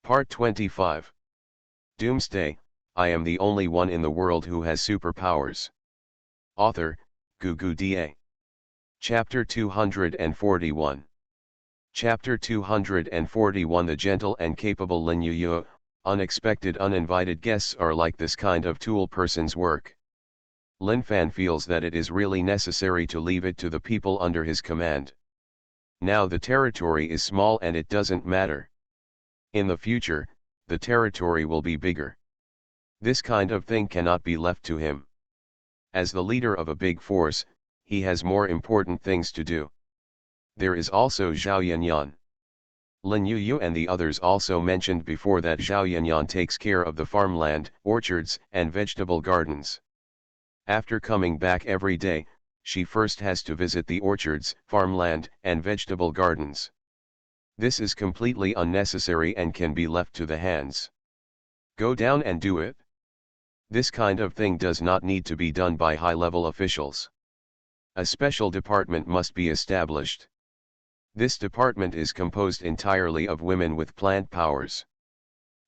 Part 25. Doomsday, I am the only one in the world who has superpowers. Author, Gugu Da. Chapter 241. Chapter 241. The gentle and capable Lin Yu. Unexpected uninvited guests are like this kind of tool person's work. Lin Fan feels that it is really necessary to leave it to the people under his command. Now the territory is small and it doesn't matter. In the future, the territory will be bigger. This kind of thing cannot be left to him. As the leader of a big force, he has more important things to do. There is also Zhao Yanyan. Lin Yu and the others also mentioned before that Zhao Yanyan takes care of the farmland, orchards, and vegetable gardens. After coming back every day, she first has to visit the orchards, farmland, and vegetable gardens. This is completely unnecessary and can be left to the hands. Go down and do it. This kind of thing does not need to be done by high-level officials. A special department must be established. This department is composed entirely of women with plant powers.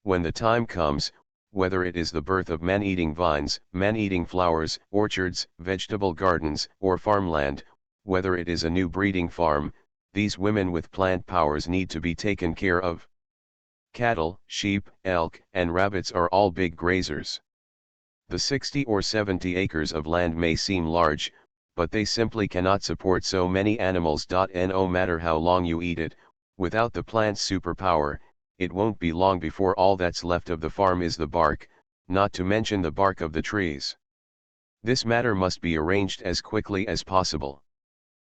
When the time comes, whether it is the birth of man-eating vines, man-eating flowers, orchards, vegetable gardens, or farmland, whether it is a new breeding farm, these women with plant powers need to be taken care of. Cattle, sheep, elk, and rabbits are all big grazers. The 60 or 70 acres of land may seem large, but they simply cannot support so many animals. No matter how long you eat it, without the plant's superpower, it won't be long before all that's left of the farm is the bark, not to mention the bark of the trees. This matter must be arranged as quickly as possible.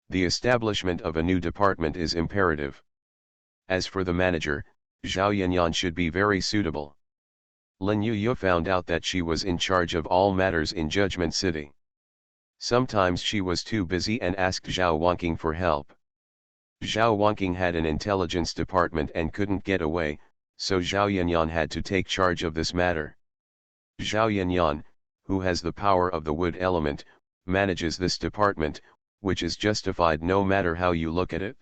The establishment of a new department is imperative. As for the manager, Zhao Yanyan should be very suitable. Lin Yu found out that she was in charge of all matters in Judgment City. Sometimes she was too busy and asked Zhao Wanqing for help. Zhao Wanqing had an intelligence department and couldn't get away, so Zhao Yanyan had to take charge of this matter. Zhao Yanyan, who has the power of the wood element, manages this department, which is justified no matter how you look at it.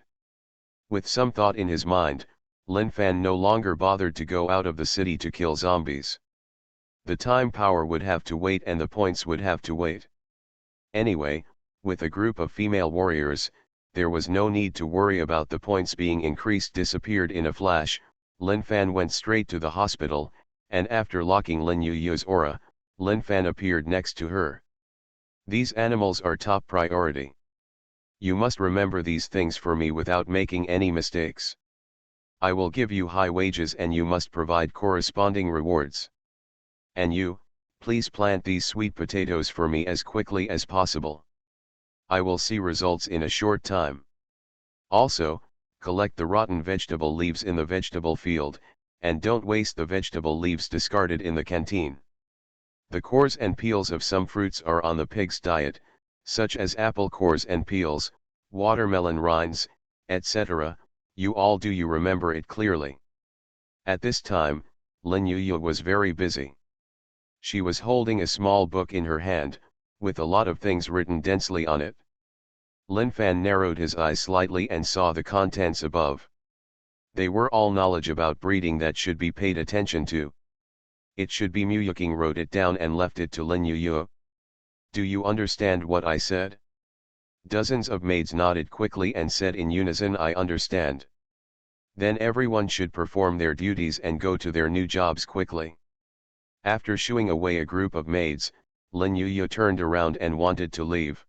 With some thought in his mind, Lin Fan no longer bothered to go out of the city to kill zombies. The time power would have to wait and the points would have to wait. Anyway, with a group of female warriors, there was no need to worry about the points being increased. Disappeared in a flash, Lin Fan went straight to the hospital, and after locking Lin Yu's aura, Lin Fan appeared next to her. These animals are top priority. You must remember these things for me without making any mistakes. I will give you high wages and you must provide corresponding rewards. And you, please plant these sweet potatoes for me as quickly as possible. I will see results in a short time. Also, collect the rotten vegetable leaves in the vegetable field, and don't waste the vegetable leaves discarded in the canteen. The cores and peels of some fruits are on the pig's diet, such as apple cores and peels, watermelon rinds, etc. You all do you remember it clearly? At this time, Lin Yu was very busy. She was holding a small book in her hand, with a lot of things written densely on it. Lin Fan narrowed his eyes slightly and saw the contents above. They were all knowledge about breeding that should be paid attention to. It should be. Muyuking wrote it down and left it to Lin Yu. Do you understand what I said? Dozens of maids nodded quickly and said in unison, I understand. Then everyone should perform their duties and go to their new jobs quickly. After shooing away a group of maids, Lin Yu turned around and wanted to leave.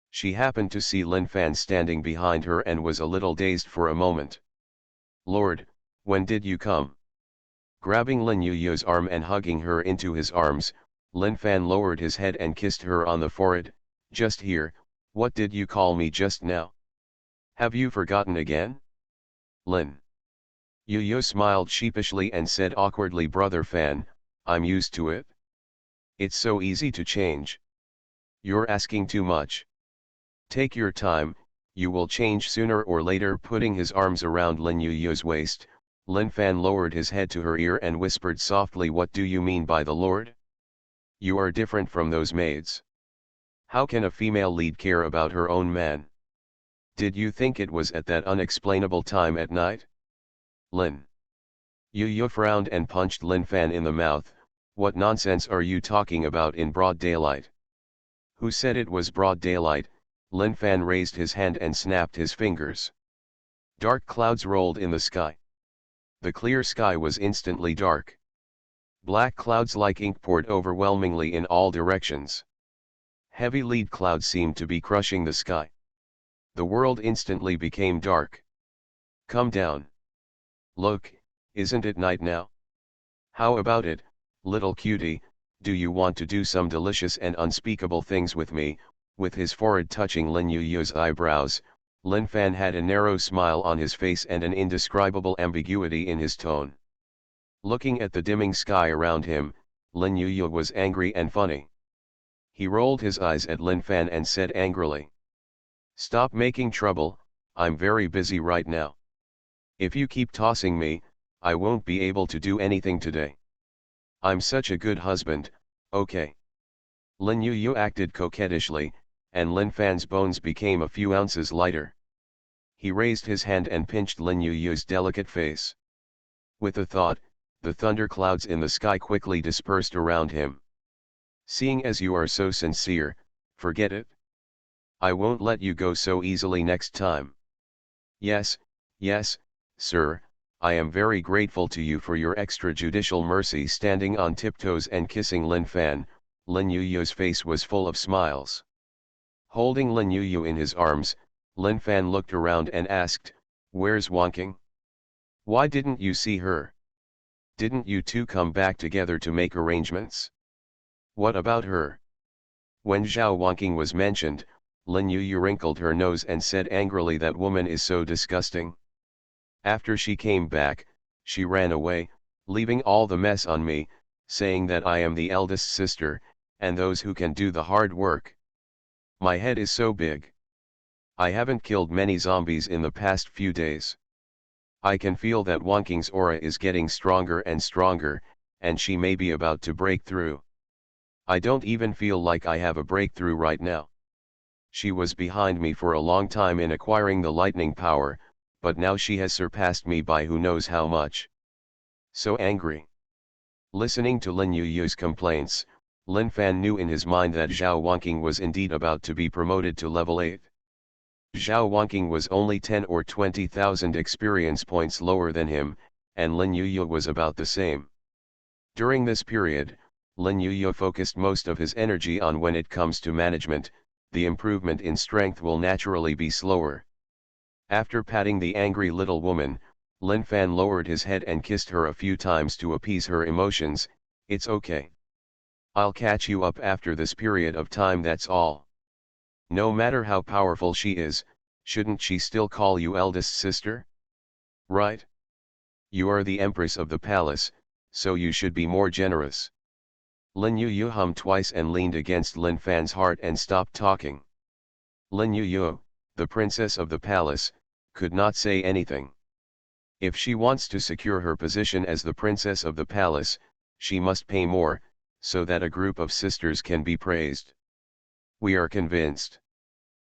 She happened to see Lin Fan standing behind her and was a little dazed for a moment. Lord, when did you come? Grabbing Lin Yu's arm and hugging her into his arms, Lin Fan lowered his head and kissed her on the forehead. Just here, what did you call me just now? Have you forgotten again? Lin Yu smiled sheepishly and said awkwardly, Brother Fan, I'm used to it. It's so easy to change. You're asking too much. Take your time, you will change sooner or later. Putting his arms around Lin Yu's waist, Lin Fan lowered his head to her ear and whispered softly, what do you mean by the Lord? You are different from those maids. How can a female lead care about her own man? Did you think it was at that unexplainable time at night? Lin Yu Yu frowned and punched Lin Fan in the mouth. What nonsense are you talking about in broad daylight? Who said it was broad daylight? Lin Fan raised his hand and snapped his fingers. Dark clouds rolled in the sky. The clear sky was instantly dark. Black clouds like ink poured overwhelmingly in all directions. Heavy lead clouds seemed to be crushing the sky. The world instantly became dark. Come down. Look, isn't it night now? How about it, little cutie, do you want to do some delicious and unspeakable things with me? With his forehead touching Lin Yuyu's eyebrows, Lin Fan had a narrow smile on his face and an indescribable ambiguity in his tone. Looking at the dimming sky around him, Lin Yuyu was angry and funny. He rolled his eyes at Lin Fan and said angrily, "Stop making trouble, I'm very busy right now. If you keep tossing me, I won't be able to do anything today. I'm such a good husband, okay?" Lin Yuyu acted coquettishly, and Lin Fan's bones became a few ounces lighter. He raised his hand and pinched Lin Yuyu's delicate face. With a thought, the thunderclouds in the sky quickly dispersed around him. "Seeing as you are so sincere, forget it. I won't let you go so easily next time." Yes, sir, I am very grateful to you for your extrajudicial mercy." Standing on tiptoes and kissing Lin Fan, Lin Yuyu's face was full of smiles. Holding Lin Yuyu in his arms, Lin Fan looked around and asked, "Where's Wanking? Why didn't you see her? Didn't you two come back together to make arrangements? What about her?" When Zhao Wanking was mentioned, Lin Yuyu wrinkled her nose and said angrily, "That woman is so disgusting. After she came back, she ran away, leaving all the mess on me, saying that I am the eldest sister, and those who can do the hard work. My head is so big. I haven't killed many zombies in the past few days. I can feel that Wanking's aura is getting stronger and stronger, and she may be about to break through. I don't even feel like I have a breakthrough right now. She was behind me for a long time in acquiring the lightning power, but now she has surpassed me by who knows how much. So angry." Listening to Lin Yuyu's complaints, Lin Fan knew in his mind that Zhao Wanking was indeed about to be promoted to level 8. Zhao Wanking was only 10 or 20,000 experience points lower than him, and Lin Yuyu was about the same. During this period, Lin Yuyu focused most of his energy on when it comes to management, the improvement in strength will naturally be slower. After patting the angry little woman, Lin Fan lowered his head and kissed her a few times to appease her emotions. "It's okay. I'll catch you up after this period of time, that's all. No matter how powerful she is, shouldn't she still call you eldest sister? Right? You are the empress of the palace, so you should be more generous." Lin Yuyu hummed twice and leaned against Lin Fan's heart and stopped talking. Lin Yuyu, the princess of the palace, could not say anything. If she wants to secure her position as the princess of the palace, she must pay more, so that a group of sisters can be praised. "We are convinced.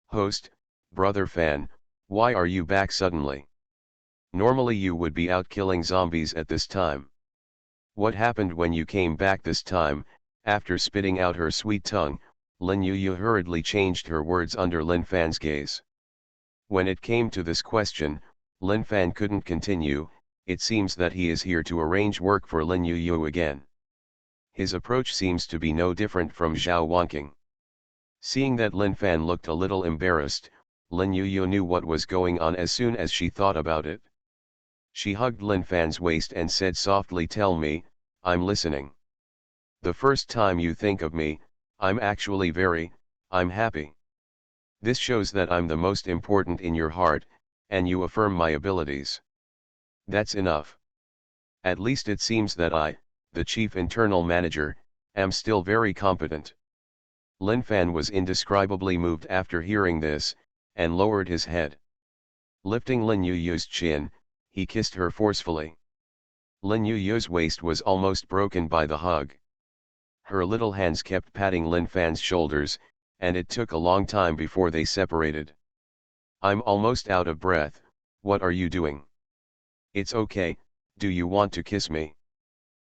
Host, Brother Fan, why are you back suddenly? Normally you would be out killing zombies at this time. What happened when you came back this time?" After spitting out her sweet tongue, Lin Yuyu hurriedly changed her words under Lin Fan's gaze. When it came to this question, Lin Fan couldn't continue. It seems that he is here to arrange work for Lin Yuyu again. His approach seems to be no different from Zhao Wanking. Seeing that Lin Fan looked a little embarrassed, Lin Yuyu knew what was going on as soon as she thought about it. She hugged Lin Fan's waist and said softly, "Tell me, I'm listening. The first time you think of me, I'm happy. This shows that I'm the most important in your heart, and you affirm my abilities. That's enough. At least it seems that I, the chief internal manager, am still very competent." Lin Fan was indescribably moved after hearing this, and lowered his head. Lifting Lin Yuyu's chin, he kissed her forcefully. Lin Yuyu's waist was almost broken by the hug. Her little hands kept patting Lin Fan's shoulders, and it took a long time before they separated. "I'm almost out of breath, what are you doing?" "It's okay, Do you want to kiss me?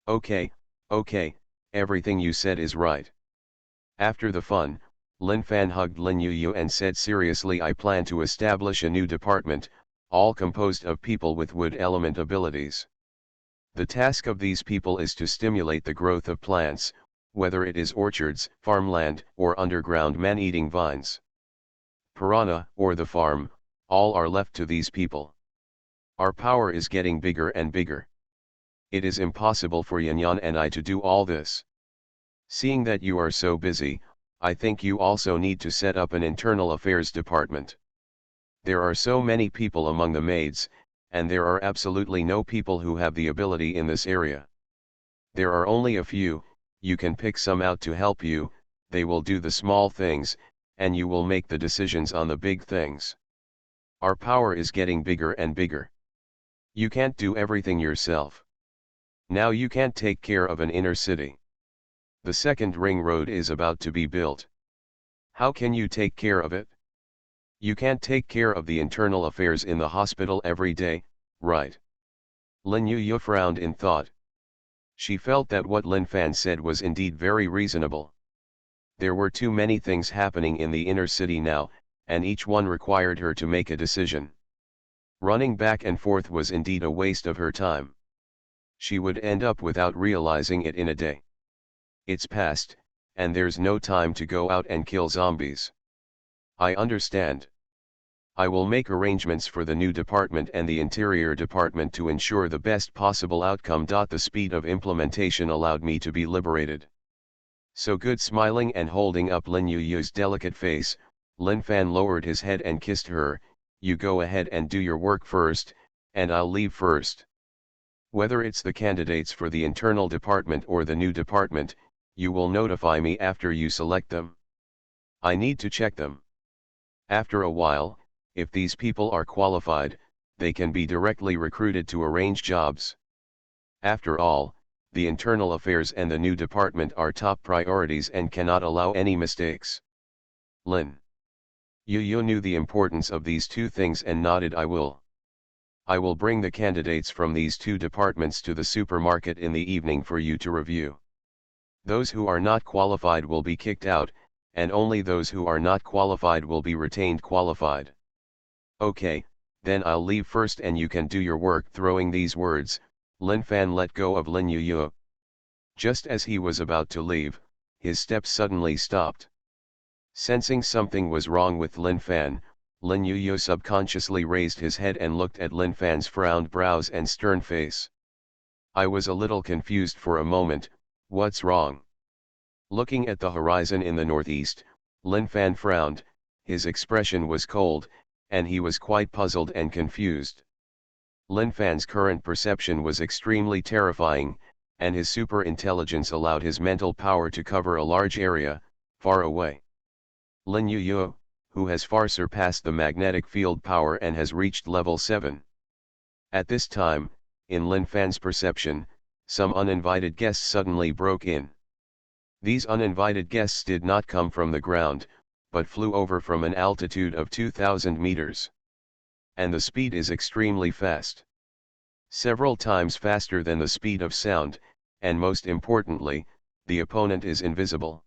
Okay, okay, everything you said is right. After the fun, Lin Fan hugged Lin Yu and said seriously, I plan to establish a new department, all composed of people with wood element abilities. The task of these people is to stimulate the growth of plants, whether it is orchards, farmland, or underground man-eating vines. Piranha, or the farm, all are left to these people. Our power is getting bigger and bigger. It is impossible for Yanyan and I to do all this. Seeing that you are so busy, I think you also need to set up an internal affairs department. There are so many people among the maids, and there are absolutely no people who have the ability in this area. There are only a few, you can pick some out to help you, they will do the small things, and you will make the decisions on the big things. Our power is getting bigger and bigger. You can't do everything yourself. Now you can't take care of an inner city. The second ring road is about to be built. How can you take care of it? You can't take care of the internal affairs in the hospital every day, right? Lin Yu frowned in thought. She felt that what Lin Fan said was indeed very reasonable. There were too many things happening in the inner city now, and each one required her to make a decision. Running back and forth was indeed a waste of her time. She would end up without realizing it in a day. It's past, and there's no time to go out and kill zombies. I understand. I will make arrangements for the new department and the interior department to ensure the best possible outcome. The speed of implementation allowed me to be liberated. So good. Smiling and holding up Lin Yu's delicate face, Lin Fan lowered his head and kissed her. You go ahead and do your work first, and I'll leave first. Whether it's the candidates for the internal department or the new department, you will notify me after you select them. I need to check them. After a while, if these people are qualified, they can be directly recruited to arrange jobs. After all, the internal affairs and the new department are top priorities and cannot allow any mistakes. Lin Yu knew the importance of these two things and nodded. I will bring the candidates from these two departments to the supermarket in the evening for you to review. Those who are not qualified will be kicked out, and only those who are not qualified will be retained qualified. Okay, then I'll leave first and you can do your work. Throwing these words, Lin Fan let go of Lin Yu. Just as he was about to leave, his steps suddenly stopped. Sensing something was wrong with Lin Fan, Lin Yu subconsciously raised his head and looked at Lin Fan's frowned brows and stern face. I was a little confused for a moment. What's wrong? Looking at the horizon in the northeast, Lin Fan frowned, his expression was cold, and he was quite puzzled and confused. Lin Fan's current perception was extremely terrifying, and his super intelligence allowed his mental power to cover a large area, far away. Lin Yu, who has far surpassed the magnetic field power and has reached level 7. At this time, in Lin Fan's perception, some uninvited guests suddenly broke in. These uninvited guests did not come from the ground, but flew over from an altitude of 2,000 meters. And the speed is extremely fast. Several times faster than the speed of sound, and most importantly, the opponent is invisible.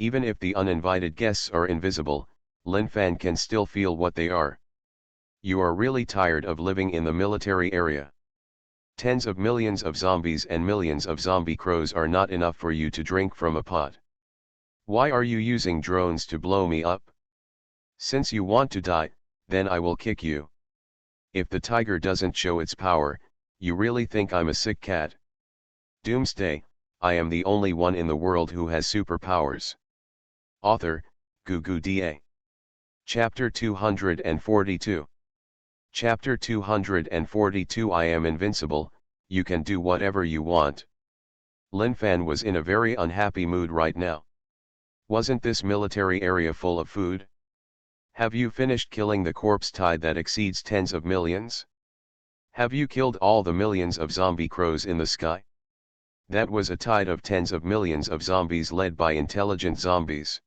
Even if the uninvited guests are invisible, Lin Fan can still feel what they are. You are really tired of living in the military area. Tens of millions of zombies and millions of zombie crows are not enough for you to drink from a pot. Why are you using drones to blow me up? Since you want to die, then I will kick you. If the tiger doesn't show its power, you really think I'm a sick cat? Doomsday, I am the only one in the world who has superpowers. Author, Doomsday. Chapter 242. Chapter 242. I am invincible, you can do whatever you want. Lin Fan was in a very unhappy mood right now. Wasn't this military area full of food? Have you finished killing the corpse tide that exceeds tens of millions? Have you killed all the millions of zombie crows in the sky? That was a tide of tens of millions of zombies led by intelligent zombies.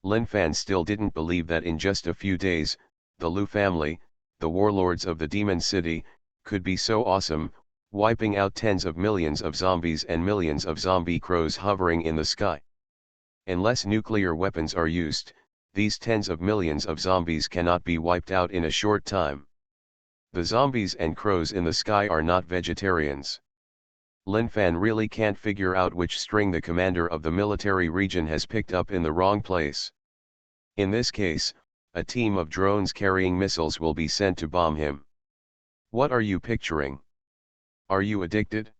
Lin Fan still didn't believe that in just a few days, the Lu family, the warlords of the Demon City, could be so awesome, wiping out tens of millions of zombies and millions of zombie crows hovering in the sky. Unless nuclear weapons are used, these tens of millions of zombies cannot be wiped out in a short time. The zombies and crows in the sky are not vegetarians. Lin Fan really can't figure out which string the commander of the military region has picked up in the wrong place. In this case, a team of drones carrying missiles will be sent to bomb him. What are you picturing? Are you addicted?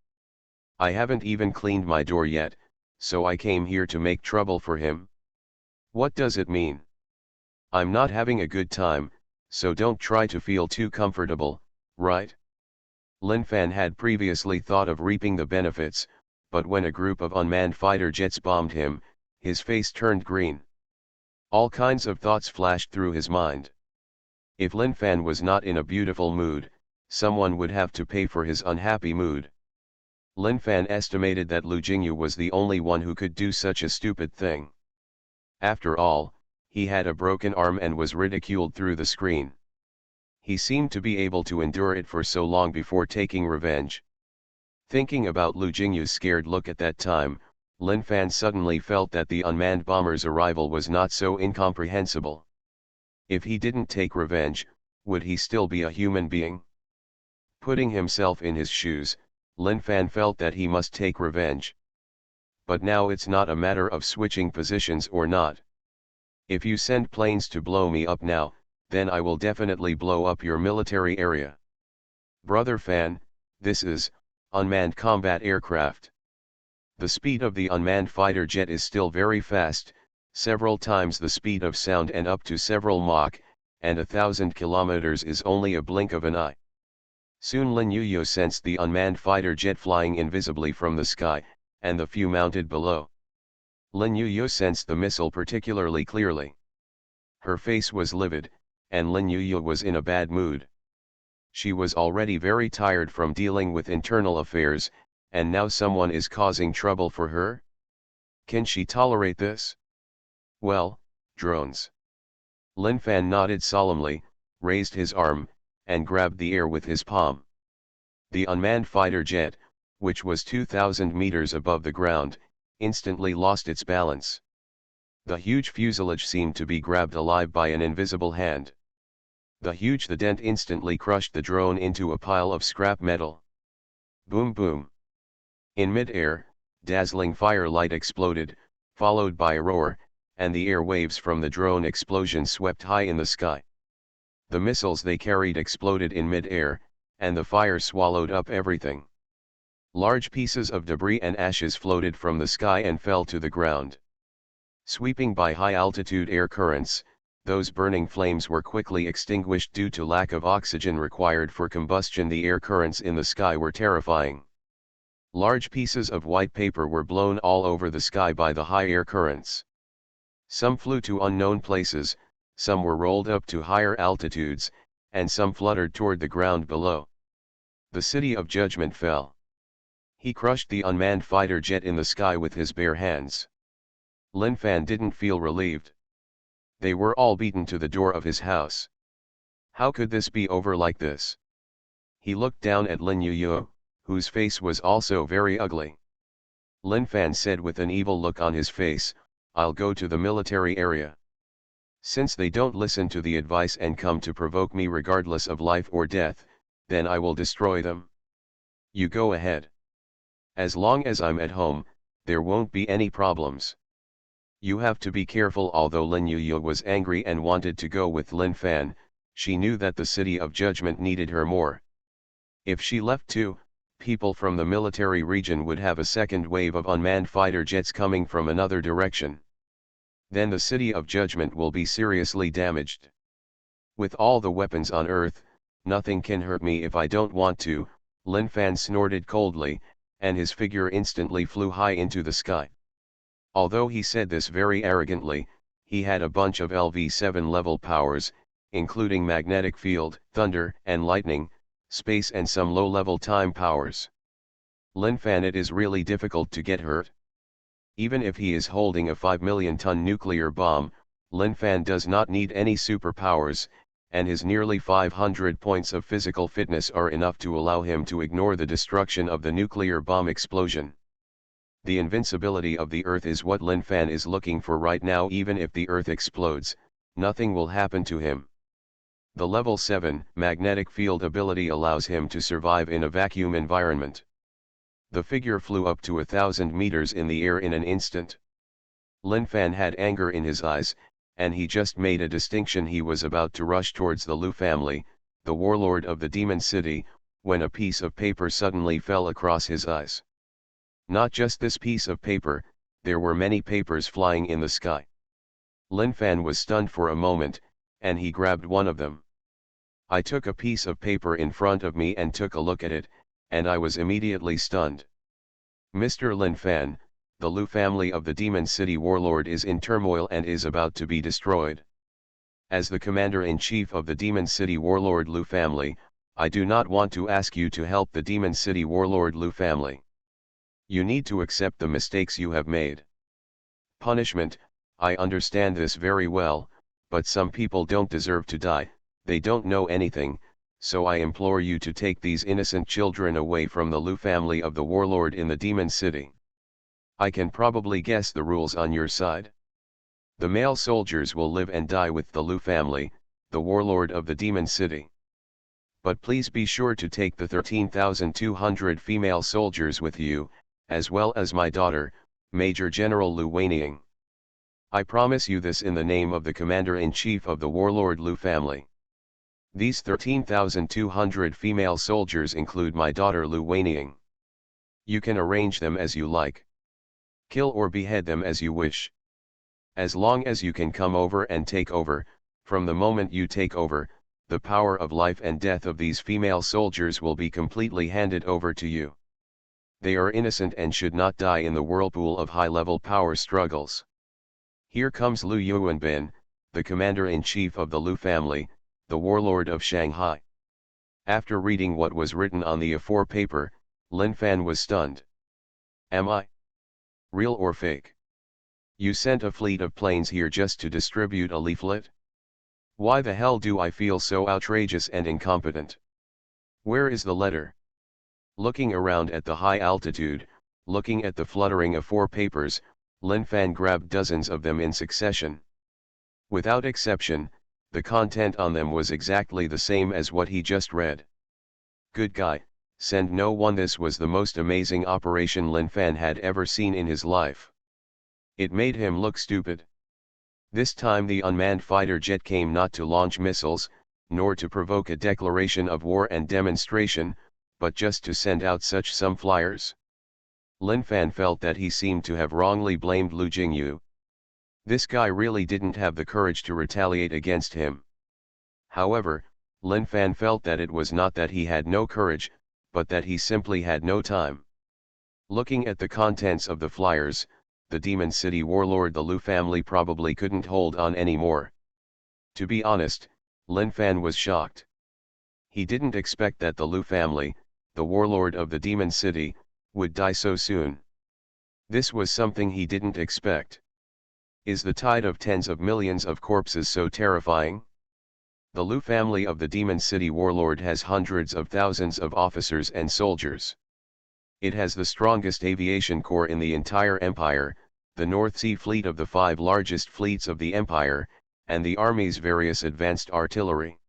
I haven't even cleaned my door yet, so I came here to make trouble for him. What does it mean? I'm not having a good time, so don't try to feel too comfortable, right? Lin Fan had previously thought of reaping the benefits, but when a group of unmanned fighter jets bombed him, his face turned green. All kinds of thoughts flashed through his mind. If Lin Fan was not in a beautiful mood, someone would have to pay for his unhappy mood. Lin Fan estimated that Lu Jingyu was the only one who could do such a stupid thing. After all, he had a broken arm and was ridiculed through the screen. He seemed to be able to endure it for so long before taking revenge. Thinking about Lu Jingyu's scared look at that time, Lin Fan suddenly felt that the unmanned bomber's arrival was not so incomprehensible. If he didn't take revenge, would he still be a human being? Putting himself in his shoes, Lin Fan felt that he must take revenge. But now it's not a matter of switching positions or not. If you send planes to blow me up now, then I will definitely blow up your military area. Brother Fan, this is unmanned combat aircraft. The speed of the unmanned fighter jet is still very fast, several times the speed of sound and up to several Mach, and 1,000 kilometers is only a blink of an eye. Soon Lin Yuyo sensed the unmanned fighter jet flying invisibly from the sky, and the few mounted below. Lin Yuyo sensed the missile particularly clearly. Her face was livid, and Lin Yuyo was in a bad mood. She was already very tired from dealing with internal affairs, and now someone is causing trouble for her? Can she tolerate this? Well, drones. Lin Fan nodded solemnly, raised his arm, and grabbed the air with his palm. The unmanned fighter jet, which was 2,000 meters above the ground, instantly lost its balance. The huge fuselage seemed to be grabbed alive by an invisible hand. The dent instantly crushed the drone into a pile of scrap metal. Boom boom. In mid-air, dazzling firelight exploded, followed by a roar, and the air waves from the drone explosion swept high in the sky. The missiles they carried exploded in mid-air, and the fire swallowed up everything. Large pieces of debris and ashes floated from the sky and fell to the ground. Sweeping by high-altitude air currents, those burning flames were quickly extinguished due to lack of oxygen required for combustion. The air currents in the sky were terrifying. Large pieces of white paper were blown all over the sky by the high air currents. Some flew to unknown places, some were rolled up to higher altitudes, and some fluttered toward the ground below. The City of Judgment fell. He crushed the unmanned fighter jet in the sky with his bare hands. Lin Fan didn't feel relieved. They were all beaten to the door of his house. How could this be over like this? He looked down at Lin Yuyo, whose face was also very ugly. Lin Fan said with an evil look on his face, "I'll go to the military area. Since they don't listen to the advice and come to provoke me regardless of life or death, then I will destroy them. You go ahead. As long as I'm at home, there won't be any problems." You have to be careful. Although Lin Yuyo was angry and wanted to go with Lin Fan, she knew that the City of Judgment needed her more. If she left too, people from the military region would have a second wave of unmanned fighter jets coming from another direction. Then the City of Judgment will be seriously damaged. With all the weapons on Earth, nothing can hurt me if I don't want to, Lin Fan snorted coldly, and his figure instantly flew high into the sky. Although he said this very arrogantly, he had a bunch of LV7 level powers, including magnetic field, thunder and lightning, space and some low-level time powers. Lin Fan, it is really difficult to get hurt. Even if he is holding a 5 million ton nuclear bomb, Lin Fan does not need any superpowers, and his nearly 500 points of physical fitness are enough to allow him to ignore the destruction of the nuclear bomb explosion. The invincibility of the Earth is what Lin Fan is looking for right now. Even if the Earth explodes, nothing will happen to him. The level 7 magnetic field ability allows him to survive in a vacuum environment. The figure flew up to 1,000 meters in the air in an instant. Lin Fan had anger in his eyes, and he just made a distinction. He was about to rush towards the Lu family, the warlord of the Demon City, when a piece of paper suddenly fell across his eyes. Not just this piece of paper, there were many papers flying in the sky. Lin Fan was stunned for a moment, and he grabbed one of them. I took a piece of paper in front of me and took a look at it, and I was immediately stunned. Mr. Lin Fan, the Lu family of the Demon City warlord is in turmoil and is about to be destroyed. As the commander-in-chief of the Demon City warlord Lu family, I do not want to ask you to help the Demon City warlord Lu family. You need to accept the mistakes you have made. Punishment, I understand this very well, but some people don't deserve to die, they don't know anything, so I implore you to take these innocent children away from the Lu family of the warlord in the Demon City. I can probably guess the rules on your side. The male soldiers will live and die with the Lu family, the warlord of the Demon City. But please be sure to take the 13,200 female soldiers with you, as well as my daughter, Major General Lu Weiniang. I promise you this in the name of the Commander-in-Chief of the warlord Lu family. These 13,200 female soldiers include my daughter Lu Weiniang. You can arrange them as you like. Kill or behead them as you wish. As long as you can come over and take over, from the moment you take over, the power of life and death of these female soldiers will be completely handed over to you. They are innocent and should not die in the whirlpool of high-level power struggles. Here comes Lu Yuanbin, the commander-in-chief of the Lu family, the warlord of Shanghai. After reading what was written on the A4 paper, Lin Fan was stunned. Am I real or fake? You sent a fleet of planes here just to distribute a leaflet? Why the hell do I feel so outrageous and incompetent? Where is the letter? Looking around at the high altitude, looking at the fluttering A4 papers, Lin Fan grabbed dozens of them in succession. Without exception, the content on them was exactly the same as what he just read. Good guy, send no one. This was the most amazing operation Lin Fan had ever seen in his life. It made him look stupid. This time the unmanned fighter jet came not to launch missiles, nor to provoke a declaration of war and demonstration, but just to send out such some flyers. Lin Fan felt that he seemed to have wrongly blamed Lu Jingyu. This guy really didn't have the courage to retaliate against him. However, Lin Fan felt that it was not that he had no courage, but that he simply had no time. Looking at the contents of the flyers, the Demon City warlord the Lu family probably couldn't hold on anymore. To be honest, Lin Fan was shocked. He didn't expect that the Lu family, the warlord of the Demon City, would die so soon. This was something he didn't expect. Is the tide of tens of millions of corpses so terrifying? The Lu family of the Demon City warlord has hundreds of thousands of officers and soldiers. It has the strongest aviation corps in the entire empire, the North Sea fleet of the 5 largest fleets of the empire, and the army's various advanced artillery.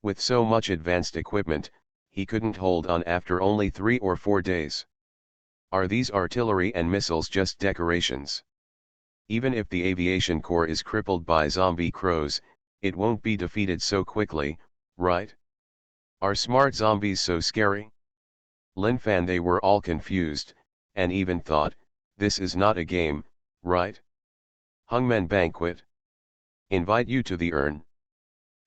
With so much advanced equipment, he couldn't hold on after only 3 or 4 days. Are these artillery and missiles just decorations? Even if the aviation corps is crippled by zombie crows, it won't be defeated so quickly, right? Are smart zombies so scary? Lin Fan, they were all confused, and even thought, this is not a game, right? Hungmen banquet. Invite you to the urn.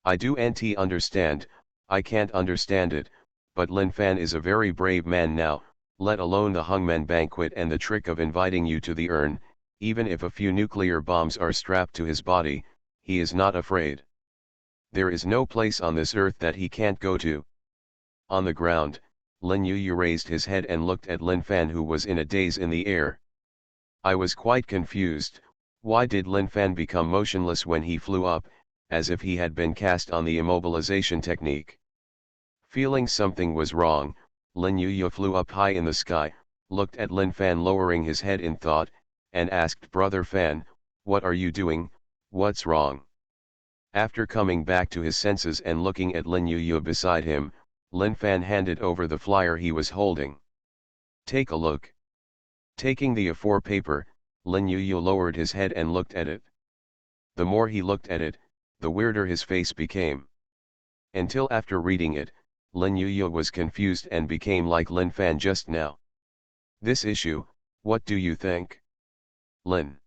I do not understand, I can't understand it, but Lin Fan is a very brave man now, let alone the Hungmen banquet and the trick of inviting you to the urn. Even if a few nuclear bombs are strapped to his body, he is not afraid. There is no place on this earth that he can't go to. On the ground, Lin Yu raised his head and looked at Lin Fan, who was in a daze in the air. I was quite confused. Why did Lin Fan become motionless when he flew up, as if he had been cast on the immobilization technique. Feeling something was wrong, Lin Yuyu flew up high in the sky, looked at Lin Fan lowering his head in thought, and asked Brother Fan, "What are you doing, what's wrong?" After coming back to his senses and looking at Lin Yuyu beside him, Lin Fan handed over the flyer he was holding. "Take a look." Taking the A4 paper, Lin Yuyu lowered his head and looked at it. The more he looked at it, the weirder his face became. Until after reading it, Lin Yuyu was confused and became like Lin Fan just now. "This issue, what do you think?" Lin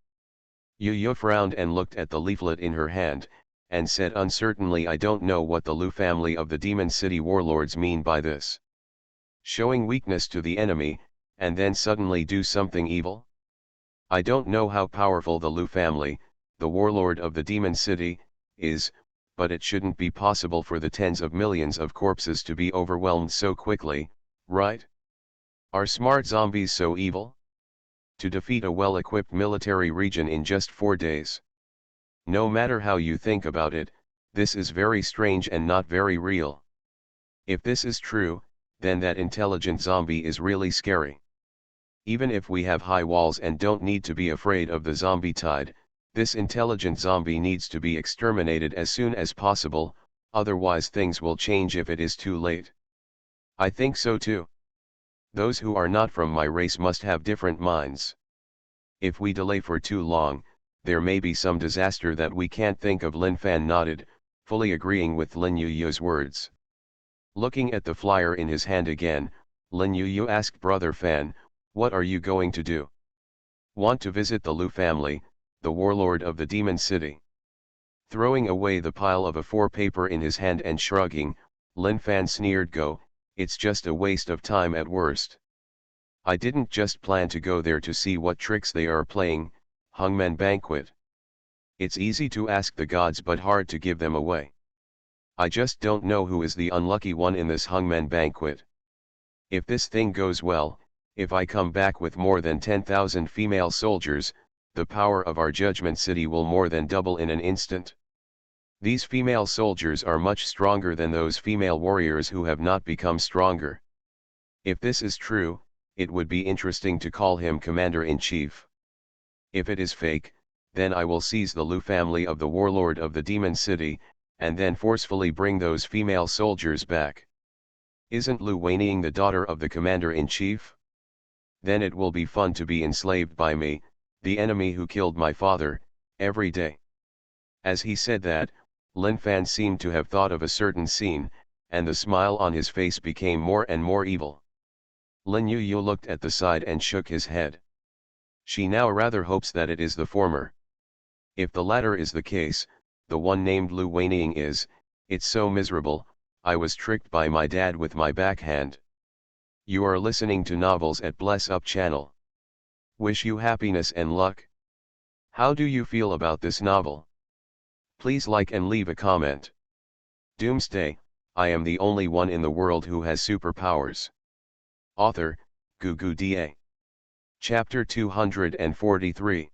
Yuyu frowned and looked at the leaflet in her hand, and said uncertainly, "I don't know what the Lu family of the Demon City warlords mean by this. Showing weakness to the enemy, and then suddenly do something evil? I don't know how powerful the Lu family, the warlord of the Demon City, is, but it shouldn't be possible for the tens of millions of corpses to be overwhelmed so quickly, right? Are smart zombies so evil? To defeat a well-equipped military region in just 4 days? No matter how you think about it, this is very strange and not very real. If this is true, then that intelligent zombie is really scary. Even if we have high walls and don't need to be afraid of the zombie tide, this intelligent zombie needs to be exterminated as soon as possible, otherwise things will change if it is too late." "I think so too. Those who are not from my race must have different minds. If we delay for too long, there may be some disaster that we can't think of." Lin Fan nodded, fully agreeing with Lin Yuyu's words. Looking at the flyer in his hand again, Lin Yuyu asked Brother Fan, "What are you going to do?" "Want to visit the Lu family, the warlord of the Demon City." Throwing away the pile of A4 paper in his hand and shrugging, Lin Fan sneered, "Go, it's just a waste of time at worst. I didn't just plan to go there to see what tricks they are playing, Hungmen Banquet. It's easy to ask the gods but hard to give them away. I just don't know who is the unlucky one in this Hungmen Banquet. If this thing goes well, if I come back with more than 10,000 female soldiers, the power of our Judgment City will more than double in an instant. These female soldiers are much stronger than those female warriors who have not become stronger. If this is true, it would be interesting to call him Commander-in-Chief. If it is fake, then I will seize the Lu family of the warlord of the Demon City, and then forcefully bring those female soldiers back. Isn't Lu Weiniang the daughter of the Commander-in-Chief? Then it will be fun to be enslaved by me, the enemy who killed my father, every day." As he said that, Lin Fan seemed to have thought of a certain scene, and the smile on his face became more and more evil. Lin Yuyu looked at the side and shook his head. She now rather hopes that it is the former. If the latter is the case, the one named Lu Weiniang is, "It's so miserable, I was tricked by my dad with my backhand." You are listening to Novels at Bless Up channel. Wish you happiness and luck. How do you feel about this novel? Please like and leave a comment. Doomsday, I am the only one in the world who has superpowers. Author, Gugu Da. Chapter 243.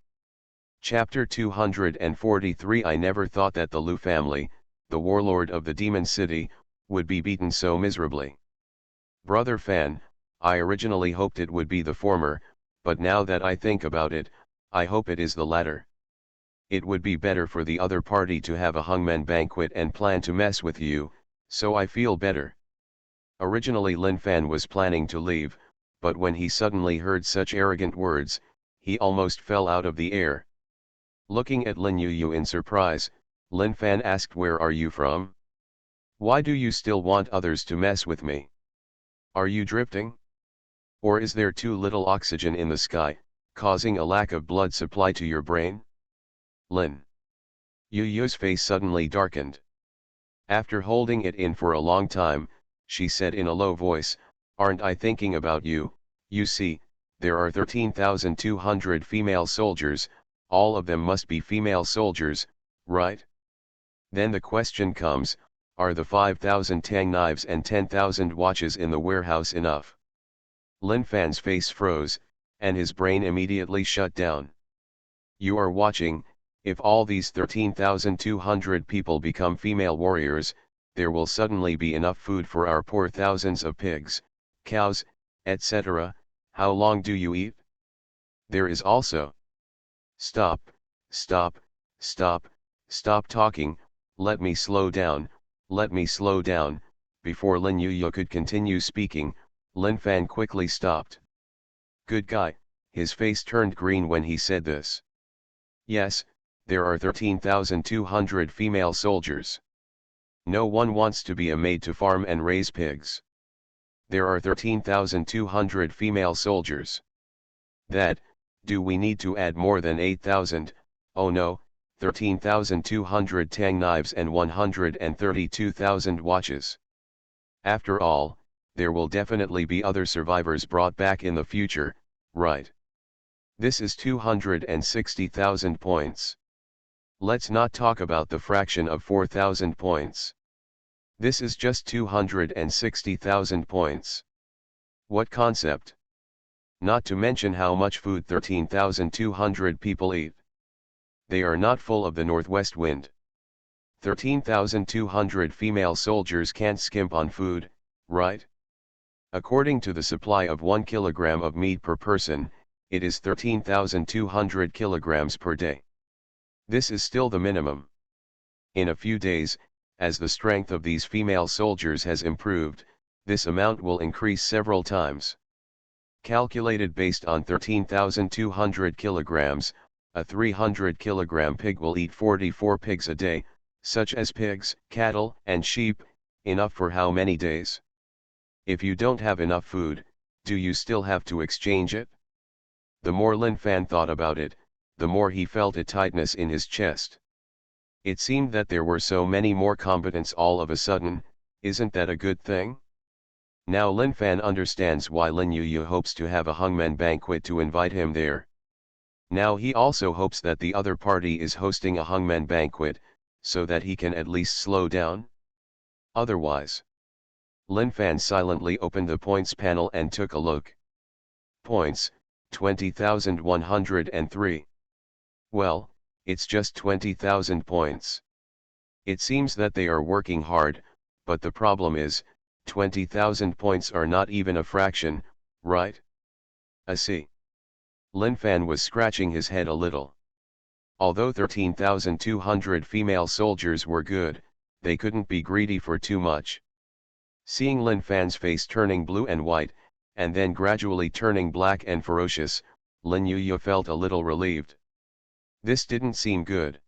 Chapter 243. I never thought that the Lu family, the warlord of the Demon City, would be beaten so miserably. Brother Fan, I originally hoped it would be the former, but now that I think about it, I hope it is the latter. It would be better for the other party to have a Hungmen Banquet and plan to mess with you, so I feel better. Originally Lin Fan was planning to leave, but when he suddenly heard such arrogant words, he almost fell out of the air. Looking at Lin Yuyu in surprise, Lin Fan asked, "Where are you from? Why do you still want others to mess with me? Are you drifting? Or is there too little oxygen in the sky, causing a lack of blood supply to your brain?" Lin Yuyu's face suddenly darkened. After holding it in for a long time, she said in a low voice, "Aren't I thinking about you? You see, there are 13,200 female soldiers, all of them must be female soldiers, right? Then the question comes, are the 5,000 tang knives and 10,000 watches in the warehouse enough?" Lin Fan's face froze, and his brain immediately shut down. "You are watching, If all these 13,200 people become female warriors, there will suddenly be enough food for our poor thousands of pigs, cows, etc. How long do you eat? There is also. Stop, stop, stop, stop talking, let me slow down, let me slow down. Before Lin Yuyu could continue speaking, Lin Fan quickly stopped. Good guy, his face turned green when he said this. Yes, there are 13,200 female soldiers. No one wants to be a maid to farm and raise pigs. There are 13,200 female soldiers. Do we need to add more than 8,000? Oh no, 13,200 tang knives and 132,000 watches. After all, there will definitely be other survivors brought back in the future, right? This is 260,000 points. Let's not talk about the fraction of 4,000 points. This is just 260,000 points. What concept? Not to mention how much food 13,200 people eat. They are not full of the northwest wind. 13,200 female soldiers can't skimp on food, right? According to the supply of 1 kilogram of meat per person, it is 13,200 kilograms per day. This is still the minimum. In a few days, as the strength of these female soldiers has improved, this amount will increase several times. Calculated based on 13,200 kilograms, a 300 kilogram pig will eat 44 pigs a day, such as pigs, cattle, and sheep. Enough for how many days? If you don't have enough food, do you still have to exchange it? The more Lin Fan thought about it, the more he felt a tightness in his chest. It seemed that there were so many more combatants all of a sudden. Isn't that a good thing? Now Lin Fan understands why Lin Yuyu hopes to have a hangmen banquet to invite him there. Now he also hopes that the other party is hosting a hangmen banquet, so that he can at least slow down. Otherwise. Lin Fan silently opened the points panel and took a look. Points, 20,103. Well, it's just 20,000 points. It seems that they are working hard, but the problem is, 20,000 points are not even a fraction, right? I see. Lin Fan was scratching his head a little. Although 13,200 female soldiers were good, they couldn't be greedy for too much. Seeing Lin Fan's face turning blue and white, and then gradually turning black and ferocious, Lin Yuyu felt a little relieved. This didn't seem good.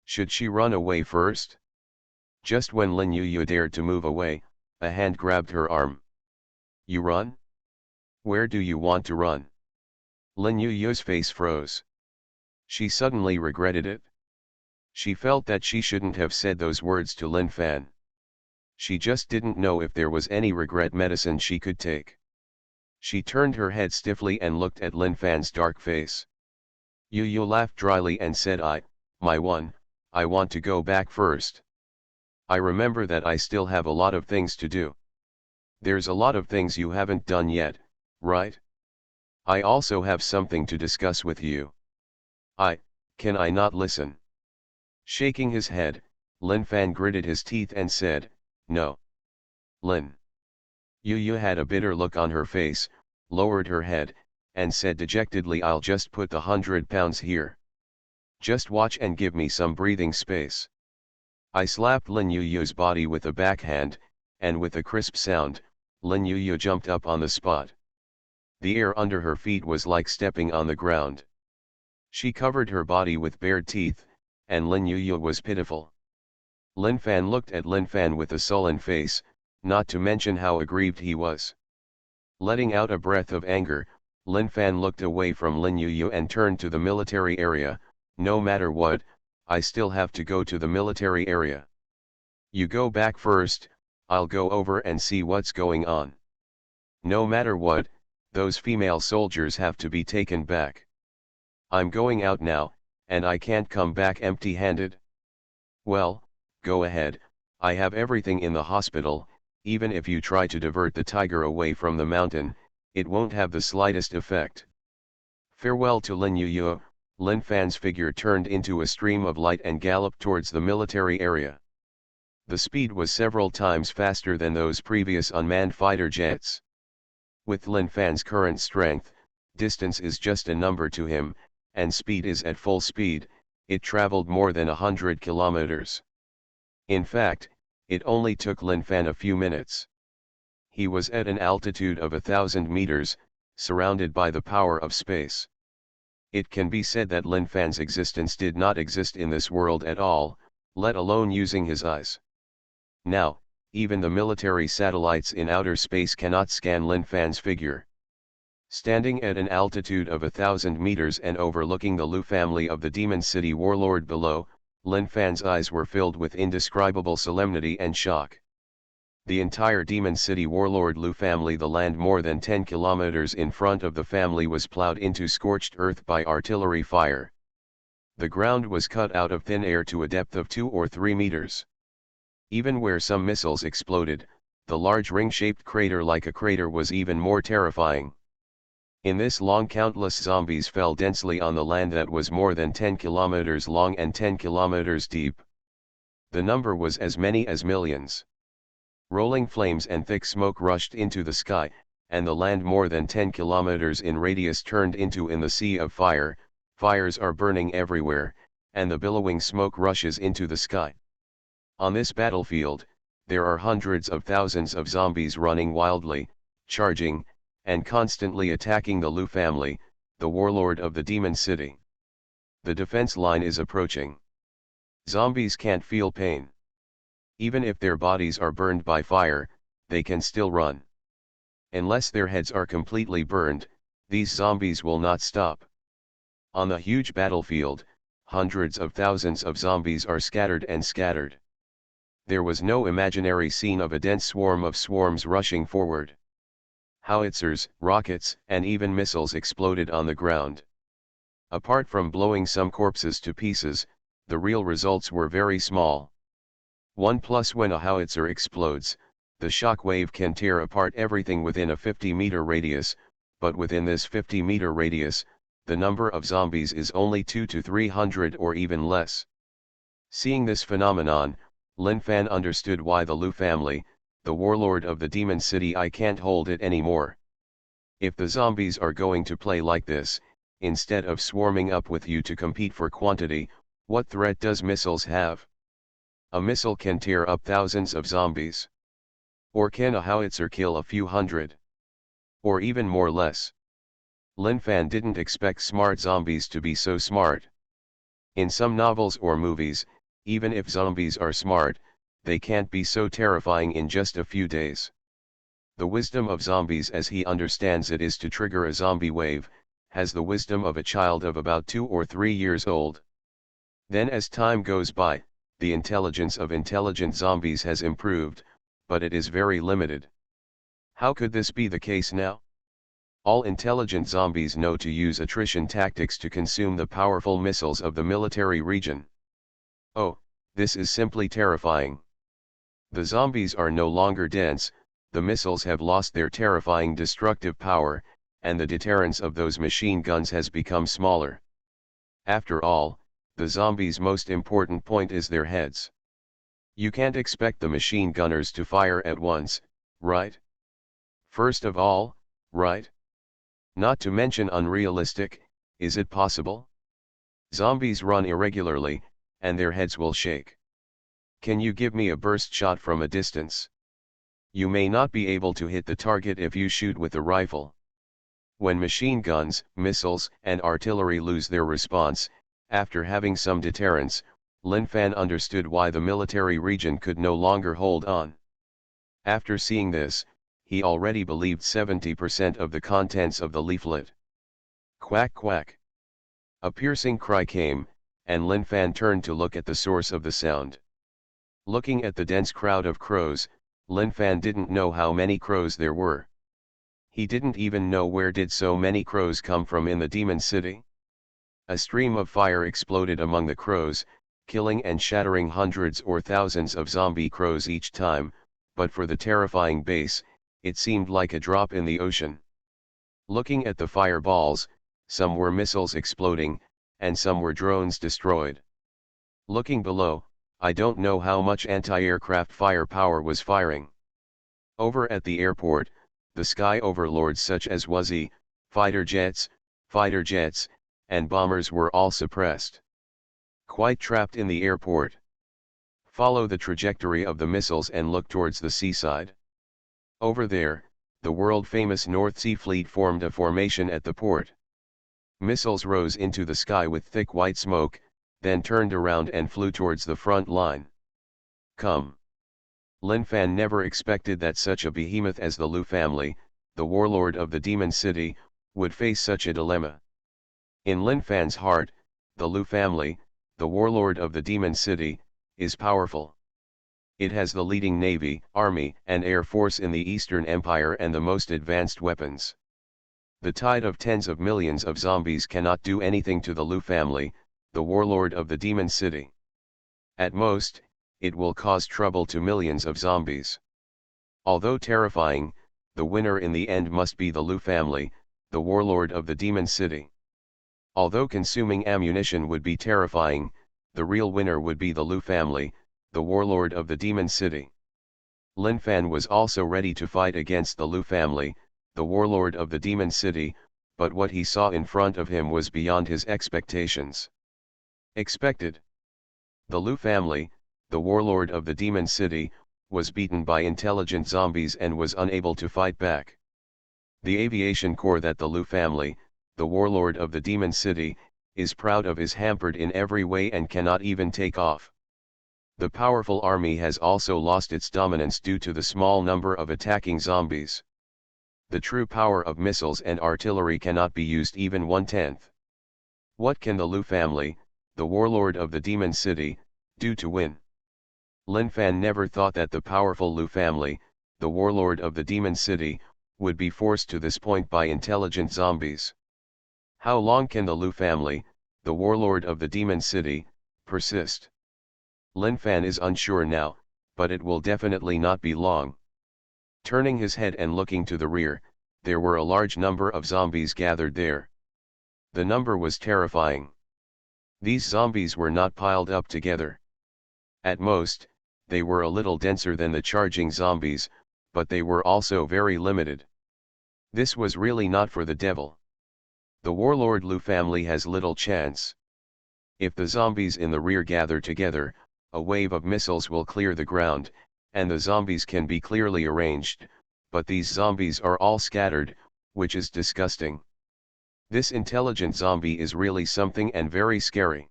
Should she run away first? Just when Lin Yuyu dared to move away, a hand grabbed her arm. You run? Where do you want to run? Lin Yuyu's face froze. She suddenly regretted it. She felt that she shouldn't have said those words to Lin Fan. She just didn't know if there was any regret medicine she could take. She turned her head stiffly and looked at Lin Fan's dark face. Yuyu laughed dryly and said, I want to go back first. I remember that I still have a lot of things to do. There's a lot of things you haven't done yet, right? I also have something to discuss with you. Can I not listen? Shaking his head, Lin Fan gritted his teeth and said, no. Lin. Yuyu had a bitter look on her face, lowered her head, and said dejectedly, I'll just put the 100 pounds here. Just watch and give me some breathing space. I slapped Lin Yuyu's body with a backhand, and with a crisp sound, Lin Yuyu jumped up on the spot. The air under her feet was like stepping on the ground. She covered her body with bared teeth, and Lin Yuyu was pitiful. Lin Fan looked at Lin Fan with a sullen face, not to mention how aggrieved he was. Letting out a breath of anger, Lin Fan looked away from Lin Yuyu and turned to the military area. No matter what, I still have to go to the military area. You go back first, I'll go over and see what's going on. No matter what, those female soldiers have to be taken back. I'm going out now, and I can't come back empty-handed. Well, go ahead, I have everything in the hospital. Even if you try to divert the tiger away from the mountain, it won't have the slightest effect. Farewell to Lin Yuyu. Lin Fan's figure turned into a stream of light and galloped towards the military area. The speed was several times faster than those previous unmanned fighter jets. With Lin Fan's current strength, distance is just a number to him, and speed is at full speed. It traveled more than 100 kilometers. In fact, it only took Lin Fan a few minutes. He was at an altitude of 1,000 meters, surrounded by the power of space. It can be said that Lin Fan's existence did not exist in this world at all, let alone using his eyes. Now, even the military satellites in outer space cannot scan Lin Fan's figure. Standing at an altitude of 1,000 meters and overlooking the Lu family of the Demon City warlord below, Lin Fan's eyes were filled with indescribable solemnity and shock. The entire Demon City warlord Lu family, the land more than 10 kilometers in front of the family, was plowed into scorched earth by artillery fire. The ground was cut out of thin air to a depth of 2 or 3 meters. Even where some missiles exploded, the large ring-shaped crater like a crater was even more terrifying. In this long, countless zombies fell densely on the land that was more than 10 kilometers long and 10 kilometers deep. The number was as many as millions. Rolling flames and thick smoke rushed into the sky, and the land more than 10 kilometers in radius turned into in the sea of fire. Fires are burning everywhere, and the billowing smoke rushes into the sky. On this battlefield, there are hundreds of thousands of zombies running wildly, charging, and constantly attacking the Lu family, the warlord of the Demon City. The defense line is approaching. Zombies can't feel pain. Even if their bodies are burned by fire, they can still run. Unless their heads are completely burned, these zombies will not stop. On the huge battlefield, hundreds of thousands of zombies are scattered. There was no imaginary scene of a dense swarm of swarms rushing forward. Howitzers, rockets, and even missiles exploded on the ground. Apart from blowing some corpses to pieces, the real results were very small. 1+ When a howitzer explodes, the shock wave can tear apart everything within a 50-meter radius, but within this 50-meter radius, the number of zombies is only 200 to 300 or even less. Seeing this phenomenon, Lin Fan understood why the Lu family, the warlord of the Demon City, I can't hold it anymore. If the zombies are going to play like this, instead of swarming up with you to compete for quantity, what threat does missiles have? A missile can tear up thousands of zombies. Or can a howitzer kill a few hundred? Or even more less? Lin Fan didn't expect smart zombies to be so smart. In some novels or movies, even if zombies are smart, they can't be so terrifying in just a few days. The wisdom of zombies as he understands it is to trigger a zombie wave, has the wisdom of a child of about 2 or 3 years old. Then as time goes by, the intelligence of intelligent zombies has improved, but it is very limited. How could this be the case now? All intelligent zombies know to use attrition tactics to consume the powerful missiles of the military region. Oh, this is simply terrifying. The zombies are no longer dense, the missiles have lost their terrifying destructive power, and the deterrence of those machine guns has become smaller. After all, the zombies' most important point is their heads. You can't expect the machine gunners to fire at once, right? First of all, right? Not to mention unrealistic, is it possible? Zombies run irregularly, and their heads will shake. Can you give me a burst shot from a distance? You may not be able to hit the target if you shoot with a rifle. When machine guns, missiles, and artillery lose their response, after having some deterrence, Lin Fan understood why the military region could no longer hold on. After seeing this, he already believed 70% of the contents of the leaflet. Quack quack. A piercing cry came, and Lin Fan turned to look at the source of the sound. Looking at the dense crowd of crows, Lin Fan didn't know how many crows there were. He didn't even know where did so many crows come from in the Demon City. A stream of fire exploded among the crows, killing and shattering hundreds or thousands of zombie crows each time, but for the terrifying base, it seemed like a drop in the ocean. Looking at the fireballs, some were missiles exploding, and some were drones destroyed. Looking below, I don't know how much anti-aircraft firepower was firing. Over at the airport, the sky overlords such as Wuzzy, fighter jets, and bombers were all suppressed. Quite trapped in the airport. Follow the trajectory of the missiles and look towards the seaside. Over there, the world-famous North Sea Fleet formed a formation at the port. Missiles rose into the sky with thick white smoke, then turned around and flew towards the front line. Come. Lin Fan never expected that such a behemoth as the Lu family, the warlord of the Demon City, would face such a dilemma. In Lin Fan's heart, the Lu family, the warlord of the Demon City, is powerful. It has the leading navy, army, and air force in the Eastern Empire and the most advanced weapons. The tide of tens of millions of zombies cannot do anything to the Lu family, the warlord of the Demon City. At most, it will cause trouble to millions of zombies. Although terrifying, the winner in the end must be the Lu family, the warlord of the Demon City. Although consuming ammunition would be terrifying, the real winner would be the Lu family, the warlord of the Demon City. Lin Fan was also ready to fight against the Lu family, the warlord of the Demon City, but what he saw in front of him was beyond his expectations. Expected. The Lu family, the warlord of the Demon City, was beaten by intelligent zombies and was unable to fight back. The aviation corps that the Lu family, the warlord of the Demon City, is proud of is hampered in every way and cannot even take off. The powerful army has also lost its dominance due to the small number of attacking zombies. The true power of missiles and artillery cannot be used even 1/10. What can the Lu family, the warlord of the Demon City, do to win? Lin Fan never thought that the powerful Lu family, the warlord of the Demon City, would be forced to this point by intelligent zombies. How long can the Lu family, the warlord of the Demon City, persist? Lin Fan is unsure now, but it will definitely not be long. Turning his head and looking to the rear, there were a large number of zombies gathered there. The number was terrifying. These zombies were not piled up together. At most, they were a little denser than the charging zombies, but they were also very limited. This was really not for the devil. The warlord Lu family has little chance. If the zombies in the rear gather together, a wave of missiles will clear the ground, and the zombies can be clearly arranged, but these zombies are all scattered, which is disgusting. This intelligent zombie is really something and very scary.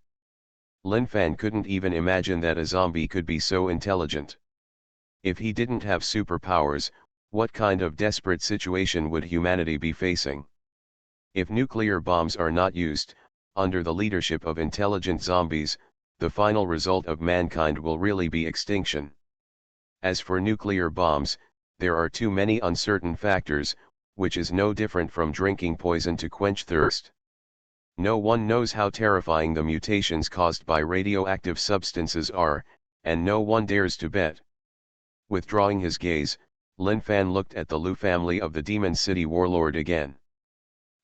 Lin Fan couldn't even imagine that a zombie could be so intelligent. If he didn't have superpowers, what kind of desperate situation would humanity be facing? If nuclear bombs are not used, under the leadership of intelligent zombies, the final result of mankind will really be extinction. As for nuclear bombs, there are too many uncertain factors, which is no different from drinking poison to quench thirst. No one knows how terrifying the mutations caused by radioactive substances are, and no one dares to bet. Withdrawing his gaze, Lin Fan looked at the Lu family of the Demon City warlord again.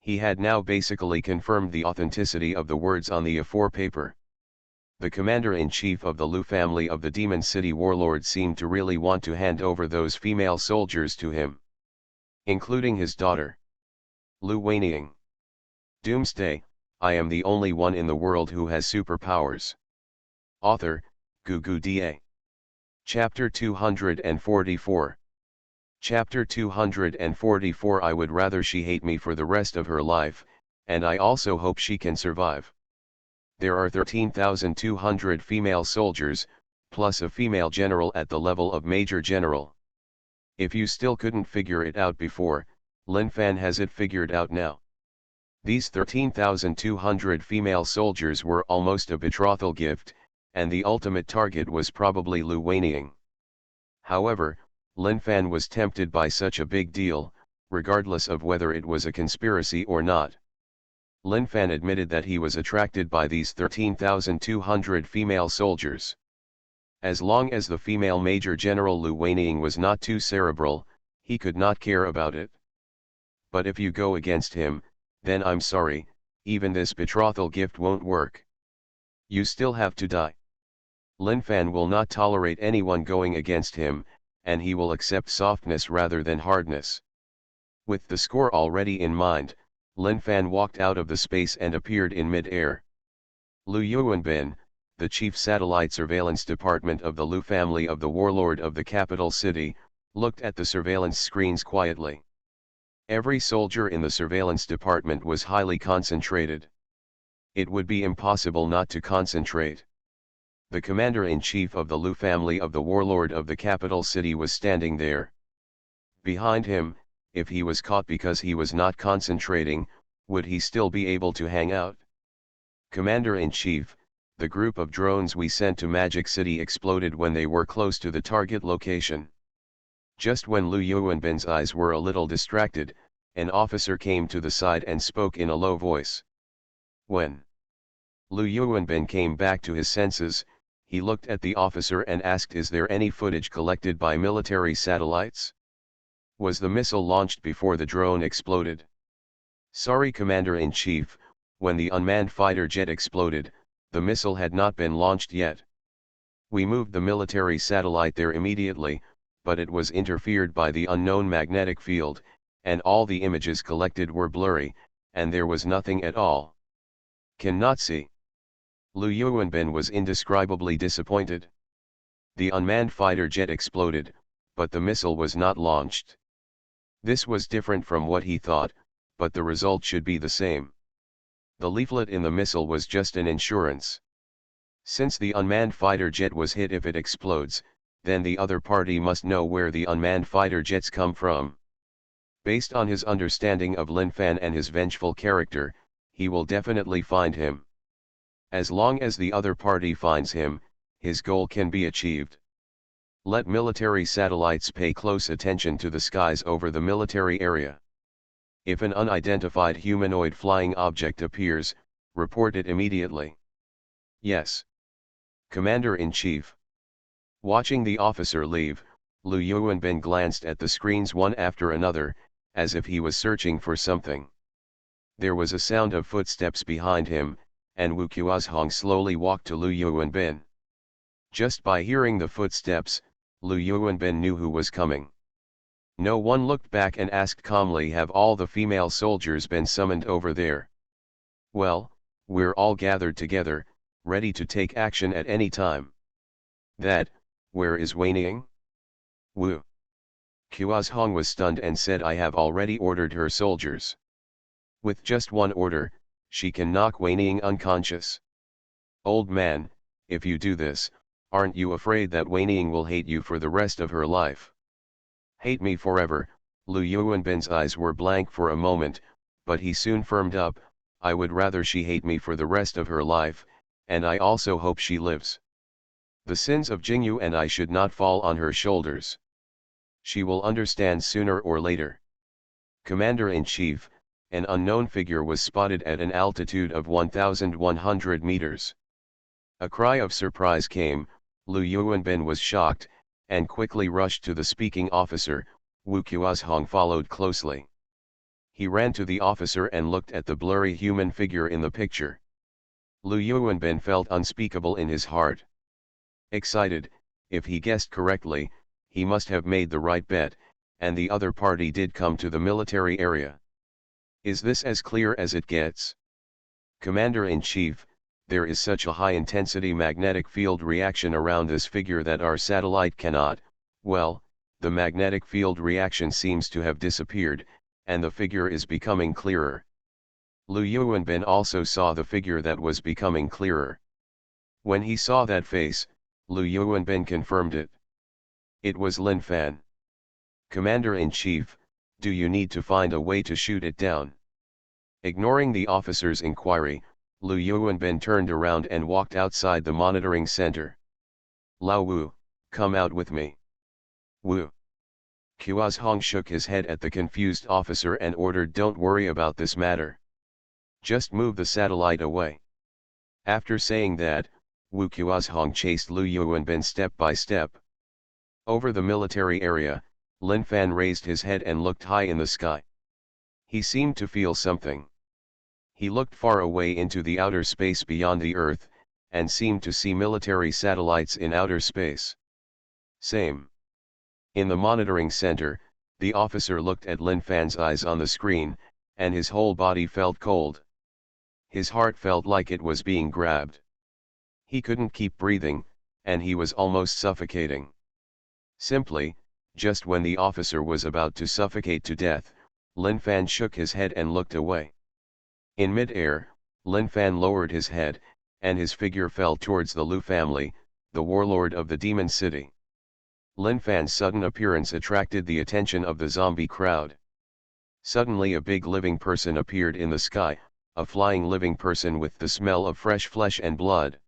He had now basically confirmed the authenticity of the words on the A4 paper. The commander-in-chief of the Lu family of the Demon City warlord seemed to really want to hand over those female soldiers to him. Including his daughter. Lu Wanying. Doomsday, I am the only one in the world who has superpowers. Author, Da. Chapter 244. Chapter 244 I would rather she hate me for the rest of her life, and I also hope she can survive. There are 13,200 female soldiers, plus a female general at the level of Major General. If you still couldn't figure it out before, Lin Fan has it figured out now. These 13,200 female soldiers were almost a betrothal gift, and the ultimate target was probably Lu Wanying. However, Lin Fan was tempted by such a big deal, regardless of whether it was a conspiracy or not. Lin Fan admitted that he was attracted by these 13,200 female soldiers. As long as the female Major General Lu Wanying was not too cerebral, he could not care about it. But if you go against him, then I'm sorry, Even this betrothal gift won't work. You still have to die. Lin Fan will not tolerate anyone going against him, and he will accept softness rather than hardness. With the score already in mind, Lin Fan walked out of the space and appeared in mid-air. Lu Yuanbin, the chief satellite surveillance department of the Lu family of the warlord of the capital city, looked at the surveillance screens quietly. Every soldier in the surveillance department was highly concentrated. It would be impossible not to concentrate. The commander-in-chief of the Lu family of the warlord of the capital city was standing there. Behind him, if he was caught because he was not concentrating, would he still be able to hang out? Commander-in-chief, the group of drones we sent to Magic City exploded when they were close to the target location. Just when Lu Yuanbin's eyes were a little distracted, an officer came to the side and spoke in a low voice. When Lu Yuanbin came back to his senses, he looked at the officer and asked, "Is there any footage collected by military satellites? Was the missile launched before the drone exploded?" "Sorry, Commander-in-Chief, when the unmanned fighter jet exploded, the missile had not been launched yet. We moved the military satellite there immediately, but it was interfered by the unknown magnetic field, and all the images collected were blurry, and there was nothing at all. Cannot see." Lu Yuanbin was indescribably disappointed. The unmanned fighter jet exploded, but the missile was not launched. This was different from what he thought, but the result should be the same. The leaflet in the missile was just an insurance. Since the unmanned fighter jet was hit, if it explodes, then the other party must know where the unmanned fighter jets come from. Based on his understanding of Lin Fan and his vengeful character, he will definitely find him. As long as the other party finds him, his goal can be achieved. Let military satellites pay close attention to the skies over the military area. If an unidentified humanoid flying object appears, report it immediately. Yes. Commander-in-Chief. Watching the officer leave, Lu Yuanbin glanced at the screens one after another, as if he was searching for something. There was a sound of footsteps behind him, and Wu Qiuzhong slowly walked to Lu Yuanbin. Just by hearing the footsteps, Lu Yuanbin knew who was coming. No one looked back and asked calmly, "Have all the female soldiers been summoned over there?" "Well, we're all gathered together, ready to take action at any time." Where is Wei Ning?" Wu Qiuzhong was stunned and said, "I have already ordered her soldiers. With just one order, she can knock Wei Ning unconscious." "Old man, if you do this, aren't you afraid that Wei Ning will hate you for the rest of her life?" "Hate me forever?" Lu Yuanbin's eyes were blank for a moment, but he soon firmed up. "I would rather she hate me for the rest of her life, and I also hope she lives. The sins of Jingyu and I should not fall on her shoulders. She will understand sooner or later." "Commander-in-Chief, an unknown figure was spotted at an altitude of 1,100 meters. A cry of surprise came. Lu Yuanbin was shocked, and quickly rushed to the speaking officer. Wu Qiuzhong followed closely. He ran to the officer and looked at the blurry human figure in the picture. Lu Yuanbin felt unspeakable in his heart. Excited, if he guessed correctly, he must have made the right bet, and the other party did come to the military area. Is this as clear as it gets? Commander-in-Chief, there is such a high-intensity magnetic field reaction around this figure that our satellite cannot, well, the magnetic field reaction seems to have disappeared, and the figure is becoming clearer. Lu Yuanbin also saw the figure that was becoming clearer. When he saw that face, Lu Yuanbin confirmed it. It was Lin Fan. Commander-in-Chief, do you need to find a way to shoot it down? Ignoring the officer's inquiry, Lu Yuanbin turned around and walked outside the monitoring center. Lao Wu, come out with me. Wu Qiuzhong shook his head at the confused officer and ordered, don't worry about this matter. Just move the satellite away. After saying that, Wu Qiuzhong chased Lu Yuanbin step by step. Over the military area, Lin Fan raised his head and looked high in the sky. He seemed to feel something. He looked far away into the outer space beyond the Earth, and seemed to see military satellites in outer space. Same. In the monitoring center, the officer looked at Lin Fan's eyes on the screen, and his whole body felt cold. His heart felt like it was being grabbed. He couldn't keep breathing, and he was almost suffocating. Simply, just when the officer was about to suffocate to death, Lin Fan shook his head and looked away. In mid-air, Lin Fan lowered his head, and his figure fell towards the Lu family, the warlord of the Demon City. Lin Fan's sudden appearance attracted the attention of the zombie crowd. Suddenly a big living person appeared in the sky, a flying living person with the smell of fresh flesh and blood.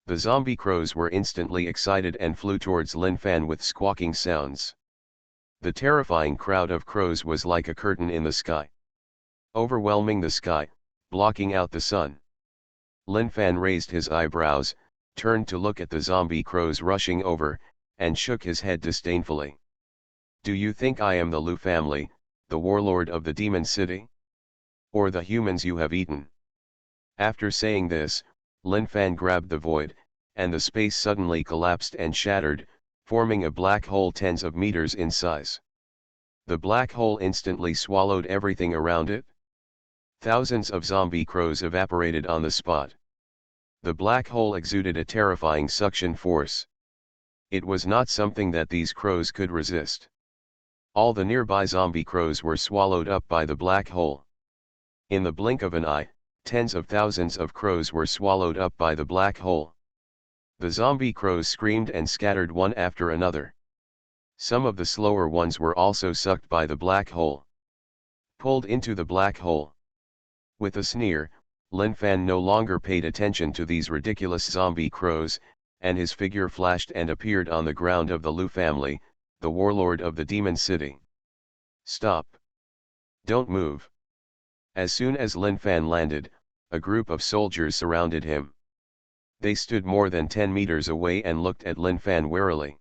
The zombie crows were instantly excited and flew towards Lin Fan with squawking sounds. The terrifying crowd of crows was like a curtain in the sky, overwhelming the sky, blocking out the sun. Lin Fan raised his eyebrows, turned to look at the zombie crows rushing over, and shook his head disdainfully. Do you think I am the Lu family, the warlord of the Demon City? Or the humans you have eaten? After saying this, Lin Fan grabbed the void, and the space suddenly collapsed and shattered, forming a black hole tens of meters in size. The black hole instantly swallowed everything around it. Thousands of zombie crows evaporated on the spot. The black hole exuded a terrifying suction force. It was not something that these crows could resist. All the nearby zombie crows were swallowed up by the black hole. In the blink of an eye, tens of thousands of crows were swallowed up by the black hole. The zombie crows screamed and scattered one after another. Some of the slower ones were also sucked by the black hole, pulled into the black hole. With a sneer, Lin Fan no longer paid attention to these ridiculous zombie crows, and his figure flashed and appeared on the ground of the Lu family, the warlord of the Demon City. Stop! Don't move! As soon as Lin Fan landed, a group of soldiers surrounded him. They stood more than 10 meters away and looked at Lin Fan warily.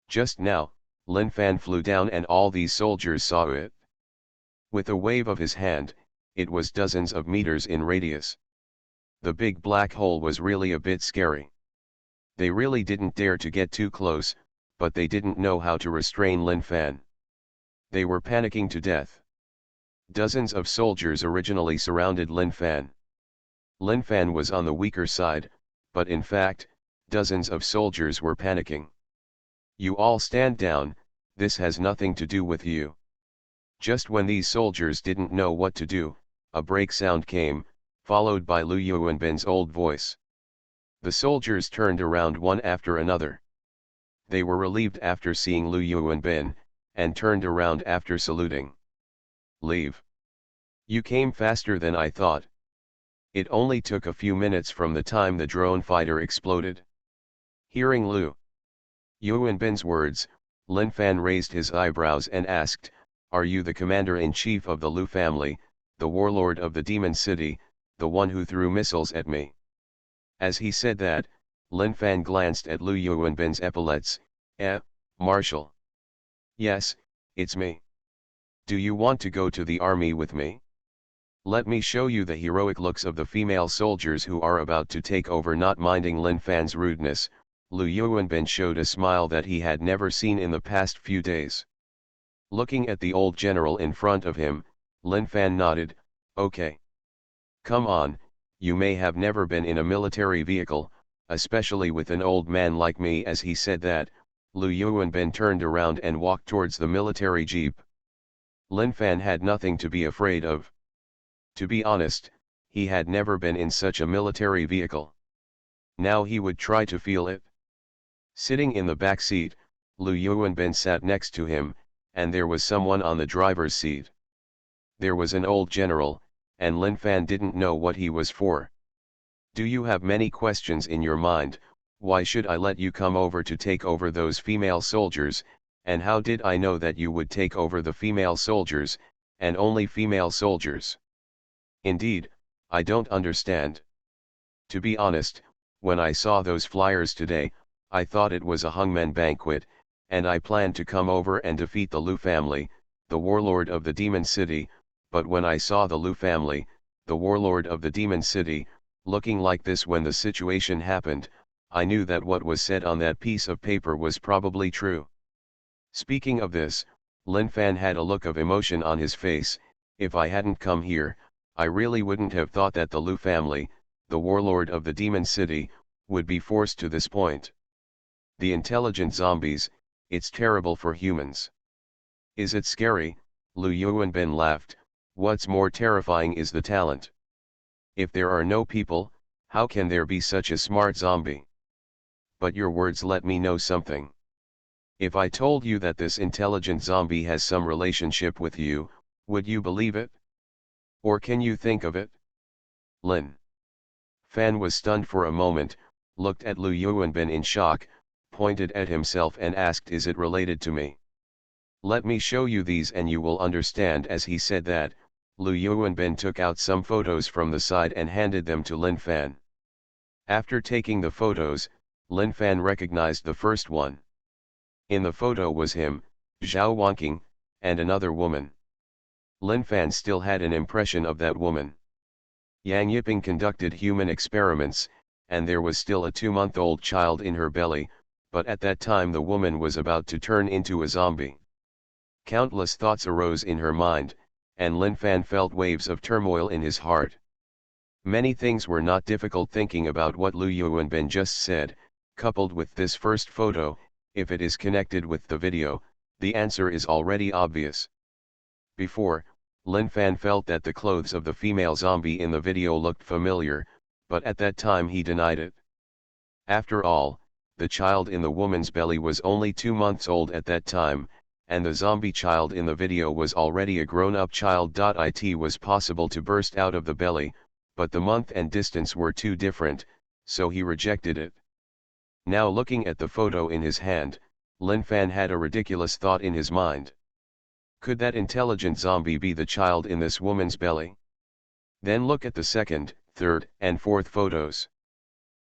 Just now, Lin Fan flew down and all these soldiers saw it. With a wave of his hand, it was dozens of meters in radius. The big black hole was really a bit scary. They really didn't dare to get too close, but they didn't know how to restrain Lin Fan. They were panicking to death. Dozens of soldiers originally surrounded Lin Fan. Lin Fan was on the weaker side, but in fact, dozens of soldiers were panicking. You all stand down, this has nothing to do with you. Just when these soldiers didn't know what to do, a break sound came, followed by Lu Yuanbin's old voice. The soldiers turned around one after another. They were relieved after seeing Lu Yuanbin, and turned around after saluting. Leave. You came faster than I thought. It only took a few minutes from the time the drone fighter exploded. Hearing Lu Yuanbin's words, Lin Fan raised his eyebrows and asked, Are you the commander-in-chief of the Lu family, the warlord of the Demon City, the one who threw missiles at me? As he said that, Lin Fan glanced at Lu Yuanbin's epaulets. Marshal. Yes, it's me. Do you want to go to the army with me? Let me show you the heroic looks of the female soldiers who are about to take over. Not minding Lin Fan's rudeness, Lu Yuanbin showed a smile that he had never seen in the past few days. Looking at the old general in front of him, Lin Fan nodded, Okay. Come on, you may have never been in a military vehicle, especially with an old man like me. As he said that, Lu Yuanbin turned around and walked towards the military jeep. Lin Fan had nothing to be afraid of. To be honest, he had never been in such a military vehicle. Now he would try to feel it. Sitting in the back seat, Lu Yuanbin sat next to him, and there was someone on the driver's seat. There was an old general, and Lin Fan didn't know what he was for. Do you have many questions in your mind? Why should I let you come over to take over those female soldiers, and how did I know that you would take over the female soldiers, and only female soldiers? Indeed, I don't understand. To be honest, when I saw those flyers today, I thought it was a hangmen banquet, and I planned to come over and defeat the Lu family, the warlord of the Demon City, but when I saw the Lu family, the warlord of the demon city, looking like this when the situation happened. I knew that what was said on that piece of paper was probably true. Speaking of this, Lin Fan had a look of emotion on his face. If I hadn't come here, I really wouldn't have thought that the Lu family, the warlord of the demon city, would be forced to this point. The intelligent zombies, it's terrible for humans. Is it scary? Lu Yuanbin laughed. What's more terrifying is the talent. If there are no people, how can there be such a smart zombie? But your words let me know something. If I told you that this intelligent zombie has some relationship with you, would you believe it? Or can you think of it? Lin Fan was stunned for a moment, looked at Lu Yuanbin in shock, pointed at himself and asked, is it related to me? Let me show you these and you will understand. As he said that, Lu Yuanbin took out some photos from the side and handed them to Lin Fan. After taking the photos, Lin Fan recognized the first one. In the photo was him, Zhao Wanqing, and another woman. Lin Fan still had an impression of that woman. Yang Yiping conducted human experiments, and there was still a 2-month-old child in her belly, but at that time the woman was about to turn into a zombie. Countless thoughts arose in her mind, and Lin Fan felt waves of turmoil in his heart. Many things were not difficult thinking about what Lu Yuanbin just said, coupled with this first photo. If it is connected with the video, the answer is already obvious. Before, Lin Fan felt that the clothes of the female zombie in the video looked familiar, but at that time he denied it. After all, the child in the woman's belly was only 2 months old at that time, and the zombie child in the video was already a grown-up child. It was possible to burst out of the belly, but the month and distance were too different, so he rejected it. Now looking at the photo in his hand, Lin Fan had a ridiculous thought in his mind. Could that intelligent zombie be the child in this woman's belly? Then look at the second, third, and fourth photos.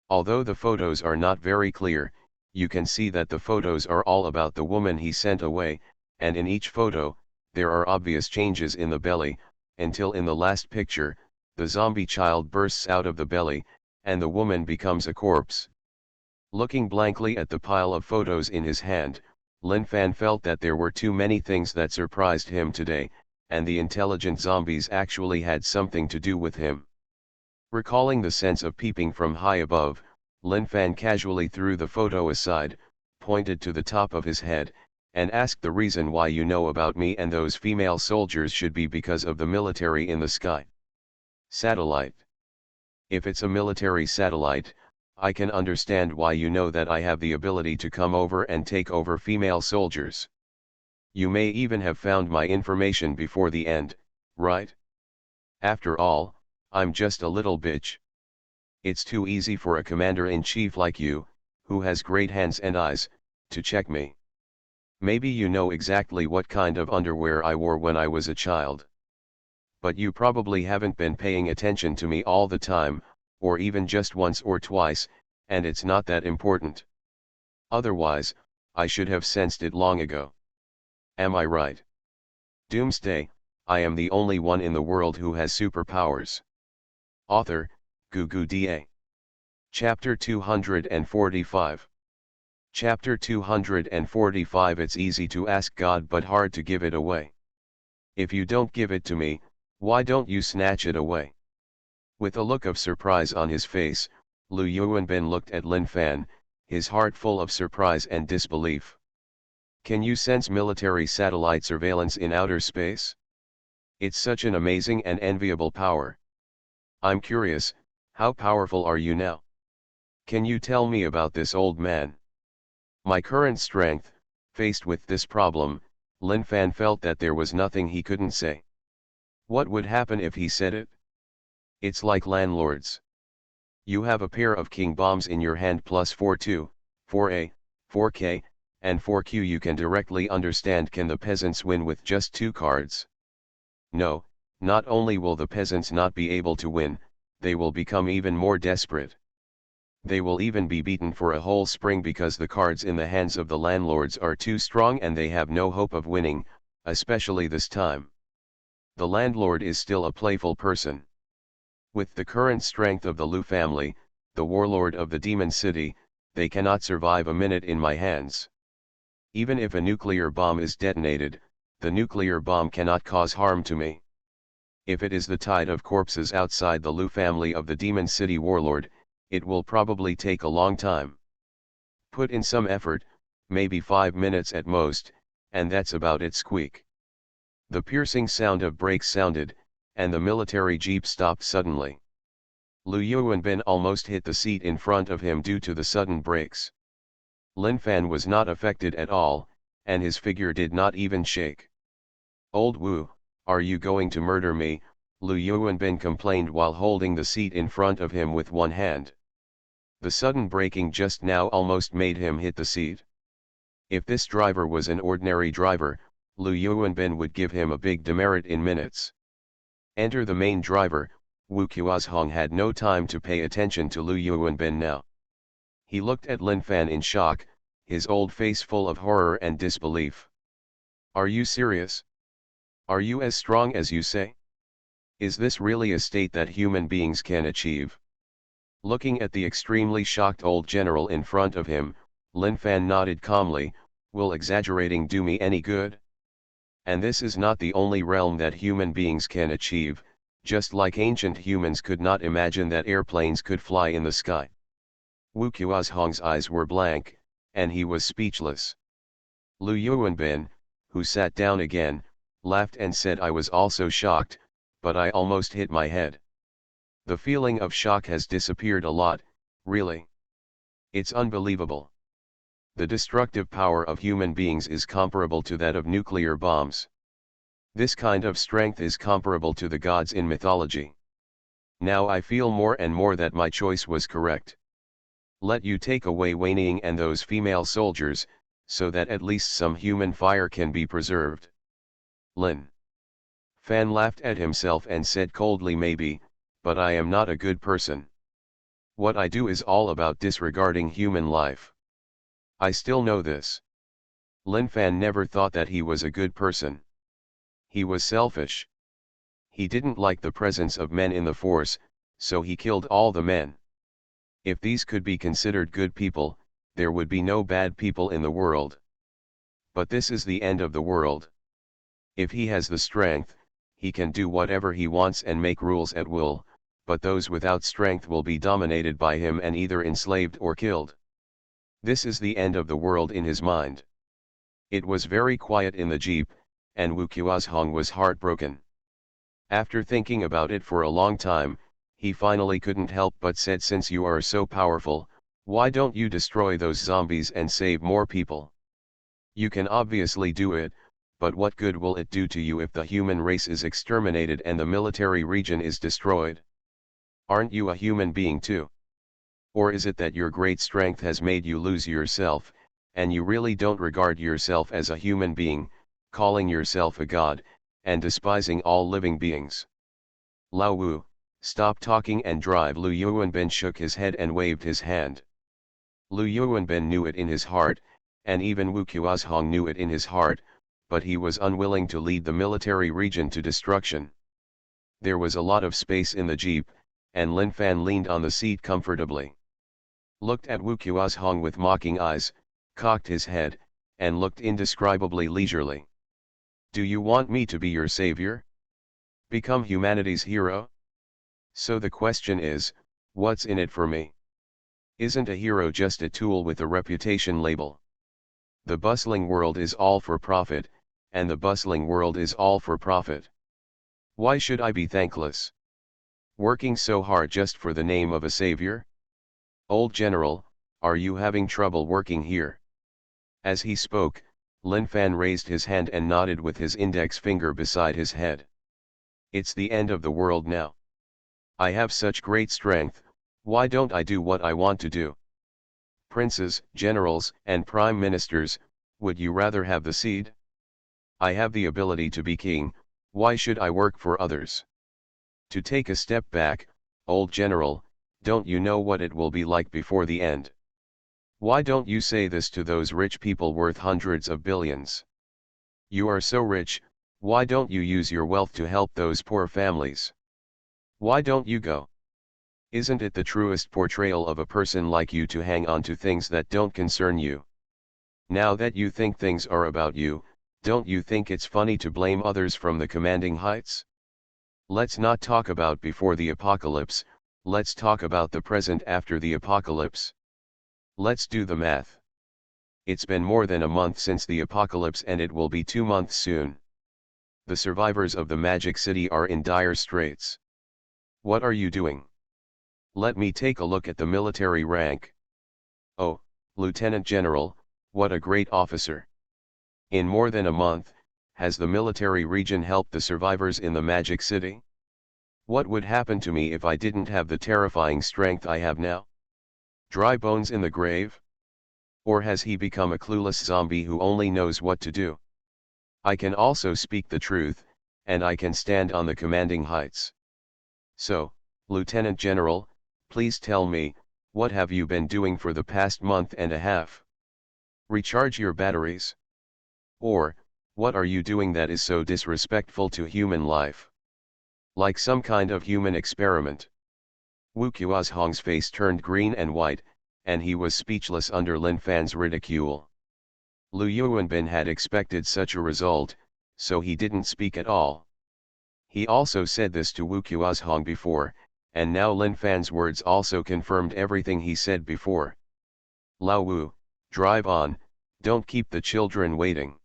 Although the photos are not very clear, you can see that the photos are all about the woman he sent away, and in each photo, there are obvious changes in the belly, until in the last picture, the zombie child bursts out of the belly, and the woman becomes a corpse. Looking blankly at the pile of photos in his hand, Lin Fan felt that there were too many things that surprised him today, and the intelligent zombies actually had something to do with him. Recalling the sense of peeping from high above, Lin Fan casually threw the photo aside, pointed to the top of his head, and asked, the reason why you know about me and those female soldiers should be because of the military in the sky. Satellite. If it's a military satellite, I can understand why you know that I have the ability to come over and take over female soldiers. You may even have found my information before the end, right? After all, I'm just a little bitch. It's too easy for a commander-in-chief like you, who has great hands and eyes, to check me. Maybe you know exactly what kind of underwear I wore when I was a child. But you probably haven't been paying attention to me all the time, or even just once or twice, and it's not that important. Otherwise, I should have sensed it long ago. Am I right? Doomsday, I am the only one in the world who has superpowers. Author, Doomsday. Chapter 245. Chapter 245. It's easy to ask God but hard to give it away. If you don't give it to me, why don't you snatch it away? With a look of surprise on his face, Lu Yuanbin looked at Lin Fan, his heart full of surprise and disbelief. Can you sense military satellite surveillance in outer space? It's such an amazing and enviable power. I'm curious, how powerful are you now? Can you tell me about this, old man? My current strength. Faced with this problem, Lin Fan felt that there was nothing he couldn't say. What would happen if he said it? It's like landlords. You have a pair of king bombs in your hand plus 4-2, 4A, 4K, and 4Q. You can directly understand, can the peasants win with just 2 cards? No, not only will the peasants not be able to win, they will become even more desperate. They will even be beaten for a whole spring because the cards in the hands of the landlords are too strong and they have no hope of winning, especially this time. The landlord is still a playful person. With the current strength of the Lu family, the warlord of the demon city, they cannot survive a minute in my hands. Even if a nuclear bomb is detonated, the nuclear bomb cannot cause harm to me. If it is the tide of corpses outside the Lu family of the demon city warlord, it will probably take a long time. Put in some effort, maybe 5 minutes at most, and that's about it. Squeak. The piercing sound of brakes sounded, and the military jeep stopped suddenly. Lu Yuanbin almost hit the seat in front of him due to the sudden brakes. Lin Fan was not affected at all, and his figure did not even shake. "Old Wu, are you going to murder me?" Lu Yuanbin complained while holding the seat in front of him with one hand. The sudden braking just now almost made him hit the seat. If this driver was an ordinary driver, Lu Yuanbin would give him a big demerit in minutes. Enter the main driver. Wu Qiuzhong had no time to pay attention to Lu Yuanbin now. He looked at Lin Fan in shock, his old face full of horror and disbelief. "Are you serious? Are you as strong as you say? Is this really a state that human beings can achieve?" Looking at the extremely shocked old general in front of him, Lin Fan nodded calmly. "Will exaggerating do me any good? And this is not the only realm that human beings can achieve, just like ancient humans could not imagine that airplanes could fly in the sky." Wu Qiuzhong's eyes were blank, and he was speechless. Lu Yuanbin, who sat down again, laughed and said, "I was also shocked, but I almost hit my head. The feeling of shock has disappeared a lot, really. It's unbelievable. The destructive power of human beings is comparable to that of nuclear bombs. This kind of strength is comparable to the gods in mythology. Now I feel more and more that my choice was correct. Let you take away Wei Ning and those female soldiers, so that at least some human fire can be preserved." Lin Fan laughed at himself and said coldly, "Maybe, but I am not a good person. What I do is all about disregarding human life. I still know this." Lin Fan never thought that he was a good person. He was selfish. He didn't like the presence of men in the force, so he killed all the men. If these could be considered good people, there would be no bad people in the world. But this is the end of the world. If he has the strength, he can do whatever he wants and make rules at will, but those without strength will be dominated by him and either enslaved or killed. This is the end of the world in his mind. It was very quiet in the jeep, and Wu Qiuzhong was heartbroken. After thinking about it for a long time, he finally couldn't help but said, "Since you are so powerful, why don't you destroy those zombies and save more people? You can obviously do it, but what good will it do to you if the human race is exterminated and the military region is destroyed? Aren't you a human being too? Or is it that your great strength has made you lose yourself, and you really don't regard yourself as a human being, calling yourself a god, and despising all living beings?" "Lao Wu, stop talking and drive." Lu Yuanbin shook his head and waved his hand. Lu Yuanbin knew it in his heart, and even Wu Qiuzhong knew it in his heart, but he was unwilling to lead the military region to destruction. There was a lot of space in the jeep, and Lin Fan leaned on the seat comfortably. Looked at Wu Qiuzhong with mocking eyes, cocked his head, and looked indescribably leisurely. "Do you want me to be your savior? Become humanity's hero? So the question is, what's in it for me? Isn't a hero just a tool with a reputation label? The bustling world is all for profit, and the bustling world is all for profit. Why should I be thankless? Working so hard just for the name of a savior? Old general, are you having trouble working here?" As he spoke, Lin Fan raised his hand and nodded with his index finger beside his head. "It's the end of the world now. I have such great strength, why don't I do what I want to do? Princes, generals, and prime ministers, would you rather have the seed? I have the ability to be king, why should I work for others? To take a step back, old general, don't you know what it will be like before the end? Why don't you say this to those rich people worth hundreds of billions? You are so rich, why don't you use your wealth to help those poor families? Why don't you go? Isn't it the truest portrayal of a person like you to hang on to things that don't concern you? Now that you think things are about you, don't you think it's funny to blame others from the commanding heights? Let's not talk about before the apocalypse, let's talk about the present after the apocalypse. Let's do the math. It's been more than a month since the apocalypse and it will be 2 months soon. The survivors of the Magic City are in dire straits. What are you doing? Let me take a look at the military rank. Oh, Lieutenant General, what a great officer. In more than a month, has the military region helped the survivors in the Magic City? What would happen to me if I didn't have the terrifying strength I have now? Dry bones in the grave? Or has he become a clueless zombie who only knows what to do? I can also speak the truth, and I can stand on the commanding heights. So, Lieutenant General, please tell me, what have you been doing for the past month and a half? Recharge your batteries? Or, what are you doing that is so disrespectful to human life? Like some kind of human experiment. Wu Qiuazhong's face turned green and white, and he was speechless under Lin Fan's ridicule. Lu Yuanbin had expected such a result, so he didn't speak at all. He also said this to Wu Qiuazhong before, and now Lin Fan's words also confirmed everything he said before. Lao Wu, drive on, don't keep the children waiting.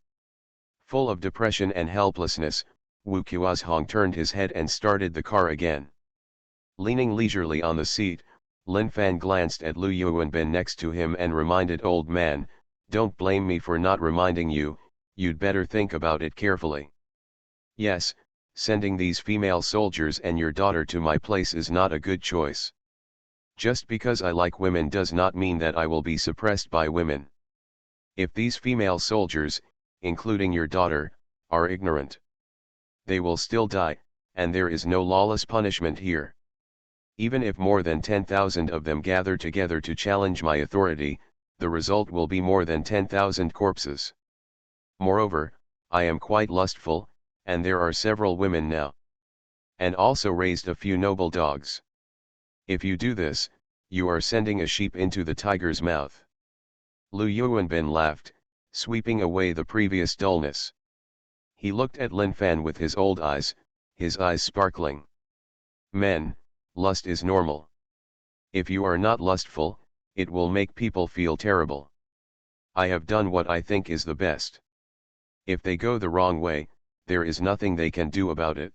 Full of depression and helplessness, Wu Qiuazhong turned his head and started the car again. Leaning leisurely on the seat, Lin Fan glanced at Lu Yuanbin next to him and reminded old man, don't blame me for not reminding you, you'd better think about it carefully. Yes, sending these female soldiers and your daughter to my place is not a good choice. Just because I like women does not mean that I will be suppressed by women. If these female soldiers, including your daughter, are ignorant, they will still die, and there is no lawless punishment here. Even if more than 10,000 of them gather together to challenge my authority, the result will be more than 10,000 corpses. Moreover, I am quite lustful, and there are several women now. And also raised a few noble dogs. If you do this, you are sending a sheep into the tiger's mouth. Lu Yuanbin laughed, sweeping away the previous dullness. He looked at Lin Fan with his old eyes, his eyes sparkling. Men, lust is normal. If you are not lustful, it will make people feel terrible. I have done what I think is the best. If they go the wrong way, there is nothing they can do about it.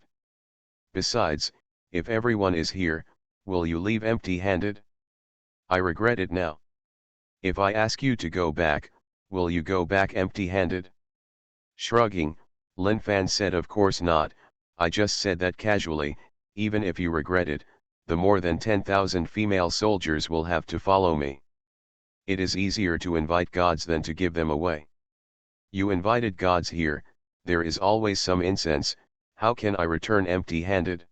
Besides, if everyone is here, will you leave empty-handed? I regret it now. If I ask you to go back, will you go back empty-handed? Shrugging, Lin Fan said, of course not, I just said that casually. Even if you regret it, the more than 10,000 female soldiers will have to follow me. It is easier to invite gods than to give them away. You invited gods here, there is always some incense, how can I return empty-handed?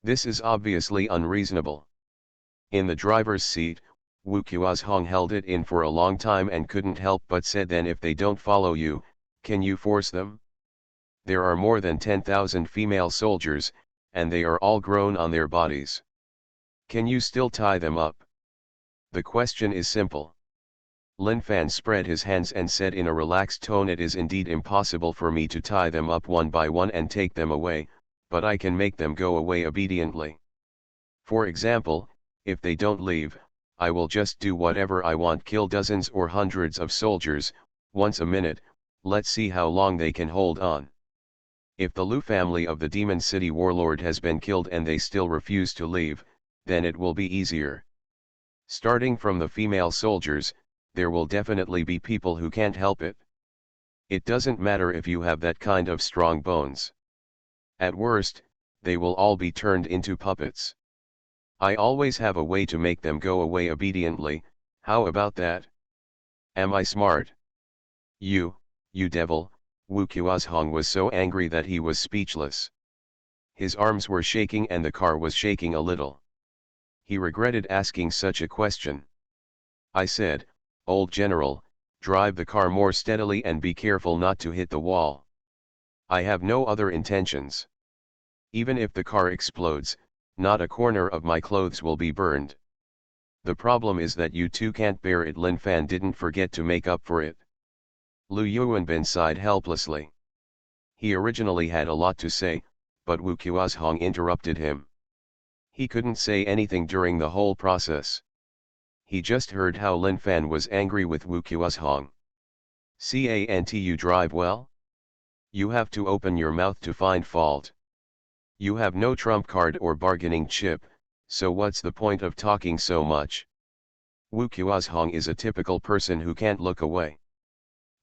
This is obviously unreasonable. In the driver's seat, Wu Qiuazhong held it in for a long time and couldn't help but said, then if they don't follow you, can you force them? There are more than 10,000 female soldiers, and they are all grown on their bodies. Can you still tie them up? The question is simple. Lin Fan spread his hands and said in a relaxed tone, it is indeed impossible for me to tie them up one by one and take them away, but I can make them go away obediently. For example, if they don't leave, I will just do whatever I want, kill dozens or hundreds of soldiers, once a minute, let's see how long they can hold on. If the Lu family of the Demon City warlord has been killed and they still refuse to leave, then it will be easier. Starting from the female soldiers, there will definitely be people who can't help it. It doesn't matter if you have that kind of strong bones. At worst, they will all be turned into puppets. I always have a way to make them go away obediently, how about that? Am I smart? You devil! Wu Qiuazhong was so angry that he was speechless. His arms were shaking and the car was shaking a little. He regretted asking such a question. I said, old general, drive the car more steadily and be careful not to hit the wall. I have no other intentions. Even if the car explodes, Not a corner of my clothes will be burned. The problem is that you two can't bear it. Lin Fan didn't forget to make up for it. Lu Yuanbin sighed helplessly. He originally had a lot to say, but Wu Qiuzhong interrupted him. He couldn't say anything during the whole process. He just heard how Lin Fan was angry with Wu Qiuzhong. Can't you drive well? You have to open your mouth to find fault. You have no trump card or bargaining chip, so what's the point of talking so much? Wu Qiuzhong is a typical person who can't look away.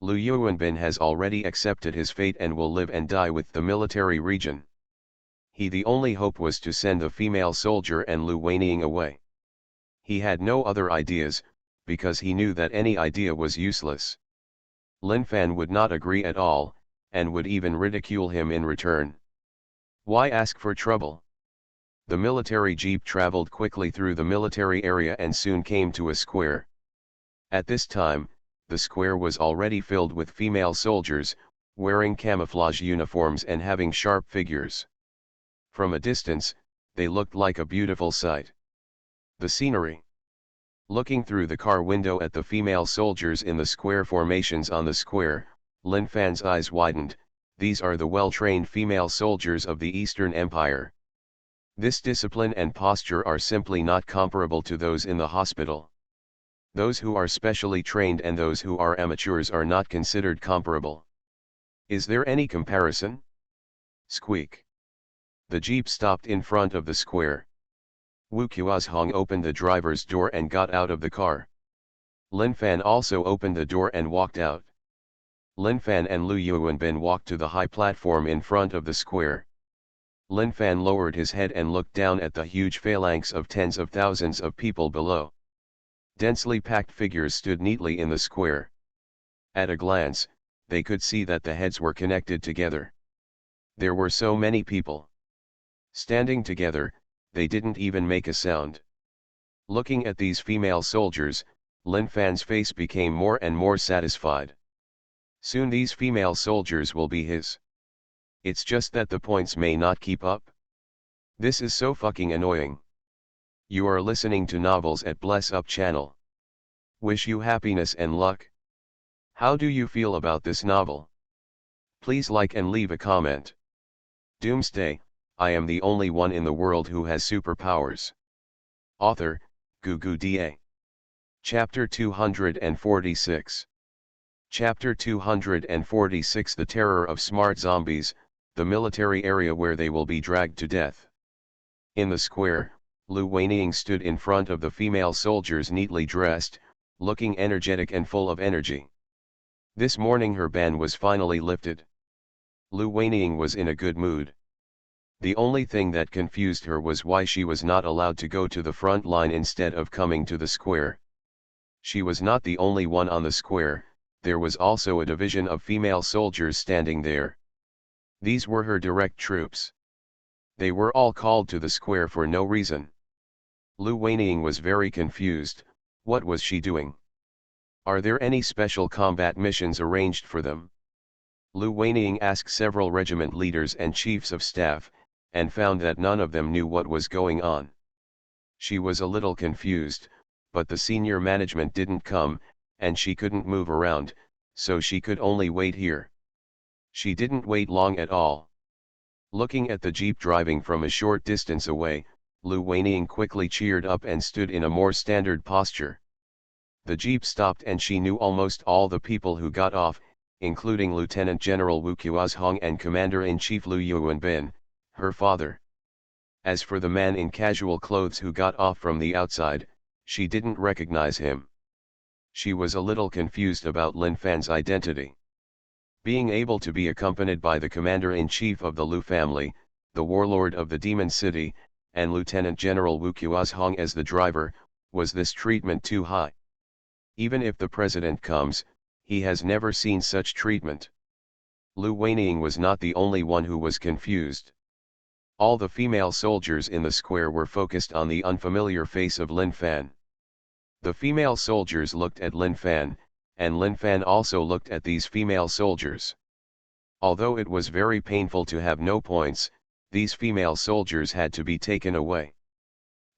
Lu Yuanbin has already accepted his fate and will live and die with the military region. The only hope was to send the female soldier and Lu Weining away. He had no other ideas, because he knew that any idea was useless. Lin Fan would not agree at all, and would even ridicule him in return. Why ask for trouble? The military jeep traveled quickly through the military area and soon came to a square. At this time, the square was already filled with female soldiers, wearing camouflage uniforms and having sharp figures. From a distance, they looked like a beautiful sight. The scenery. Looking through the car window at the female soldiers in the square formations on the square, Lin Fan's eyes widened. These are the well-trained female soldiers of the Eastern Empire. This discipline and posture are simply not comparable to those in the hospital. Those who are specially trained and those who are amateurs are not considered comparable. Is there any comparison? Squeak. The jeep stopped in front of the square. Wu Qiuzhong opened the driver's door and got out of the car. Lin Fan also opened the door and walked out. Lin Fan and Lu Yuanbin walked to the high platform in front of the square. Lin Fan lowered his head and looked down at the huge phalanx of tens of thousands of people below. Densely packed figures stood neatly in the square. At a glance, they could see that the heads were connected together. There were so many people. Standing together, they didn't even make a sound. Looking at these female soldiers, Lin Fan's face became more and more satisfied. Soon these female soldiers will be his. It's just that the points may not keep up. This is so fucking annoying. You are listening to Novels at Bless Up channel. Wish you happiness and luck. How do you feel about this novel? Please like and leave a comment. Doomsday, I am the only one in the world who has superpowers. Author, Doomsday. Chapter 246. Chapter 246 The Terror of Smart Zombies, the military area where they will be dragged to death. In the square, Lu Weining stood in front of the female soldiers neatly dressed, looking energetic and full of energy. This morning her ban was finally lifted. Lu Weining was in a good mood. The only thing that confused her was why she was not allowed to go to the front line instead of coming to the square. She was not the only one on the square, there was also a division of female soldiers standing there. These were her direct troops. They were all called to the square for no reason. Lu Weining was very confused. What was she doing? Are there any special combat missions arranged for them? Lu Weining asked several regiment leaders and chiefs of staff, and found that none of them knew what was going on. She was a little confused, but the senior management didn't come, and she couldn't move around, so she could only wait here. She didn't wait long at all. Looking at the jeep driving from a short distance away, Lu Weining quickly cheered up and stood in a more standard posture. The jeep stopped and she knew almost all the people who got off, including Lieutenant General Wu Qiuzhong and Commander-in-Chief Lu Yuanbin, her father. As for the man in casual clothes who got off from the outside, she didn't recognize him. She was a little confused about Lin Fan's identity. Being able to be accompanied by the Commander-in-Chief of the Lu family, the warlord of the Demon City, and Lieutenant General Wu Qiuzhong as the driver, was this treatment too high? Even if the president comes, he has never seen such treatment. Lu Weining was not the only one who was confused. All the female soldiers in the square were focused on the unfamiliar face of Lin Fan. The female soldiers looked at Lin Fan, and Lin Fan also looked at these female soldiers. Although it was very painful to have no points, these female soldiers had to be taken away.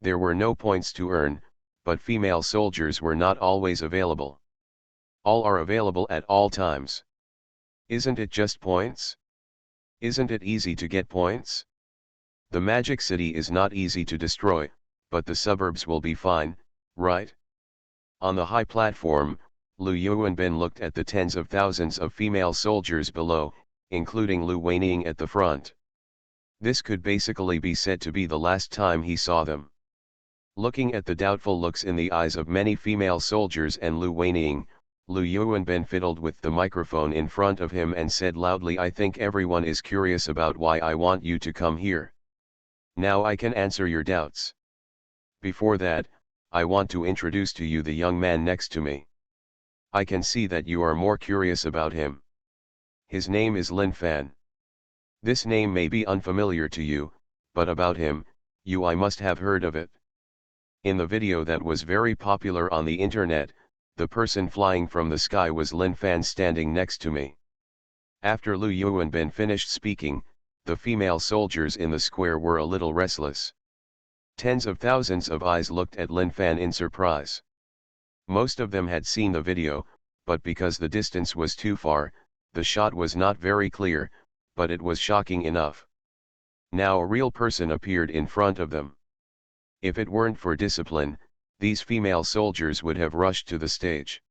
There were no points to earn, but female soldiers were not always available. All are available at all times. Isn't it just points? Isn't it easy to get points? The Magic City is not easy to destroy, but the suburbs will be fine, right? On the high platform, Lu Yuanbin looked at the tens of thousands of female soldiers below, including Lu Weining at the front. This could basically be said to be the last time he saw them. Looking at the doubtful looks in the eyes of many female soldiers and Lu Weining, Lu Yuanbin fiddled with the microphone in front of him and said loudly, "I think everyone is curious about why I want you to come here. Now I can answer your doubts. Before that, I want to introduce to you the young man next to me. I can see that you are more curious about him. His name is Lin Fan. This name may be unfamiliar to you, but about him, I must have heard of it. In the video that was very popular on the internet, the person flying from the sky was Lin Fan standing next to me." After Lu Yuanbin finished speaking, the female soldiers in the square were a little restless. Tens of thousands of eyes looked at Lin Fan in surprise. Most of them had seen the video, but because the distance was too far, the shot was not very clear, but it was shocking enough. Now a real person appeared in front of them. If it weren't for discipline, these female soldiers would have rushed to the stage.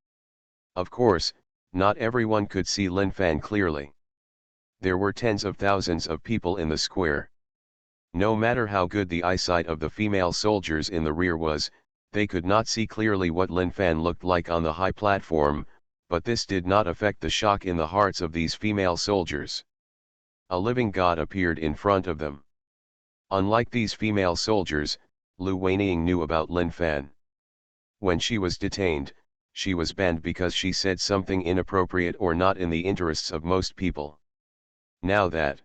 Of course, not everyone could see Lin Fan clearly. There were tens of thousands of people in the square. No matter how good the eyesight of the female soldiers in the rear was, they could not see clearly what Lin Fan looked like on the high platform, but this did not affect the shock in the hearts of these female soldiers. A living god appeared in front of them. Unlike these female soldiers, Lu Weining knew about Lin Fan. When she was detained, she was banned because she said something inappropriate or not in the interests of most people. Now that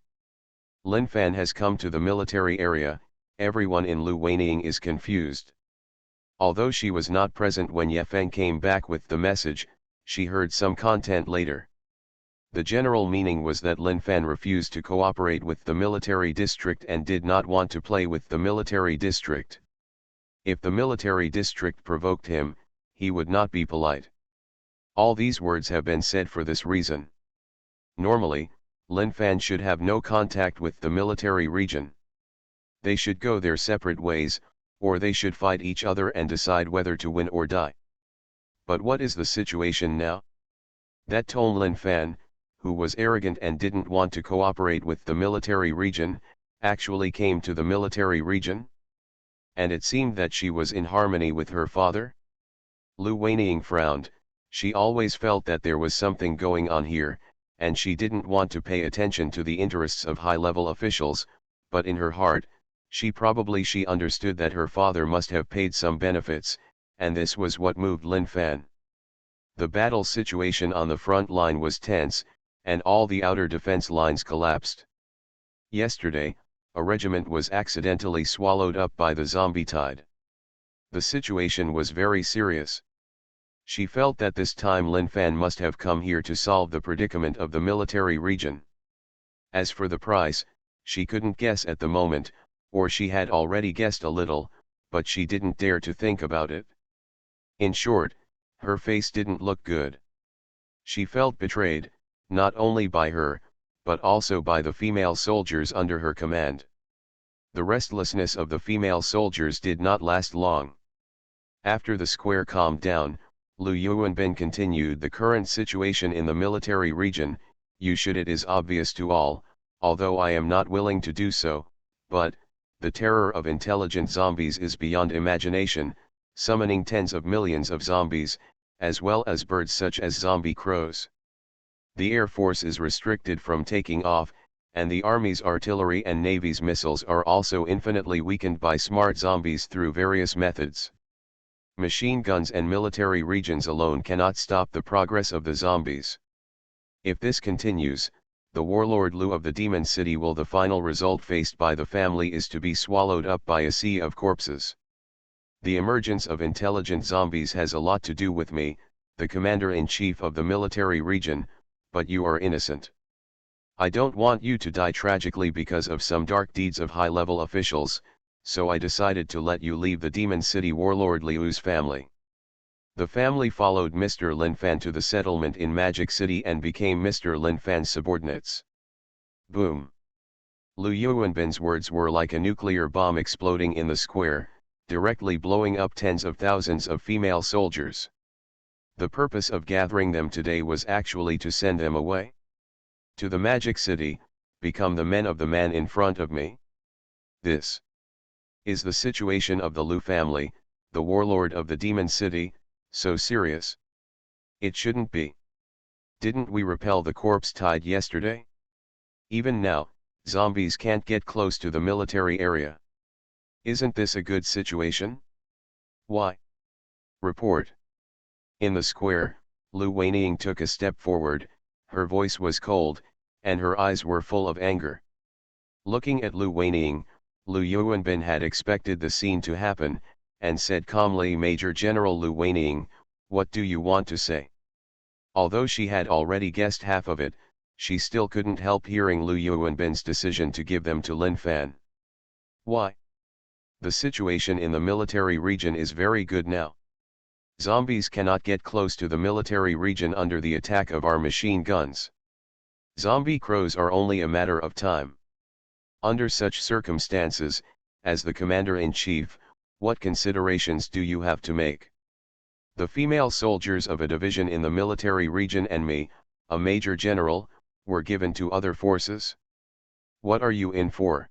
Lin Fan has come to the military area, everyone in Lu Weining is confused. Although she was not present when Ye Feng came back with the message, she heard some content later. The general meaning was that Lin Fan refused to cooperate with the military district and did not want to play with the military district. If the military district provoked him, he would not be polite. All these words have been said for this reason. Normally, Lin Fan should have no contact with the military region. They should go their separate ways, or they should fight each other and decide whether to win or die. But what is the situation now? That Tong Lin Fan, who was arrogant and didn't want to cooperate with the military region, actually came to the military region? And it seemed that she was in harmony with her father? Lu Weining frowned. She always felt that there was something going on here, and she didn't want to pay attention to the interests of high-level officials, but in her heart, she understood that her father must have paid some benefits, and this was what moved Lin Fan. The battle situation on the front line was tense, and all the outer defense lines collapsed. Yesterday, a regiment was accidentally swallowed up by the zombie tide. The situation was very serious. She felt that this time Lin Fan must have come here to solve the predicament of the military region. As for the price, she couldn't guess at the moment, or she had already guessed a little, but she didn't dare to think about it. In short, her face didn't look good. She felt betrayed, not only by her, but also by the female soldiers under her command. The restlessness of the female soldiers did not last long. After the square calmed down, Lu Yuanbin continued, "The current situation in the military region, it is obvious to all, although I am not willing to do so, but, the terror of intelligent zombies is beyond imagination, summoning tens of millions of zombies, as well as birds such as zombie crows. The Air Force is restricted from taking off, and the Army's artillery and Navy's missiles are also infinitely weakened by smart zombies through various methods. Machine guns and military regions alone cannot stop the progress of the zombies. If this continues, the warlord Lu of the Demon City will. The final result faced by the family is to be swallowed up by a sea of corpses. The emergence of intelligent zombies has a lot to do with me, the commander-in-chief of the military region, but you are innocent. I don't want you to die tragically because of some dark deeds of high-level officials, so I decided to let you leave the Demon City warlord Liu's family. The family followed Mr. Lin Fan to the settlement in Magic City and became Mr. Lin Fan's subordinates. Boom. Lu Yuanbin's words were like a nuclear bomb exploding in the square, directly blowing up tens of thousands of female soldiers. The purpose of gathering them today was actually to send them away to the Magic City, become the men of the man in front of me. This is the situation of the Lu family, the warlord of the Demon City, so serious? It shouldn't be. Didn't we repel the corpse tide yesterday? Even now, zombies can't get close to the military area. Isn't this a good situation? Why? Report. In the square, Lu Weining took a step forward, her voice was cold, and her eyes were full of anger. Looking at Lu Weining, Lu Yuanbin had expected the scene to happen, and said calmly, Major General Lu Weining, what do you want to say? Although she had already guessed half of it, she still couldn't help hearing Lu Yuanbin's decision to give them to Lin Fan. Why? The situation in the military region is very good now. Zombies cannot get close to the military region under the attack of our machine guns. Zombie crows are only a matter of time. Under such circumstances, as the commander-in-chief, what considerations do you have to make? The female soldiers of a division in the military region and me, a major general, were given to other forces? What are you in for?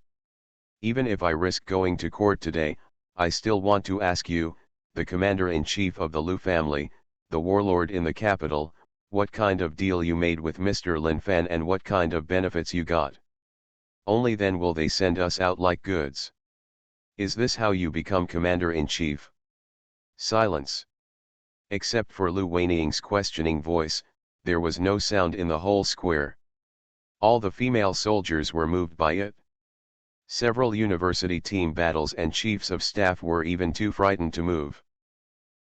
Even if I risk going to court today, I still want to ask you, the commander-in-chief of the Lu family, the warlord in the capital, what kind of deal you made with Mr. Lin Fan and what kind of benefits you got. Only then will they send us out like goods. Is this how you become commander-in-chief? Silence. Except for Lu Weining's questioning voice, there was no sound in the whole square. All the female soldiers were moved by it. Several university team battles and chiefs of staff were even too frightened to move.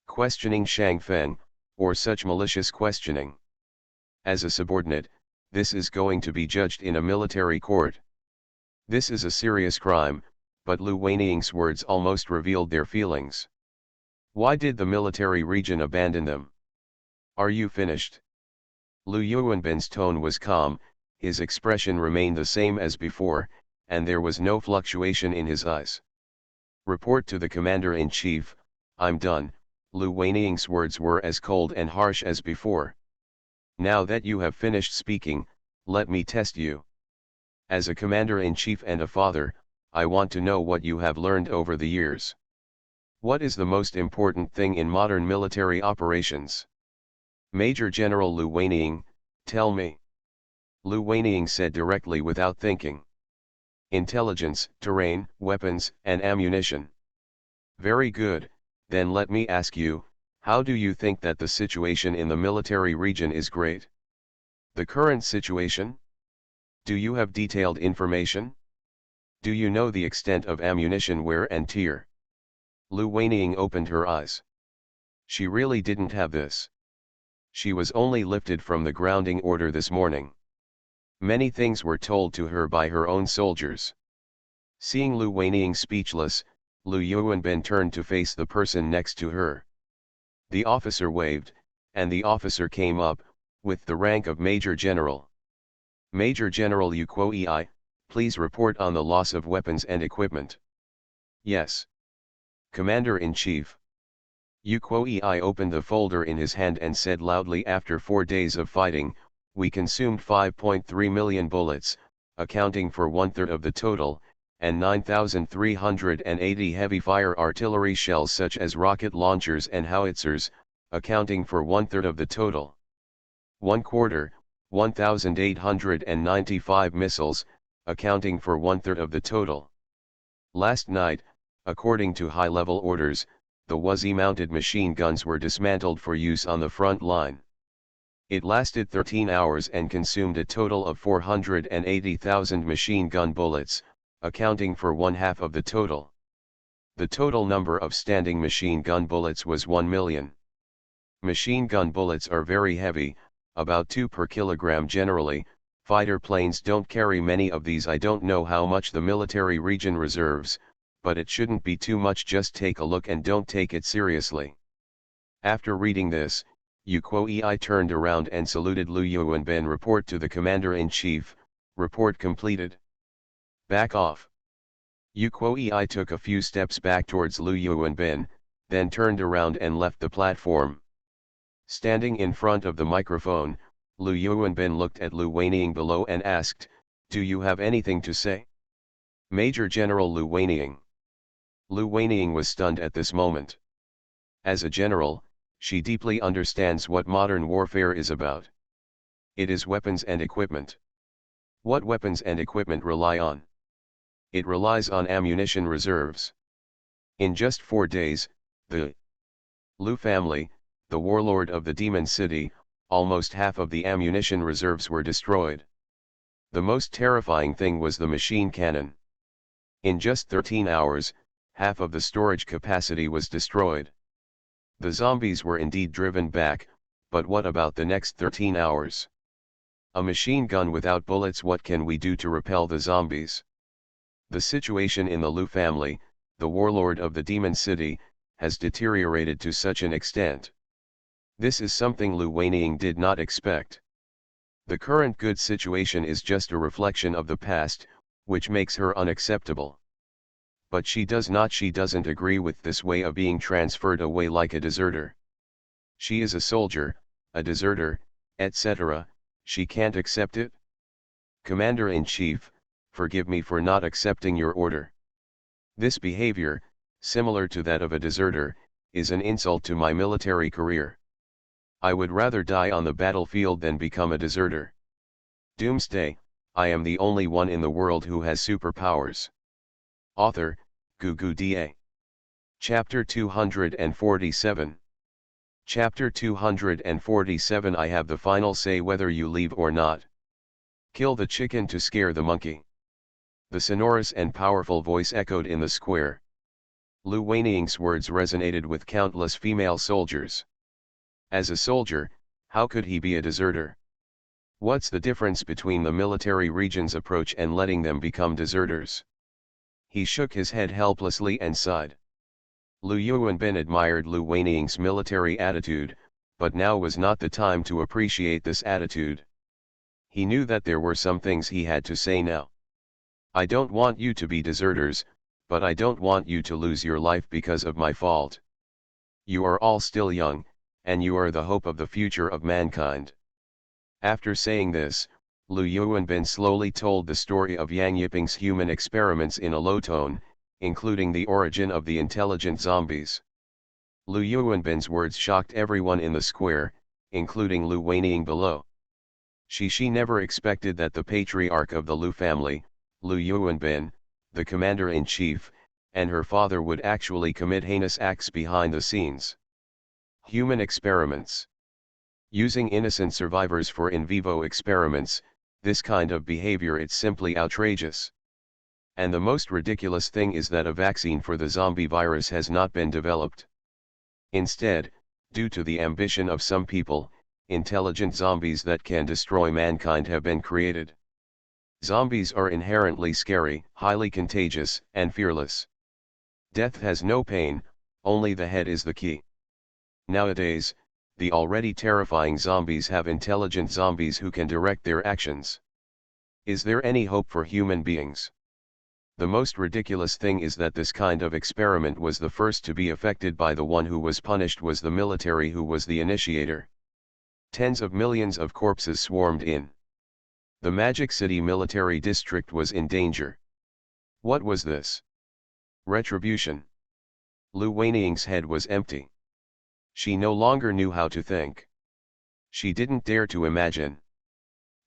Questioning Shang Feng, or such malicious questioning. As a subordinate, this is going to be judged in a military court. This is a serious crime, but Lu Weining's words almost revealed their feelings. Why did the military region abandon them? Are you finished? Lu Yuanbin's tone was calm, his expression remained the same as before, and there was no fluctuation in his eyes. Report to the commander-in-chief, I'm done. Lu Weining's words were as cold and harsh as before. Now that you have finished speaking, let me test you. As a commander-in-chief and a father, I want to know what you have learned over the years. What is the most important thing in modern military operations? Major General Lu Weining, tell me. Lu Weining said directly without thinking. Intelligence, terrain, weapons, and ammunition. Very good, then let me ask you, how do you think that the situation in the military region is great? The current situation? Do you have detailed information? Do you know the extent of ammunition wear and tear? Lu Weining opened her eyes. She really didn't have this. She was only lifted from the grounding order this morning. Many things were told to her by her own soldiers. Seeing Lu Weining speechless, Lu Yuanbin turned to face the person next to her. The officer waved, and the officer came up, with the rank of Major General. Major General Yu Kuo-ei, please report on the loss of weapons and equipment. Yes. Commander-in-Chief. Yu Kuo-ei opened the folder in his hand and said loudly, after 4 days of fighting, we consumed 5.3 million bullets, accounting for 1/3 of the total, and 9,380 heavy fire artillery shells such as rocket launchers and howitzers, accounting for 1/3 of the total. 1/4, 1,895 missiles, accounting for 1/3 of the total. Last night, according to high-level orders, the Uzi-mounted machine guns were dismantled for use on the front line. It lasted 13 hours and consumed a total of 480,000 machine gun bullets, accounting for 1/2 of the total. The total number of standing machine gun bullets was 1 million. Machine gun bullets are very heavy, about 2 per kilogram generally, Fighter planes don't carry many of these. I don't know how much the military region reserves, but it shouldn't be too much. Just take a look and don't take it seriously. After reading this, Yu Kuo-ei turned around and saluted Lu Yuanbin. Report to the Commander-in-Chief, report completed. Back off. Yu Kuo-ei took a few steps back towards Lu Yuanbin, then turned around and left the platform. Standing in front of the microphone, Lu Yuanbin looked at Lu Weiniang below and asked, "Do you have anything to say?" Major General Lu Weiniang. Lu Weiniang was stunned at this moment. As a general, she deeply understands what modern warfare is about. It is weapons and equipment. What weapons and equipment rely on? It relies on ammunition reserves. In just 4 days, the Lu family, the warlord of the Demon City, almost half of the ammunition reserves were destroyed. The most terrifying thing was the machine cannon. In just 13 hours, half of the storage capacity was destroyed. The zombies were indeed driven back, but what about the next 13 hours? A machine gun without bullets. What can we do to repel the zombies? The situation in the Lu family, the warlord of the Demon City, has deteriorated to such an extent. This is something Lu Weiniang did not expect. The current good situation is just a reflection of the past, which makes her unacceptable. But she doesn't agree with this way of being transferred away like a deserter. She is a soldier, a deserter, etc., she can't accept it. Commander-in-Chief, forgive me for not accepting your order. This behavior, similar to that of a deserter, is an insult to my military career. I would rather die on the battlefield than become a deserter. Doomsday, I am the only one in the world who has superpowers. Author, Doomsday. Chapter 247. Chapter 247. I have the final say whether you leave or not. Kill the chicken to scare the monkey. The sonorous and powerful voice echoed in the square. Lu Weiniang's words resonated with countless female soldiers. As a soldier, how could he be a deserter? What's the difference between the military region's approach and letting them become deserters? He shook his head helplessly and sighed. Lu Yuanbin admired Lu Weiniang's military attitude, but now was not the time to appreciate this attitude. He knew that there were some things he had to say now. I don't want you to be deserters, but I don't want you to lose your life because of my fault. You are all still young, and you are the hope of the future of mankind. After saying this, Lu Yuanbin slowly told the story of Yang Yiping's human experiments in a low tone, including the origin of the intelligent zombies. Lu Yuanbin's words shocked everyone in the square, including Lu Weiniang below. She never expected that the patriarch of the Lu family, Lu Yuanbin, the commander-in-chief, and her father would actually commit heinous acts behind the scenes. Human experiments. Using innocent survivors for in vivo experiments, this kind of behavior is simply outrageous. And the most ridiculous thing is that a vaccine for the zombie virus has not been developed. Instead, due to the ambition of some people, intelligent zombies that can destroy mankind have been created. Zombies are inherently scary, highly contagious, and fearless. Death has no pain, only the head is the key. Nowadays, the already terrifying zombies have intelligent zombies who can direct their actions. Is there any hope for human beings? The most ridiculous thing is that this kind of experiment was the first to be affected by the one who was punished was the military who was the initiator. Tens of millions of corpses swarmed in. The Magic City military district was in danger. What was this? Retribution. Lu Weiniang's head was empty. She no longer knew how to think. She didn't dare to imagine.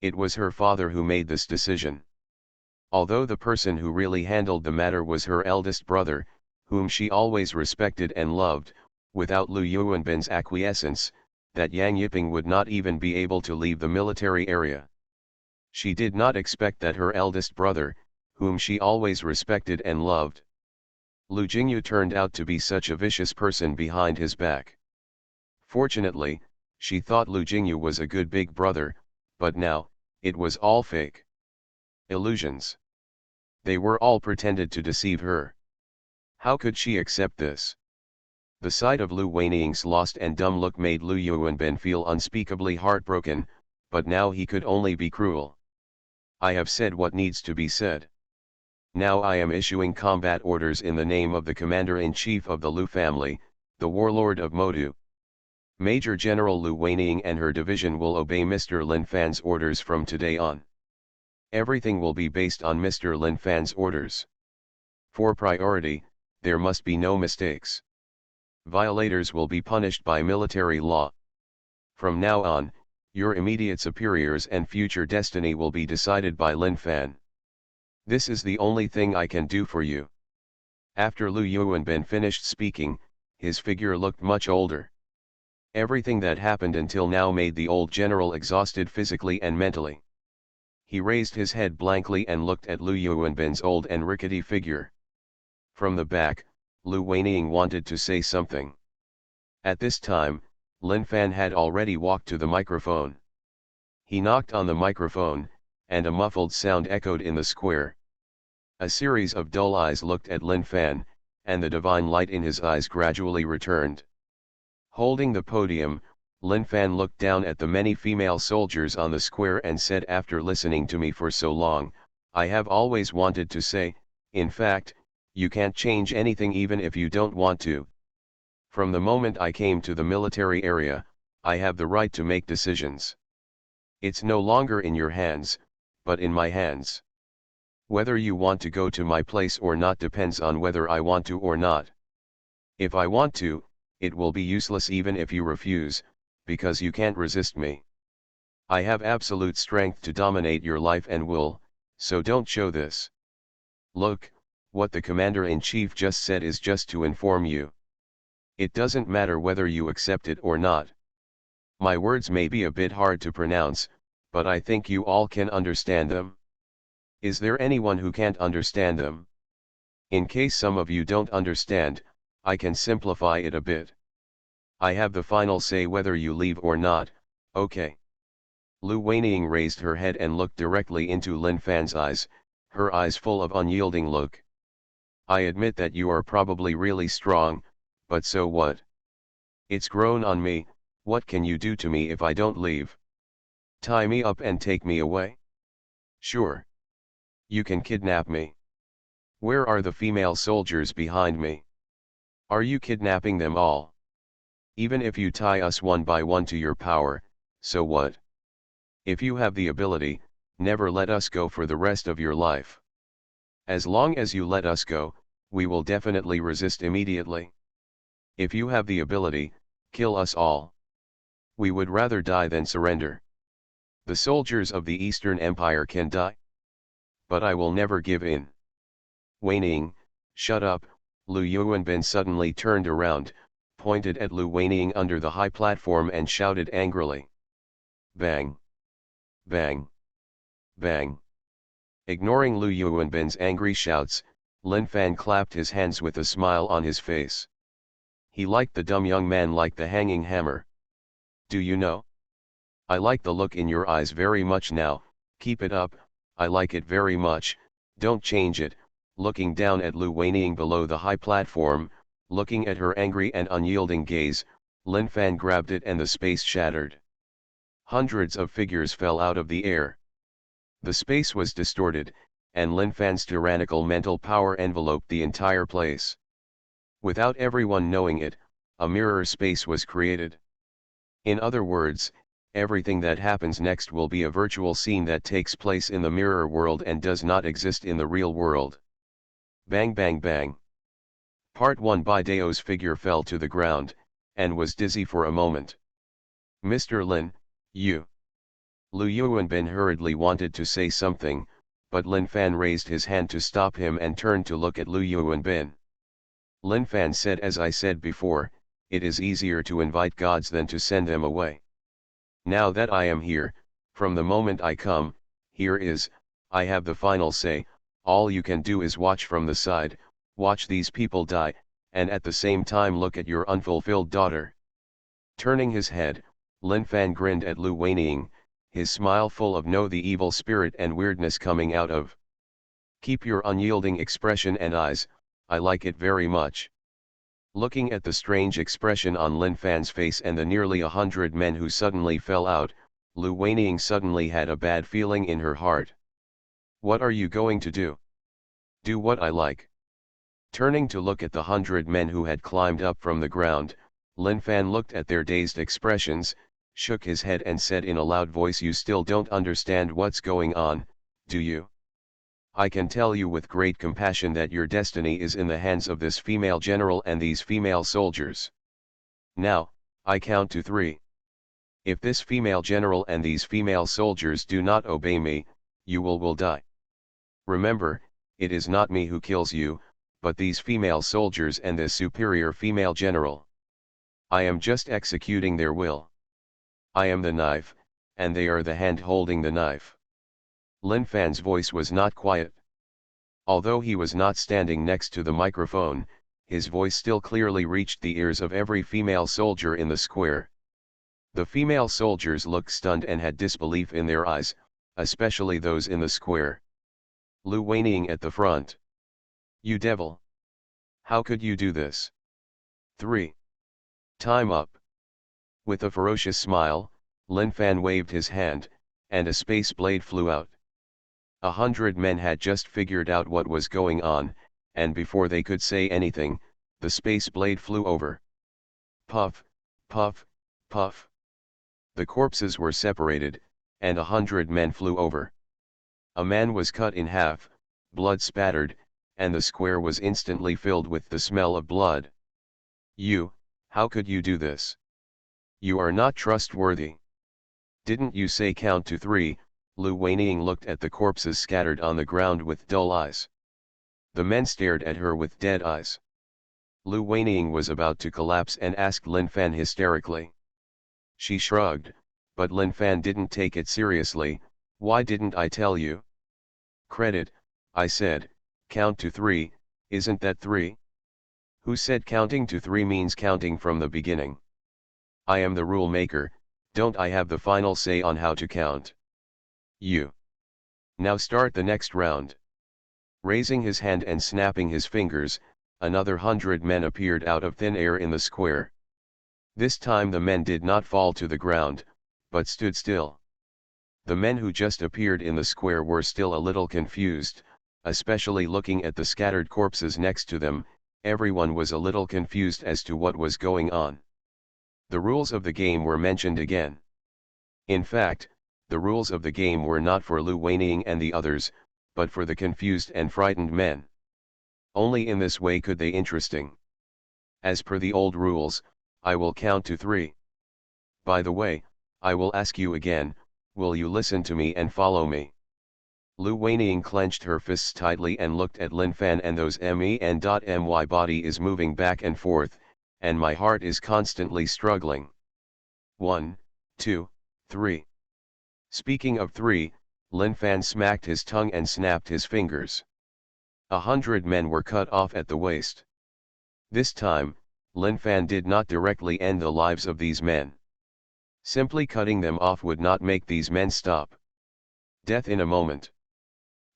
It was her father who made this decision. Although the person who really handled the matter was her eldest brother, whom she always respected and loved, without Lu Yuanbin's acquiescence, that Yang Yiping would not even be able to leave the military area. She did not expect that her eldest brother, whom she always respected and loved, Lu Jingyu, turned out to be such a vicious person behind his back. Fortunately, she thought Lu Jingyu was a good big brother, but now, It was all fake. Illusions. They were all pretended to deceive her. How could she accept this? The sight of Lu Weiniang's lost and dumb look made Lu Yuanbin feel unspeakably heartbroken, but now he could only be cruel. I have said what needs to be said. Now I am issuing combat orders in the name of the Commander-in-Chief of the Lu family, the warlord of Modu. Major General Lu Weiniang and her division will obey Mr. Lin Fan's orders from today on. Everything will be based on Mr. Lin Fan's orders. For priority, there must be no mistakes. Violators will be punished by military law. From now on, your immediate superiors and future destiny will be decided by Lin Fan. This is the only thing I can do for you. After Lu Yuanbin finished speaking, his figure looked much older. Everything that happened until now made the old general exhausted physically and mentally. He raised his head blankly and looked at Lu Yuanbin's old and rickety figure. From the back, Lu Weiniang wanted to say something. At this time, Lin Fan had already walked to the microphone. He knocked on the microphone, and a muffled sound echoed in the square. A series of dull eyes looked at Lin Fan, and the divine light in his eyes gradually returned. Holding the podium, Lin Fan looked down at the many female soldiers on the square and said, after listening to me for so long, I have always wanted to say, in fact, you can't change anything even if you don't want to. From the moment I came to the military area, I have the right to make decisions. It's no longer in your hands, but in my hands. Whether you want to go to my place or not depends on whether I want to or not. If I want to, it will be useless even if you refuse, because you can't resist me. I have absolute strength to dominate your life and will, so don't show this. Look, what the Commander-in-Chief just said is just to inform you. It doesn't matter whether you accept it or not. My words may be a bit hard to pronounce, but I think you all can understand them. Is there anyone who can't understand them? In case some of you don't understand, I can simplify it a bit. I have the final say whether you leave or not, okay? Lu Weiniang raised her head and looked directly into Lin Fan's eyes, her eyes full of unyielding look. I admit that you are probably really strong, but so what? It's grown on me. What can you do to me if I don't leave? Tie me up and take me away? Sure. You can kidnap me. Where are the female soldiers behind me? Are you kidnapping them all? Even if you tie us one by one to your power, so what? If you have the ability, never let us go for the rest of your life. As long as you let us go, we will definitely resist immediately. If you have the ability, kill us all. We would rather die than surrender. The soldiers of the Eastern Empire can die. But I will never give in. Weiniang, shut up. Lu Yuanbin suddenly turned around, pointed at Lu Weiniang under the high platform and shouted angrily. Bang! Bang! Bang! Ignoring Lu Yuanbin's angry shouts, Lin Fan clapped his hands with a smile on his face. He liked the dumb young man like the hanging hammer. Do you know? I like the look in your eyes very much now, keep it up, I like it very much, don't change it. Looking down at Lu Weiniang below the high platform, looking at her angry and unyielding gaze, Lin Fan grabbed it and the space shattered. Hundreds of figures fell out of the air. The space was distorted, and Lin Fan's tyrannical mental power enveloped the entire place. Without everyone knowing it, a mirror space was created. In other words, everything that happens next will be a virtual scene that takes place in the mirror world and does not exist in the real world. Bang bang bang. Part 1 by Dao's figure fell to the ground, and was dizzy for a moment. Mr. Lin, you. Lu Yuanbin hurriedly wanted to say something, but Lin Fan raised his hand to stop him and turned to look at Lu Yuanbin. Lin Fan said, as I said before, it is easier to invite gods than to send them away. Now that I am here, from the moment I come, here is, I have the final say. All you can do is watch from the side, watch these people die, and at the same time look at your unfulfilled daughter. Turning his head, Lin Fan grinned at Lu Weiniang, his smile full of no the evil spirit and weirdness coming out of. Keep your unyielding expression and eyes, I like it very much. Looking at the strange expression on Lin Fan's face and the nearly 100 men who suddenly fell out, Lu Weining suddenly had a bad feeling in her heart. What are you going to do? Do what I like. Turning to look at the 100 men who had climbed up from the ground, Lin Fan looked at their dazed expressions, shook his head and said in a loud voice, you still don't understand what's going on, do you? I can tell you with great compassion that your destiny is in the hands of this female general and these female soldiers. Now, I count to 3. If this female general and these female soldiers do not obey me, you will die. Remember, it is not me who kills you, but these female soldiers and this superior female general. I am just executing their will. I am the knife, and they are the hand holding the knife. Lin Fan's voice was not quiet. Although he was not standing next to the microphone, his voice still clearly reached the ears of every female soldier in the square. The female soldiers looked stunned and had disbelief in their eyes, especially those in the square. Lu Weining at the front. You devil! How could you do this? 3. Time up. With a ferocious smile, Lin Fan waved his hand, and a space blade flew out. 100 men had just figured out what was going on, and before they could say anything, the space blade flew over. Puff, puff, puff. The corpses were separated, and 100 men flew over. A man was cut in half, blood spattered, and the square was instantly filled with the smell of blood. How could you do this? You are not trustworthy. Didn't you say count to 3? Lu Weining looked at the corpses scattered on the ground with dull eyes. The men stared at her with dead eyes. Lu Weining was about to collapse and asked Lin Fan hysterically. She shrugged, but Lin Fan didn't take it seriously. Why didn't I tell you? Credit, I said, count to 3, isn't that 3? Who said counting to 3 means counting from the beginning? I am the rule maker, don't I have the final say on how to count? You. Now start the next round. Raising his hand and snapping his fingers, another 100 men appeared out of thin air in the square. This time the men did not fall to the ground, but stood still. The men who just appeared in the square were still a little confused, especially looking at the scattered corpses next to them. Everyone was a little confused as to what was going on. The rules of the game were mentioned again. In fact, the rules of the game were not for Lu Weining and the others, but for the confused and frightened men. Only in this way could they interesting. As per the old rules, I will count to 3. By the way, I will ask you again, will you listen to me and follow me? Lu Weining clenched her fists tightly and looked at Lin Fan and those my body is moving back and forth, and my heart is constantly struggling. 1, 2, 3. Speaking of 3, Lin Fan smacked his tongue and snapped his fingers. 100 men were cut off at the waist. This time, Lin Fan did not directly end the lives of these men. Simply cutting them off would not make these men stop. Death in a moment.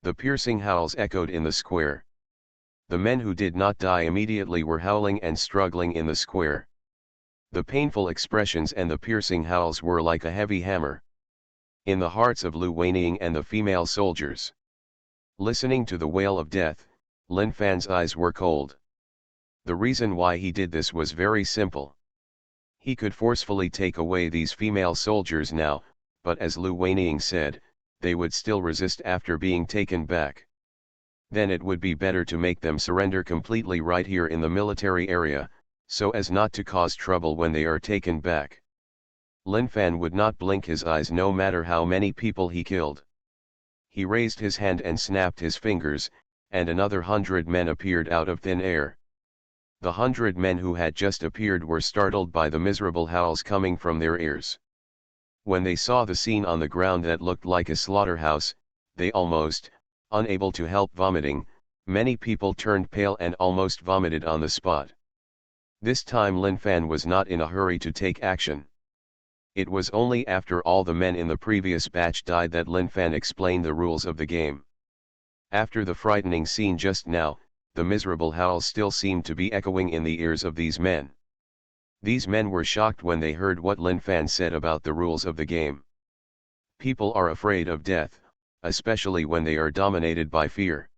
The piercing howls echoed in the square. The men who did not die immediately were howling and struggling in the square. The painful expressions and the piercing howls were like a heavy hammer in the hearts of Lu Weining and the female soldiers. Listening to the wail of death, Lin Fan's eyes were cold. The reason why he did this was very simple. He could forcefully take away these female soldiers now, but as Lu Weining said, they would still resist after being taken back. Then it would be better to make them surrender completely right here in the military area, so as not to cause trouble when they are taken back. Lin Fan would not blink his eyes no matter how many people he killed. He raised his hand and snapped his fingers, and another 100 men appeared out of thin air. The 100 men who had just appeared were startled by the miserable howls coming from their ears. When they saw the scene on the ground that looked like a slaughterhouse, they almost, unable to help vomiting, many people turned pale and almost vomited on the spot. This time Lin Fan was not in a hurry to take action. It was only after all the men in the previous batch died that Lin Fan explained the rules of the game. After the frightening scene just now, the miserable howls still seemed to be echoing in the ears of these men. These men were shocked when they heard what Lin Fan said about the rules of the game. People are afraid of death, especially when they are dominated by fear.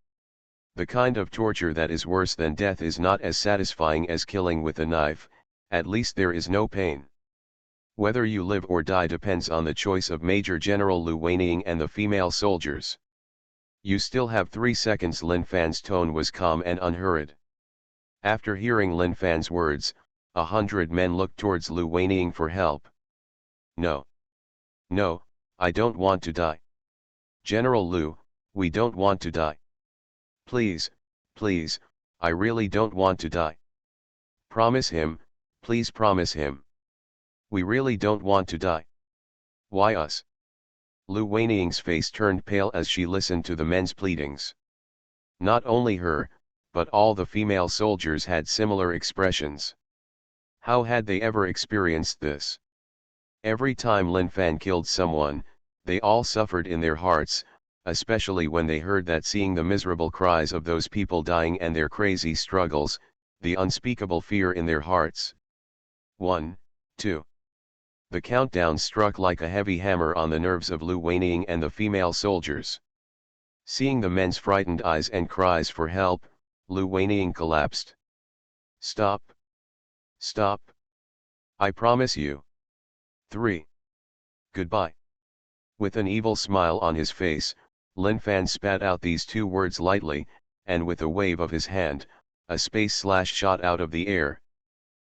The kind of torture that is worse than death is not as satisfying as killing with a knife, at least there is no pain. Whether you live or die depends on the choice of Major General Lu Weining and the female soldiers. You still have 3 seconds. Lin Fan's tone was calm and unhurried. After hearing Lin Fan's words, 100 men looked towards Lu Weining for help. No. No, I don't want to die. General Lu, we don't want to die. Please, please, I really don't want to die. Promise him, please promise him. We really don't want to die. Why us? Lu Weining's face turned pale as she listened to the men's pleadings. Not only her, but all the female soldiers had similar expressions. How had they ever experienced this? Every time Lin Fan killed someone, they all suffered in their hearts, especially when they heard that, seeing the miserable cries of those people dying and their crazy struggles, the unspeakable fear in their hearts. 1, 2. The countdown struck like a heavy hammer on the nerves of Lu Weining and the female soldiers. Seeing the men's frightened eyes and cries for help, Lu Weining collapsed. Stop. Stop. I promise you. 3. Goodbye. With an evil smile on his face, Lin Fan spat out these 2 words lightly, and with a wave of his hand, a space slash shot out of the air.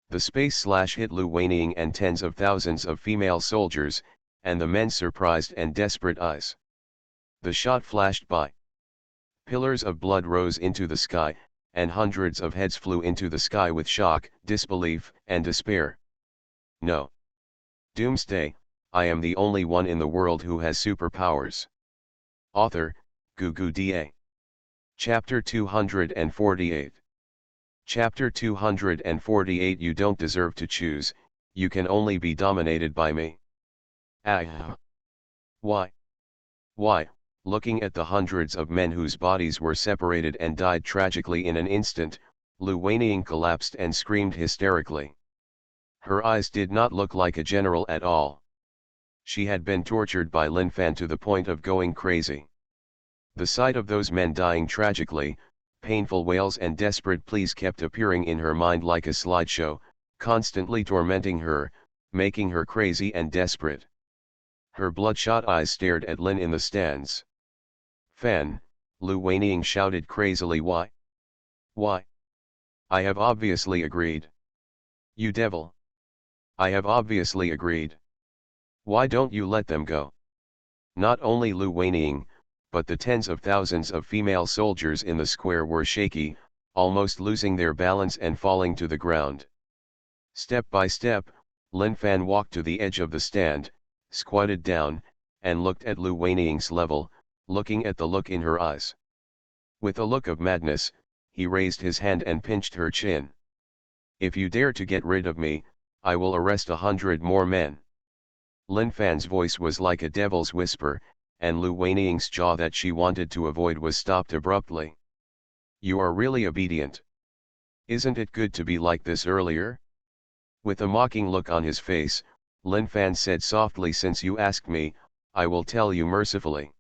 The space slash hit Lu Weining and tens of thousands of female soldiers, and the men's surprised and desperate eyes. The shot flashed by. Pillars of blood rose into the sky, and hundreds of heads flew into the sky with shock, disbelief, and despair. No. Doomsday, I am the only one in the world who has superpowers. Author, Doomsday. Chapter 248. Chapter 248. You don't deserve to choose, you can only be dominated by me. Ah. Why? Why? Looking at the hundreds of men whose bodies were separated and died tragically in an instant, Lu Weining collapsed and screamed hysterically. Her eyes did not look like a general at all. She had been tortured by Lin Fan to the point of going crazy. The sight of those men dying tragically, painful wails and desperate pleas kept appearing in her mind like a slideshow, constantly tormenting her, making her crazy and desperate. Her bloodshot eyes stared at Lin in the stands. Fan, Lu Weining shouted crazily. Why? Why? I have obviously agreed. You devil. I have obviously agreed. Why don't you let them go? Not only Lu Weining, but the tens of thousands of female soldiers in the square were shaky, almost losing their balance and falling to the ground. Step by step, Lin Fan walked to the edge of the stand, squatted down, and looked at Lu Weining's level, looking at the look in her eyes. With a look of madness, he raised his hand and pinched her chin. If you dare to get rid of me, I will arrest 100 more men. Lin Fan's voice was like a devil's whisper, and Lu Weining's jaw that she wanted to avoid was stopped abruptly. You are really obedient. Isn't it good to be like this earlier? With a mocking look on his face, Lin Fan said softly, since you asked me, I will tell you mercifully.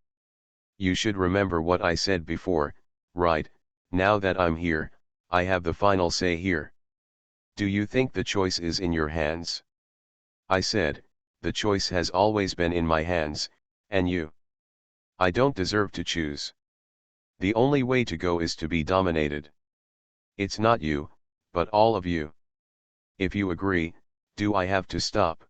You should remember what I said before, right? Now that I'm here, I have the final say here. Do you think the choice is in your hands? I said, the choice has always been in my hands, and you. I don't deserve to choose. The only way to go is to be dominated. It's not you, but all of you. If you agree, do I have to stop?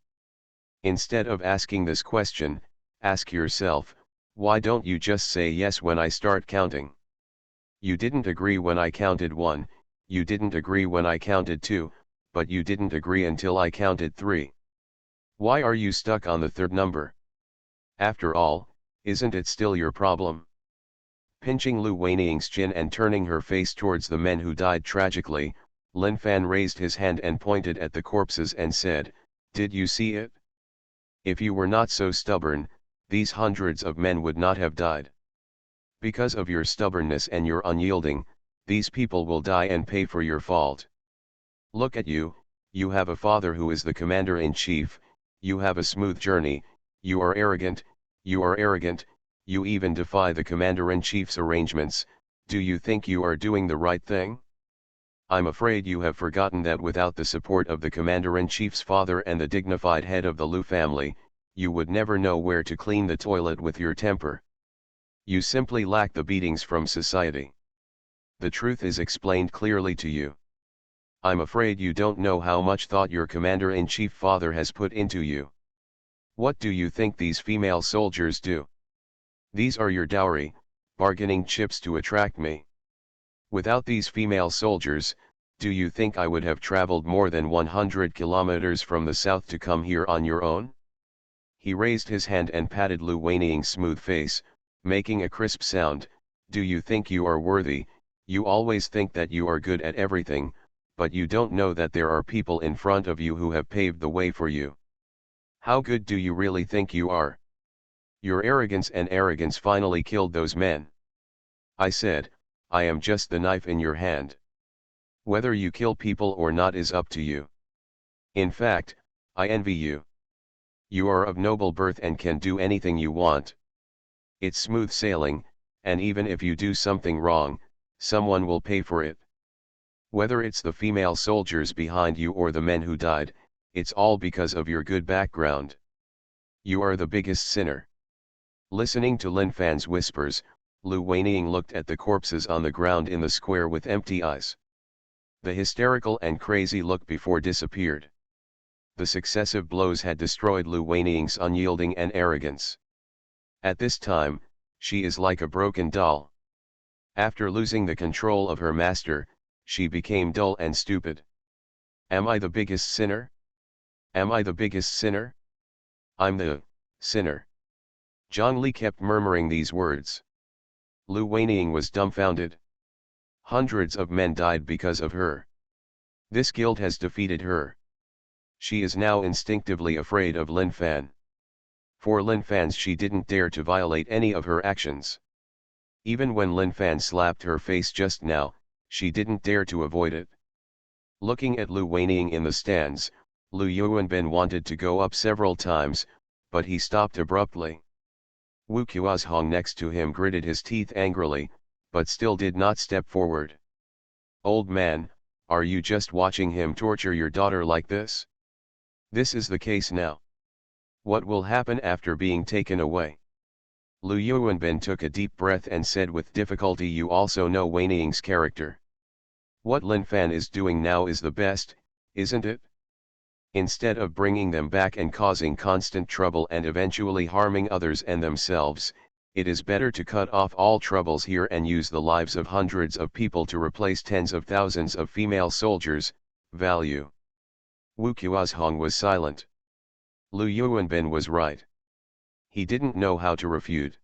Instead of asking this question, ask yourself, why don't you just say yes when I start counting? You didn't agree when I counted 1, you didn't agree when I counted 2, but you didn't agree until I counted 3. Why are you stuck on the 3rd number? After all, isn't it still your problem? Pinching Lu Weining's chin and turning her face towards the men who died tragically, Lin Fan raised his hand and pointed at the corpses and said, Did you see it? If you were not so stubborn, these hundreds of men would not have died. Because of your stubbornness and your unyielding, these people will die and pay for your fault. Look at you, you have a father who is the commander-in-chief, you have a smooth journey, you are arrogant, you even defy the commander-in-chief's arrangements. Do you think you are doing the right thing? I'm afraid you have forgotten that without the support of the commander-in-chief's father and the dignified head of the Lu family, you would never know where to clean the toilet with your temper. You simply lack the beatings from society. The truth is explained clearly to you. I'm afraid you don't know how much thought your commander-in-chief father has put into you. What do you think these female soldiers do? These are your dowry, bargaining chips to attract me. Without these female soldiers, do you think I would have traveled more than 100 kilometers from the south to come here on your own? He raised his hand and patted Lu Weiniang's smooth face, making a crisp sound. Do you think you are worthy? You always think that you are good at everything, but you don't know that there are people in front of you who have paved the way for you. How good do you really think you are? Your arrogance finally killed those men. I said, I am just the knife in your hand. Whether you kill people or not is up to you. In fact, I envy you. You are of noble birth and can do anything you want. It's smooth sailing, and even if you do something wrong, someone will pay for it. Whether it's the female soldiers behind you or the men who died, it's all because of your good background. You are the biggest sinner. Listening to Lin Fan's whispers, Lu Weiniang looked at the corpses on the ground in the square with empty eyes. The hysterical and crazy look before disappeared. The successive blows had destroyed Lu Weiniang's unyielding and arrogance. At this time, she is like a broken doll. After losing the control of her master, she became dull and stupid. Am I the biggest sinner? Am I the biggest sinner? I'm the sinner. Zhang Li kept murmuring these words. Lu Weiniang was dumbfounded. Hundreds of men died because of her. This guilt has defeated her. She is now instinctively afraid of Lin Fan. For Lin Fan's she didn't dare to violate any of her actions. Even when Lin Fan slapped her face just now, she didn't dare to avoid it. Looking at Lu Weiniang in the stands, Lu Yuanbin wanted to go up several times, but he stopped abruptly. Wu Qiuzhong next to him gritted his teeth angrily, but still did not step forward. Old man, are you just watching him torture your daughter like this? This is the case now. What will happen after being taken away? Lu Yuanbin took a deep breath and said with difficulty, you also know Weiniang's character. What Lin Fan is doing now is the best, isn't it? Instead of bringing them back and causing constant trouble and eventually harming others and themselves, it is better to cut off all troubles here and use the lives of hundreds of people to replace tens of thousands of female soldiers. Value. Wu Qiuzhong was silent. Lu Yuanbin was right. He didn't know how to refute.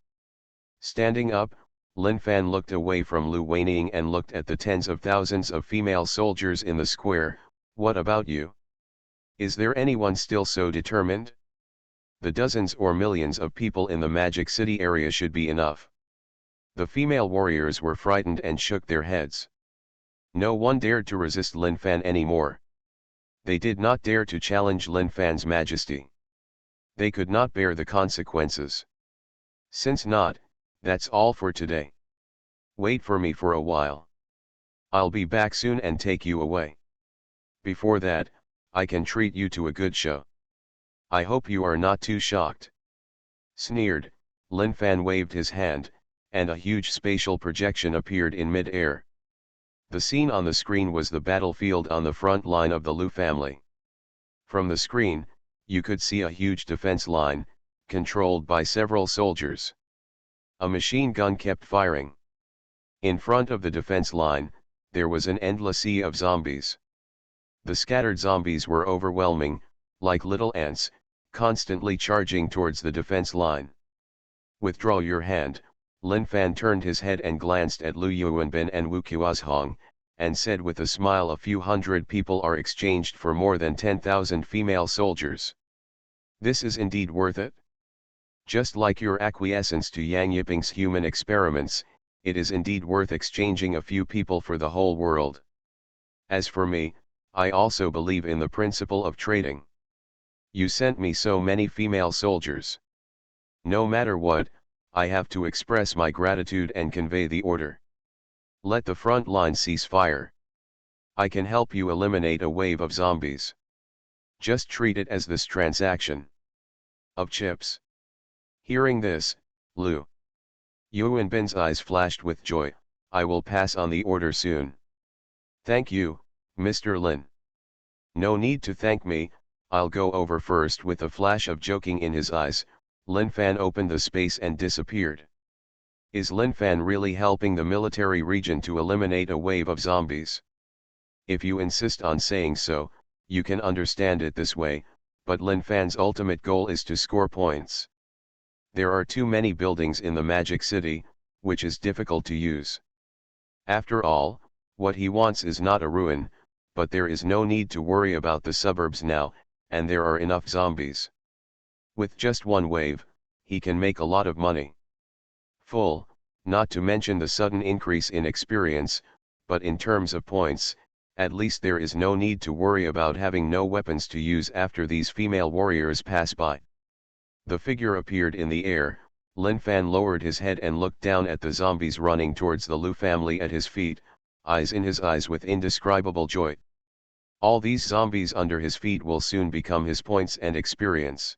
Standing up, Lin Fan looked away from Lu Weiniang and looked at the tens of thousands of female soldiers in the square. What about you? Is there anyone still so determined? The dozens or millions of people in the Magic City area should be enough. The female warriors were frightened and shook their heads. No one dared to resist Lin Fan anymore. They did not dare to challenge Lin Fan's majesty. They could not bear the consequences. Since not, that's all for today. Wait for me for a while. I'll be back soon and take you away. Before that, I can treat you to a good show. I hope you are not too shocked. Sneered, Lin Fan waved his hand, and a huge spatial projection appeared in mid-air. The scene on the screen was the battlefield on the front line of the Lu family. From the screen, you could see a huge defense line, controlled by several soldiers. A machine gun kept firing. In front of the defense line, there was an endless sea of zombies. The scattered zombies were overwhelming, like little ants, constantly charging towards the defense line. Withdraw your hand, Lin Fan turned his head and glanced at Lu Yuanbin and Wu Qiuzhong, and said with a smile, a few hundred people are exchanged for more than 10,000 female soldiers. This is indeed worth it. Just like your acquiescence to Yang Yiping's human experiments, it is indeed worth exchanging a few people for the whole world. As for me, I also believe in the principle of trading. You sent me so many female soldiers. No matter what, I have to express my gratitude and convey the order. Let the front line cease fire. I can help you eliminate a wave of zombies. Just treat it as this transaction. Of chips. Hearing this, Liu Yuanbin's eyes flashed with joy. I will pass on the order soon. Thank you, Mr. Lin. No need to thank me, I'll go over first. With a flash of joking in his eyes, Lin Fan opened the space and disappeared. Is Lin Fan really helping the military region to eliminate a wave of zombies? If you insist on saying so, you can understand it this way, but Lin Fan's ultimate goal is to score points. There are too many buildings in the Magic City, which is difficult to use. After all, what he wants is not a ruin, but there is no need to worry about the suburbs now, and there are enough zombies. With just one wave, he can make a lot of money. Full, not to mention the sudden increase in experience, but in terms of points, at least there is no need to worry about having no weapons to use after these female warriors pass by. The figure appeared in the air. Lin Fan lowered his head and looked down at the zombies running towards the Lu family at his feet, eyes in his eyes with indescribable joy. All these zombies under his feet will soon become his points and experience.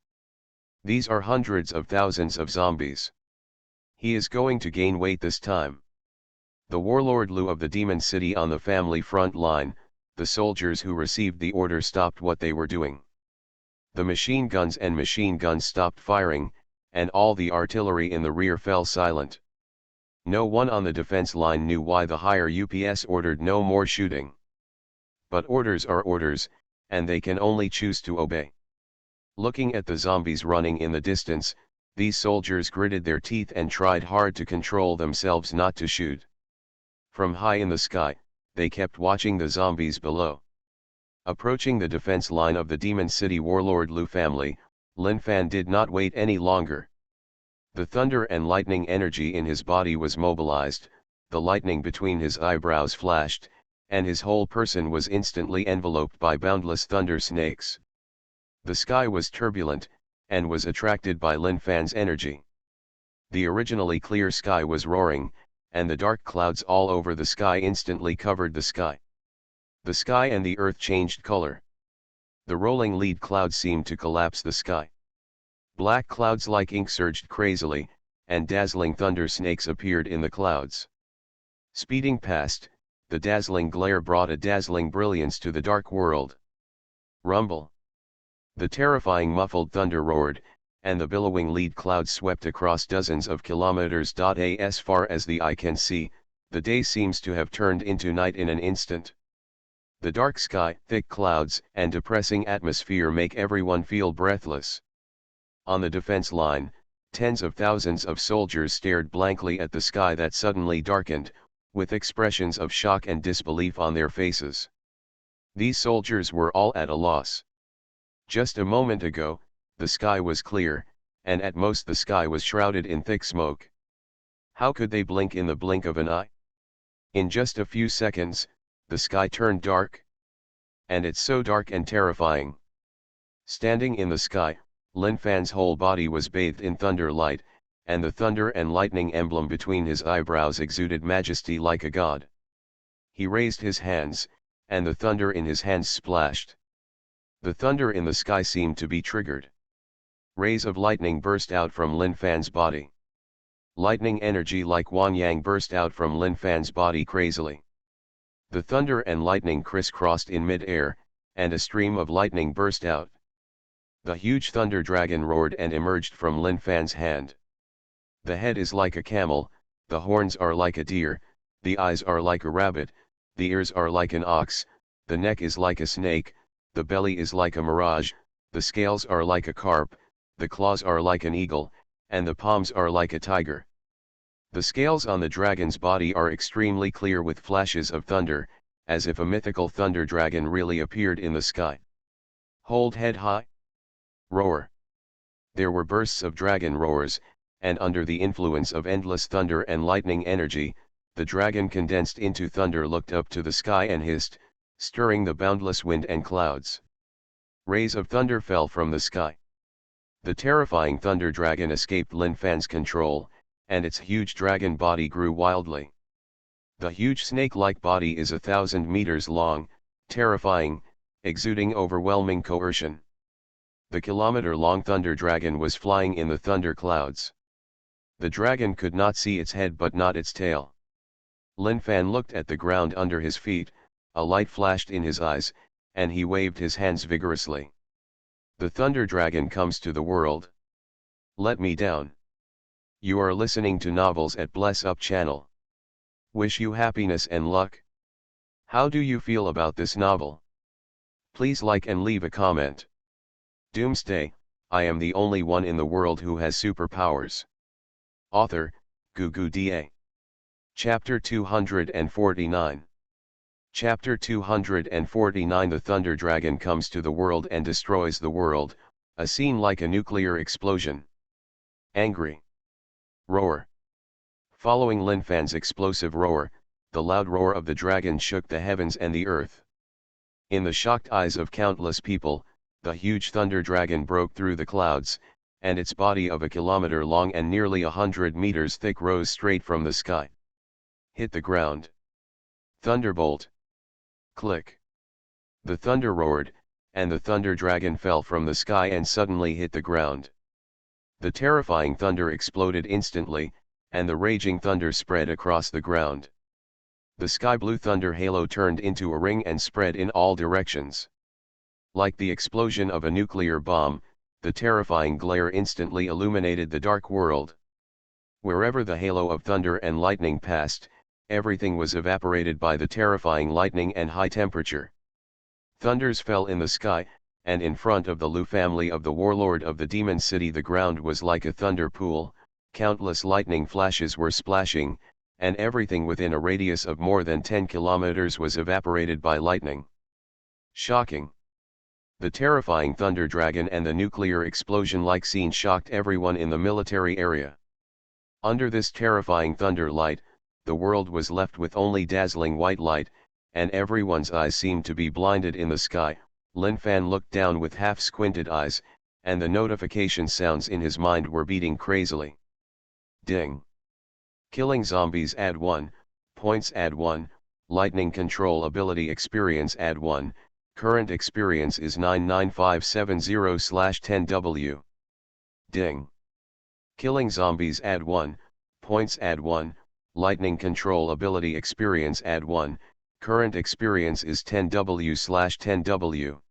These are hundreds of thousands of zombies. He is going to gain weight this time. The warlord Lu of the Demon City on the family front line, the soldiers who received the order stopped what they were doing. The machine guns stopped firing, and all the artillery in the rear fell silent. No one on the defense line knew why the higher UPS ordered no more shooting. But orders are orders, and they can only choose to obey. Looking at the zombies running in the distance, these soldiers gritted their teeth and tried hard to control themselves not to shoot. From high in the sky, they kept watching the zombies below. Approaching the defense line of the Demon City warlord Lu family, Lin Fan did not wait any longer. The thunder and lightning energy in his body was mobilized, the lightning between his eyebrows flashed, and his whole person was instantly enveloped by boundless thunder snakes. The sky was turbulent, and was attracted by Lin Fan's energy. The originally clear sky was roaring, and the dark clouds all over the sky instantly covered the sky. The sky and the earth changed color. The rolling lead cloud seemed to collapse the sky. Black clouds like ink surged crazily, and dazzling thunder snakes appeared in the clouds. Speeding past, the dazzling glare brought a dazzling brilliance to the dark world. Rumble. The terrifying muffled thunder roared, and the billowing lead clouds swept across dozens of kilometers. As far as the eye can see, the day seems to have turned into night in an instant. The dark sky, thick clouds, and depressing atmosphere make everyone feel breathless. On the defense line, tens of thousands of soldiers stared blankly at the sky that suddenly darkened, with expressions of shock and disbelief on their faces. These soldiers were all at a loss. Just a moment ago, the sky was clear, and at most the sky was shrouded in thick smoke. How could they blink in the blink of an eye? In just a few seconds, the sky turned dark. And it's so dark and terrifying. Standing in the sky, Lin Fan's whole body was bathed in thunder light, and the thunder and lightning emblem between his eyebrows exuded majesty like a god. He raised his hands, and the thunder in his hands splashed. The thunder in the sky seemed to be triggered. Rays of lightning burst out from Lin Fan's body. Lightning energy like Wan Yang burst out from Lin Fan's body crazily. The thunder and lightning crisscrossed in mid-air, and a stream of lightning burst out. The huge thunder dragon roared and emerged from Lin Fan's hand. The head is like a camel, the horns are like a deer, the eyes are like a rabbit, the ears are like an ox, the neck is like a snake, the belly is like a mirage, the scales are like a carp, the claws are like an eagle, and the palms are like a tiger. The scales on the dragon's body are extremely clear with flashes of thunder, as if a mythical thunder dragon really appeared in the sky. Hold head high. Roar. There were bursts of dragon roars, and under the influence of endless thunder and lightning energy, the dragon condensed into thunder looked up to the sky and hissed, stirring the boundless wind and clouds. Rays of thunder fell from the sky. The terrifying thunder dragon escaped Lin Fan's control, and its huge dragon body grew wildly. The huge snake-like body is 1,000 meters long, terrifying, exuding overwhelming coercion. The kilometer-long thunder dragon was flying in the thunder clouds. The dragon could not see its head but not its tail. Lin Fan looked at the ground under his feet, a light flashed in his eyes, and he waved his hands vigorously. The thunder dragon comes to the world. Let me down. You are listening to novels at Bless Up channel. Wish you happiness and luck. How do you feel about this novel? Please like and leave a comment. Doomsday, I am the only one in the world who has superpowers. Author, Doomsday. Chapter 249. Chapter 249. The Thunder Dragon comes to the world and destroys the world, a scene like a nuclear explosion. Angry. Roar. Following Lin Fan's explosive roar, the loud roar of the dragon shook the heavens and the earth. In the shocked eyes of countless people, the huge thunder dragon broke through the clouds, and its body of 1 kilometer long and nearly 100 meters thick rose straight from the sky. Hit the ground. Thunderbolt. Click. The thunder roared, and the thunder dragon fell from the sky and suddenly hit the ground. The terrifying thunder exploded instantly, and the raging thunder spread across the ground. The sky-blue thunder halo turned into a ring and spread in all directions. Like the explosion of a nuclear bomb, the terrifying glare instantly illuminated the dark world. Wherever the halo of thunder and lightning passed, everything was evaporated by the terrifying lightning and high temperature. Thunders fell in the sky, and in front of the Lu family of the warlord of the demon city the ground was like a thunder pool, countless lightning flashes were splashing, and everything within a radius of more than 10 kilometers was evaporated by lightning. Shocking. The terrifying thunder dragon and the nuclear explosion-like scene shocked everyone in the military area. Under this terrifying thunder light, the world was left with only dazzling white light, and everyone's eyes seemed to be blinded in the sky. Lin Fan looked down with half-squinted eyes, and the notification sounds in his mind were beating crazily. Ding. Killing zombies add 1, points add 1, lightning control ability experience add 1, current experience is 99570/10W. Ding. Killing zombies add 1, points add 1, lightning control ability experience add 1, current experience is 10W/10W.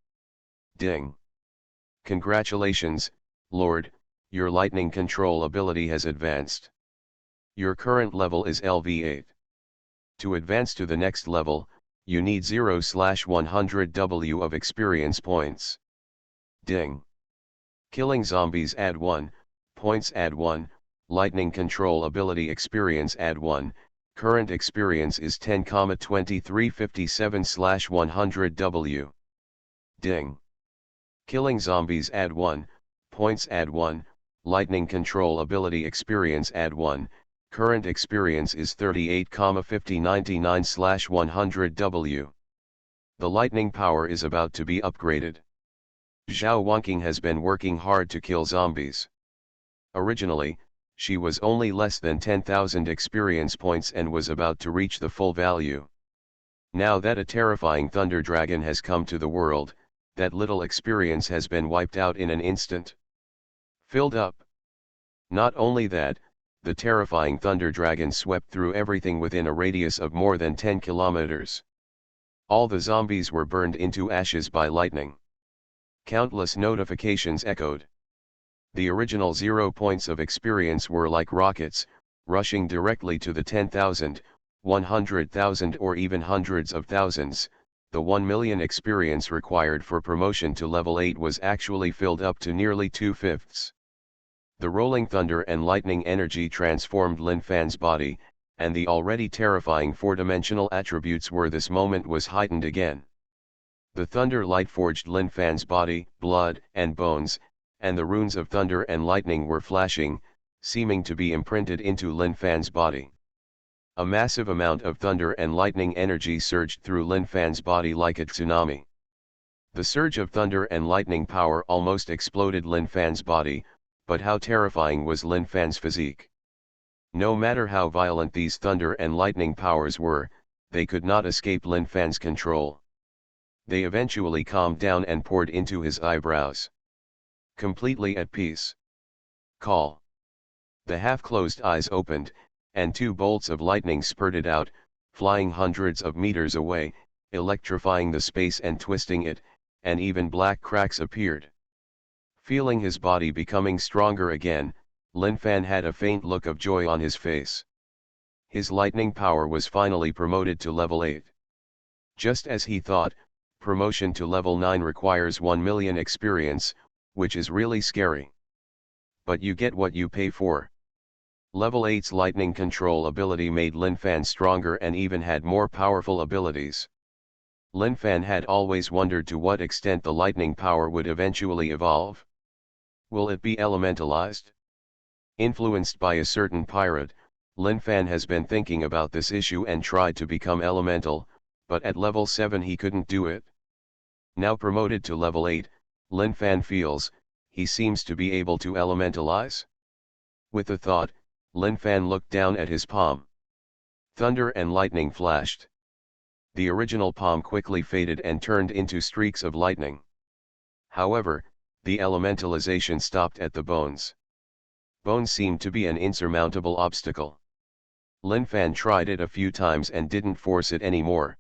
Ding. Congratulations, Lord, your lightning control ability has advanced. Your current level is LV8. To advance to the next level, you need 0/100W of experience points. Ding. Killing zombies add 1, points add 1, lightning control ability experience add 1, current experience is 10,2357/100W. Ding. Killing zombies add 1, points add 1, lightning control ability experience add 1, current experience is 38,5099/100W. The lightning power is about to be upgraded. Zhao Wanqing has been working hard to kill zombies. Originally, she was only less than 10,000 experience points and was about to reach the full value. Now that a terrifying thunder dragon has come to the world, that little experience has been wiped out in an instant. Filled up. Not only that, the terrifying thunder dragon swept through everything within a radius of more than 10 kilometers. All the zombies were burned into ashes by lightning. Countless notifications echoed. The original 0 points of experience were like rockets, rushing directly to the 10,000, 100,000 or even hundreds of thousands. The 1 million experience required for promotion to level 8 was actually filled up to nearly 2/5. The rolling thunder and lightning energy transformed Lin Fan's body, and the already terrifying four-dimensional attributes were this moment was heightened again. The thunder light forged Lin Fan's body, blood, and bones, and the runes of thunder and lightning were flashing, seeming to be imprinted into Lin Fan's body. A massive amount of thunder and lightning energy surged through Lin Fan's body like a tsunami. The surge of thunder and lightning power almost exploded Lin Fan's body, but how terrifying was Lin Fan's physique. No matter how violent these thunder and lightning powers were, they could not escape Lin Fan's control. They eventually calmed down and poured into his eyebrows. Completely at peace. Call. The half-closed eyes opened, and 2 bolts of lightning spurted out, flying hundreds of meters away, electrifying the space and twisting it, and even black cracks appeared. Feeling his body becoming stronger again, Lin Fan had a faint look of joy on his face. His lightning power was finally promoted to level 8. Just as he thought, promotion to level 9 requires 1 million experience, which is really scary. But you get what you pay for. Level 8's lightning control ability made Lin Fan stronger and even had more powerful abilities. Lin Fan had always wondered to what extent the lightning power would eventually evolve. Will it be elementalized? Influenced by a certain pirate, Lin Fan has been thinking about this issue and tried to become elemental, but at level 7 he couldn't do it. Now promoted to level 8, Lin Fan feels, he seems to be able to elementalize. With the thought, Lin Fan looked down at his palm. Thunder and lightning flashed. The original palm quickly faded and turned into streaks of lightning. However, the elementalization stopped at the bones. Bones seemed to be an insurmountable obstacle. Lin Fan tried it a few times and didn't force it anymore.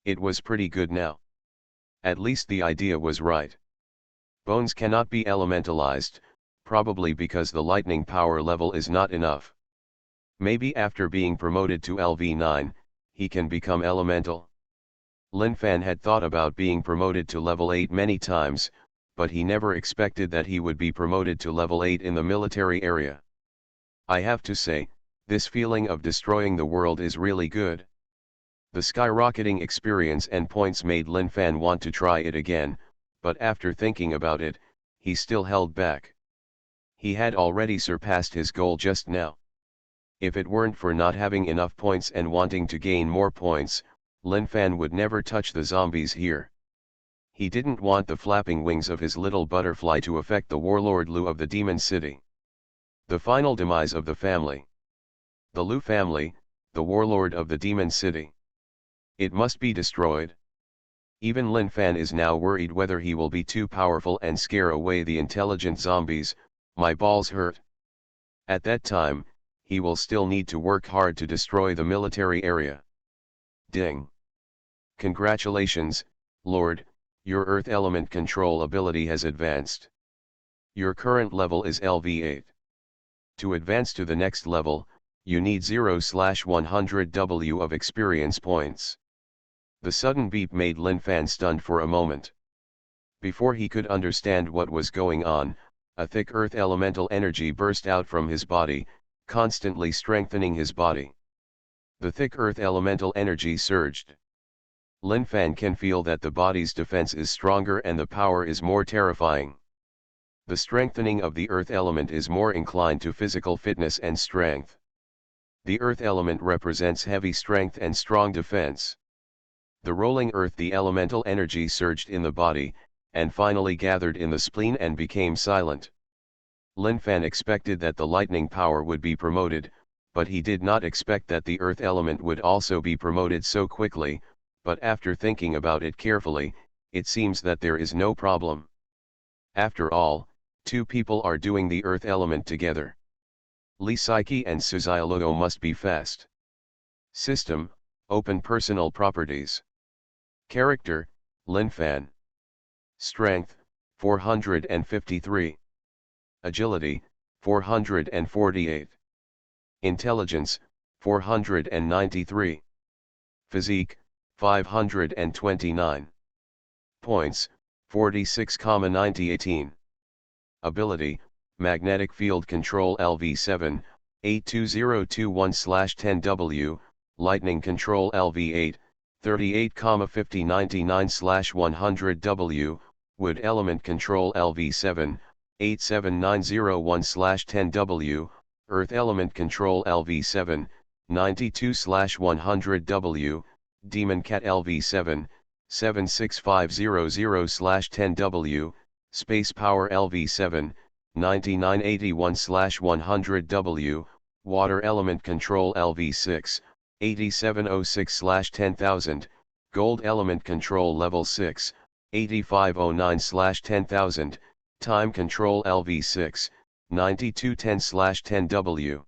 It was pretty good now. At least the idea was right. Bones cannot be elementalized, probably because the lightning power level is not enough. Maybe after being promoted to LV9, he can become elemental. Lin Fan had thought about being promoted to level 8 many times, but he never expected that he would be promoted to level 8 in the military area. I have to say, this feeling of destroying the world is really good. The skyrocketing experience and points made Lin Fan want to try it again, but after thinking about it, he still held back. He had already surpassed his goal just now. If it weren't for not having enough points and wanting to gain more points, Lin Fan would never touch the zombies here. He didn't want the flapping wings of his little butterfly to affect the warlord Lu of the Demon City. The final demise of the family. The Lu family, the warlord of the Demon City. It must be destroyed. Even Lin Fan is now worried whether he will be too powerful and scare away the intelligent zombies. My balls hurt. At that time, he will still need to work hard to destroy the military area. Ding. Congratulations, Lord, your Earth element control ability has advanced. Your current level is LV8. To advance to the next level, you need 0/100 W of experience points. The sudden beep made Lin Fan stunned for a moment. Before he could understand what was going on, a thick earth elemental energy burst out from his body, constantly strengthening his body. The thick earth elemental energy surged. Lin Fan can feel that the body's defense is stronger and the power is more terrifying. The strengthening of the earth element is more inclined to physical fitness and strength. The earth element represents heavy strength and strong defense. The rolling earth, the elemental energy surged in the body, and finally gathered in the spleen and became silent. Lin Fan expected that the lightning power would be promoted, but he did not expect that the earth element would also be promoted so quickly, but after thinking about it carefully, it seems that there is no problem. After all, 2 people are doing the earth element together. Li Psyche and Suziologo must be fast. System, open personal properties. Character, Lin Fan. Strength, 453. Agility, 448. Intelligence, 493. Physique, 529. Points, 46,9018. Ability, Magnetic Field Control LV7, 82021/10W, Lightning Control LV8, 38,5099/100W, Wood Element Control LV7, 87901/10W, Earth Element Control LV7, 92/100W, Demon Cat LV7, 76500/10W, Space Power LV7, 9981/100W, Water Element Control LV6, 8706/10000, Gold Element Control Level 6, 8509/10000, Time Control LV6, 9210/10W.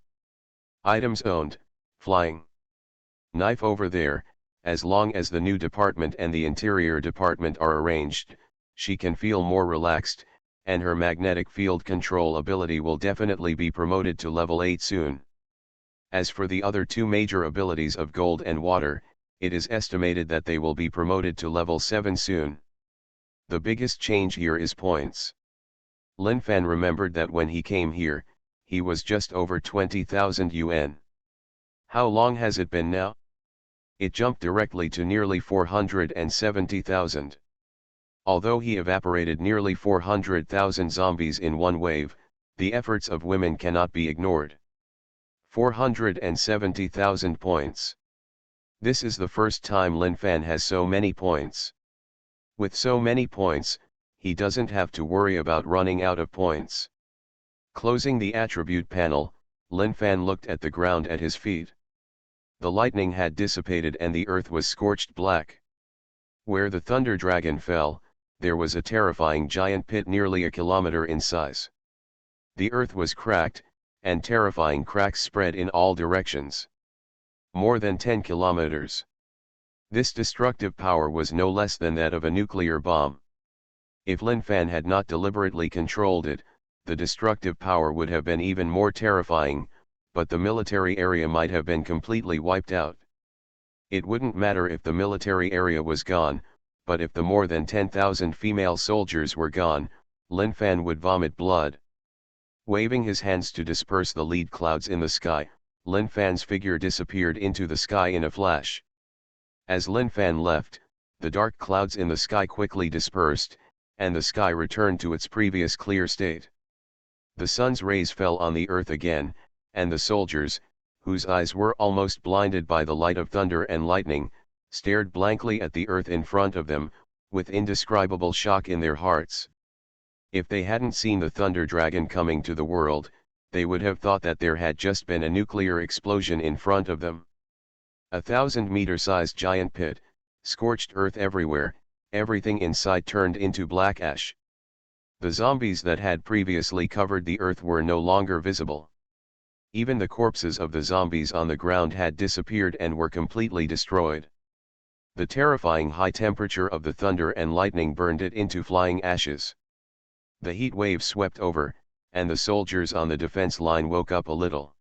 Items owned, flying. Knife over there. As long as the new department and the interior department are arranged, she can feel more relaxed, and her magnetic field control ability will definitely be promoted to level 8 soon. As for the other two major abilities of gold and water, it is estimated that they will be promoted to level 7 soon. The biggest change here is points. Lin Fan remembered that when he came here, he was just over 20,000 yuan. How long has it been now? It jumped directly to nearly 470,000. Although he evaporated nearly 400,000 zombies in one wave, the efforts of women cannot be ignored. 470,000 points. This is the first time Lin Fan has so many points. With so many points, he doesn't have to worry about running out of points. Closing the attribute panel, Lin Fan looked at the ground at his feet. The lightning had dissipated and the earth was scorched black. Where the thunder dragon fell, there was a terrifying giant pit nearly a kilometer in size. The earth was cracked, and terrifying cracks spread in all directions. More than 10 kilometers. This destructive power was no less than that of a nuclear bomb. If Lin Fan had not deliberately controlled it, the destructive power would have been even more terrifying, but the military area might have been completely wiped out. It wouldn't matter if the military area was gone, but if the more than 10,000 female soldiers were gone, Lin Fan would vomit blood. Waving his hands to disperse the lead clouds in the sky, Lin Fan's figure disappeared into the sky in a flash. As Lin Fan left, the dark clouds in the sky quickly dispersed, and the sky returned to its previous clear state. The sun's rays fell on the earth again, and the soldiers, whose eyes were almost blinded by the light of thunder and lightning, stared blankly at the earth in front of them, with indescribable shock in their hearts. If they hadn't seen the thunder dragon coming to the world, they would have thought that there had just been a nuclear explosion in front of them. 1,000-meter-sized giant pit, scorched earth everywhere, everything inside turned into black ash. The zombies that had previously covered the earth were no longer visible. Even the corpses of the zombies on the ground had disappeared and were completely destroyed. The terrifying high temperature of the thunder and lightning burned it into flying ashes. The heat wave swept over, and the soldiers on the defense line woke up a little.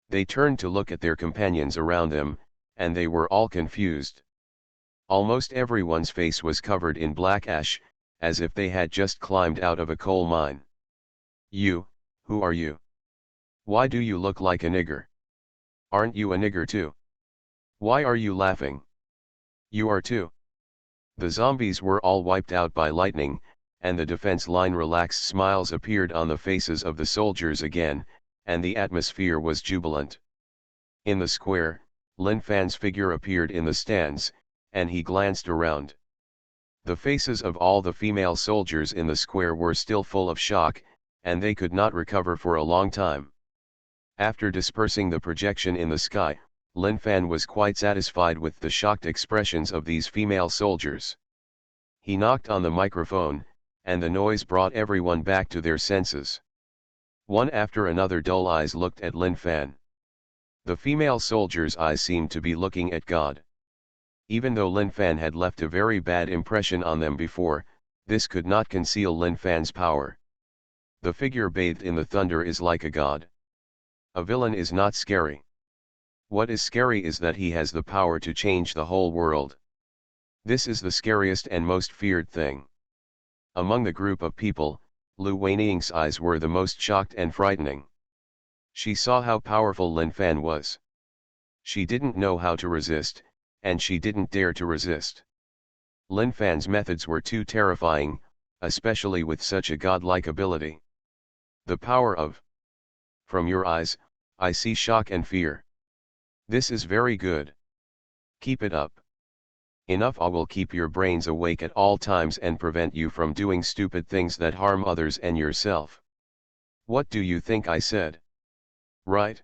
They turned to look at their companions around them, and they were all confused. Almost everyone's face was covered in black ash, as if they had just climbed out of a coal mine. "You, who are you? Why do you look like a nigger? Aren't you a nigger too? Why are you laughing? You are too." The zombies were all wiped out by lightning, and the defense line relaxed smiles appeared on the faces of the soldiers again, and the atmosphere was jubilant. In the square, Lin Fan's figure appeared in the stands, and he glanced around. The faces of all the female soldiers in the square were still full of shock, and they could not recover for a long time. After dispersing the projection in the sky, Lin Fan was quite satisfied with the shocked expressions of these female soldiers. He knocked on the microphone, and the noise brought everyone back to their senses. One after another dull eyes looked at Lin Fan. The female soldiers' eyes seemed to be looking at God. Even though Lin Fan had left a very bad impression on them before, this could not conceal Lin Fan's power. The figure bathed in the thunder is like a god. A villain is not scary. What is scary is that he has the power to change the whole world. This is the scariest and most feared thing. Among the group of people, Lu Weiniang's eyes were the most shocked and frightening. She saw how powerful Lin Fan was. She didn't know how to resist, and she didn't dare to resist. Lin Fan's methods were too terrifying, especially with such a godlike ability. The power of. From your eyes, I see shock and fear. This is very good. Keep it up. Enough. I will keep your brains awake at all times and prevent you from doing stupid things that harm others and yourself. What do you think I said? Right?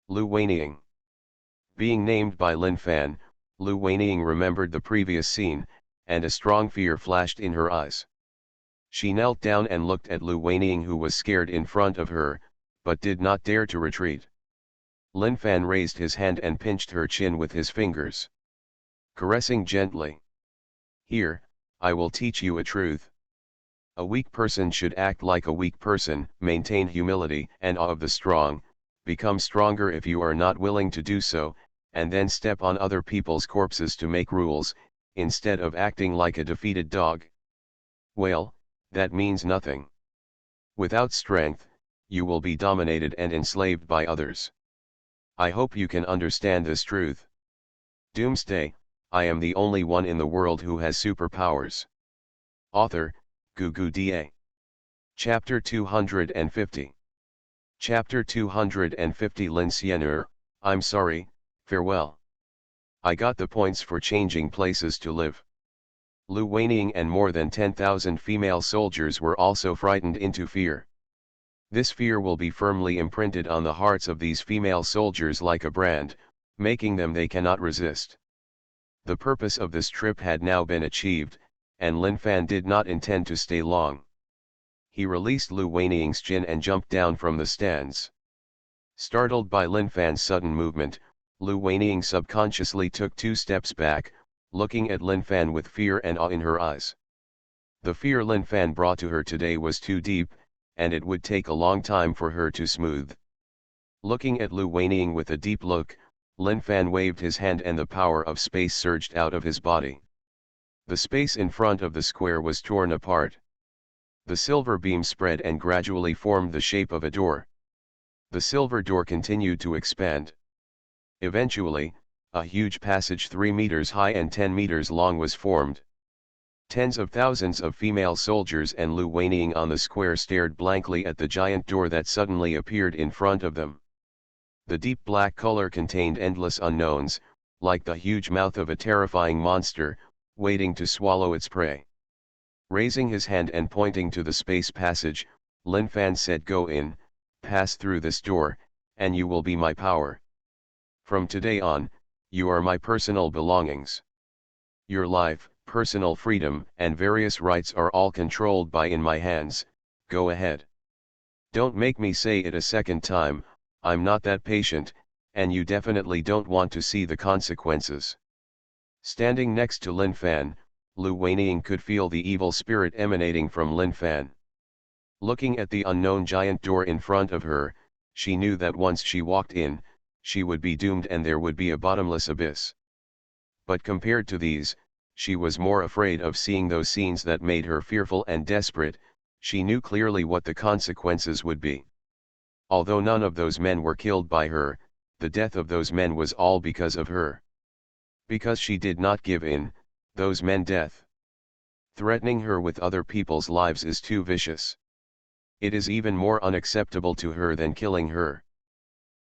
Lu Weiniang. Being named by Lin Fan, Lu Weiniang remembered the previous scene, and a strong fear flashed in her eyes. She knelt down and looked at Lu Weiniang, who was scared in front of her, but did not dare to retreat. Lin Fan raised his hand and pinched her chin with his fingers, caressing gently. Here, I will teach you a truth. A weak person should act like a weak person, maintain humility and awe of the strong, become stronger if you are not willing to do so, and then step on other people's corpses to make rules, instead of acting like a defeated dog. Well, that means nothing. Without strength, you will be dominated and enslaved by others. I hope you can understand this truth. Doomsday, I am the only one in the world who has superpowers. Author, Doomsday. Chapter 250. Chapter 250. Lin Xian'er, I'm sorry, farewell. I got the points for changing places to live. Lu Weiniang and more than 10,000 female soldiers were also frightened into fear. This fear will be firmly imprinted on the hearts of these female soldiers like a brand, making them they cannot resist. The purpose of this trip had now been achieved, and Lin Fan did not intend to stay long. He released Lu Weiniang's chin and jumped down from the stands. Startled by Lin Fan's sudden movement, Lu Weiniang subconsciously took 2 steps back, looking at Lin Fan with fear and awe in her eyes. The fear Lin Fan brought to her today was too deep, and it would take a long time for her to smooth. Looking at Lu Weiniang with a deep look, Lin Fan waved his hand and the power of space surged out of his body. The space in front of the square was torn apart. The silver beam spread and gradually formed the shape of a door. The silver door continued to expand. Eventually, a huge passage 3 meters high and 10 meters long was formed. Tens of thousands of female soldiers and Lu Weiniang on the square stared blankly at the giant door that suddenly appeared in front of them. The deep black color contained endless unknowns, like the huge mouth of a terrifying monster, waiting to swallow its prey. Raising his hand and pointing to the space passage, Lin Fan said, "Go in, pass through this door, and you will be my power. From today on, you are my personal belongings. Your life, personal freedom, and various rights are all controlled by in my hands. Go ahead. Don't make me say it a second time, I'm not that patient, and you definitely don't want to see the consequences." Standing next to Lin Fan, Lu Weiniang could feel the evil spirit emanating from Lin Fan. Looking at the unknown giant door in front of her, she knew that once she walked in, she would be doomed and there would be a bottomless abyss. But compared to these, she was more afraid of seeing those scenes that made her fearful and desperate. She knew clearly what the consequences would be. Although none of those men were killed by her, the death of those men was all because of her. Because she did not give in, those men death. Threatening her with other people's lives is too vicious. It is even more unacceptable to her than killing her.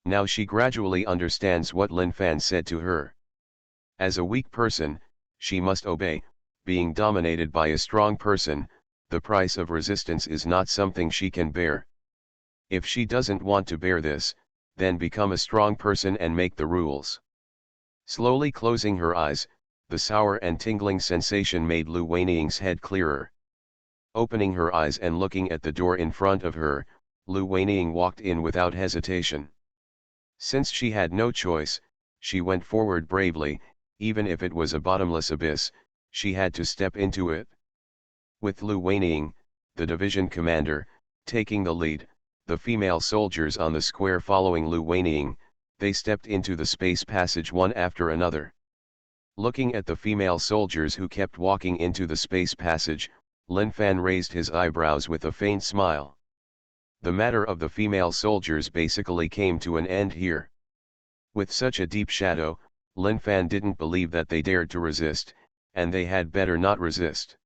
Now she gradually understands what Lin Fan said to her. As a weak person, she must obey. Being dominated by a strong person, the price of resistance is not something she can bear. If she doesn't want to bear this, then become a strong person and make the rules. Slowly closing her eyes, the sour and tingling sensation made Lu Weiniang's head clearer. Opening her eyes and looking at the door in front of her, Lu Weiniang walked in without hesitation. Since she had no choice, she went forward bravely. Even if it was a bottomless abyss, she had to step into it. With Lu Weiniang, the division commander, taking the lead, the female soldiers on the square following Lu Weiniang, they stepped into the space passage one after another. Looking at the female soldiers who kept walking into the space passage, Lin Fan raised his eyebrows with a faint smile. The matter of the female soldiers basically came to an end here. With such a deep shadow, Lin Fan didn't believe that they dared to resist, and they had better not resist.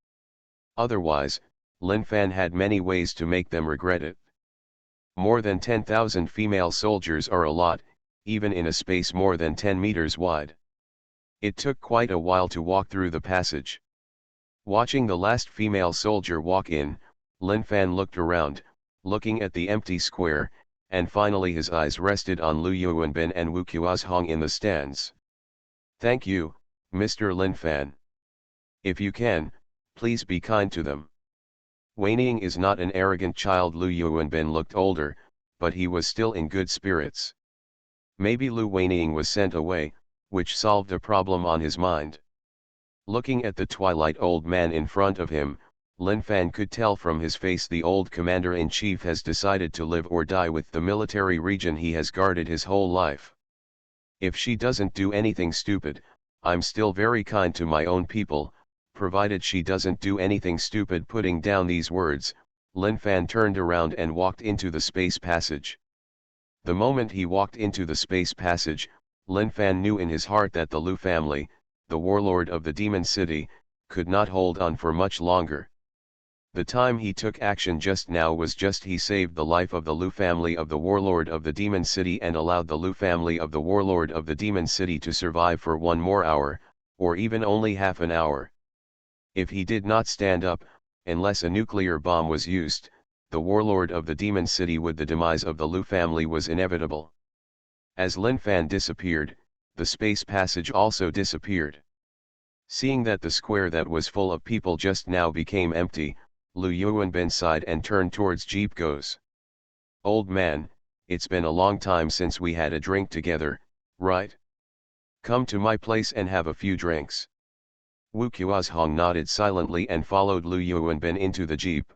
Otherwise, Lin Fan had many ways to make them regret it. More than 10,000 female soldiers are a lot, even in a space more than 10 meters wide. It took quite a while to walk through the passage. Watching the last female soldier walk in, Lin Fan looked around, looking at the empty square, and finally his eyes rested on Lu Yuanbin and Wu Qiuzhong in the stands. "Thank you, Mr. Lin Fan. If you can, please be kind to them." Wei Ning is not an arrogant child. Lu Yuanbin looked older, but he was still in good spirits. Maybe Lu Weining was sent away, which solved a problem on his mind. Looking at the twilight old man in front of him, Lin Fan could tell from his face the old commander-in-chief has decided to live or die with the military region he has guarded his whole life. "If she doesn't do anything stupid, I'm still very kind to my own people, provided she doesn't do anything stupid." Putting down these words, Lin Fan turned around and walked into the space passage. The moment he walked into the space passage, Lin Fan knew in his heart that the Lu family, the warlord of the Demon City, could not hold on for much longer. The time he took action just now was just he saved the life of the Lu family of the warlord of the Demon City and allowed the Lu family of the warlord of the Demon City to survive for one more hour, or even only half an hour. If he did not stand up, unless a nuclear bomb was used, the warlord of the Demon City would the demise of the Lu family was inevitable. As Lin Fan disappeared, the space passage also disappeared. Seeing that the square that was full of people just now became empty, Lu Yuanbin sighed and turned towards Jeep Goes. "Old man, it's been a long time since we had a drink together, right? Come to my place and have a few drinks." Wu Qiuzhong nodded silently and followed Lu Yuanbin into the jeep.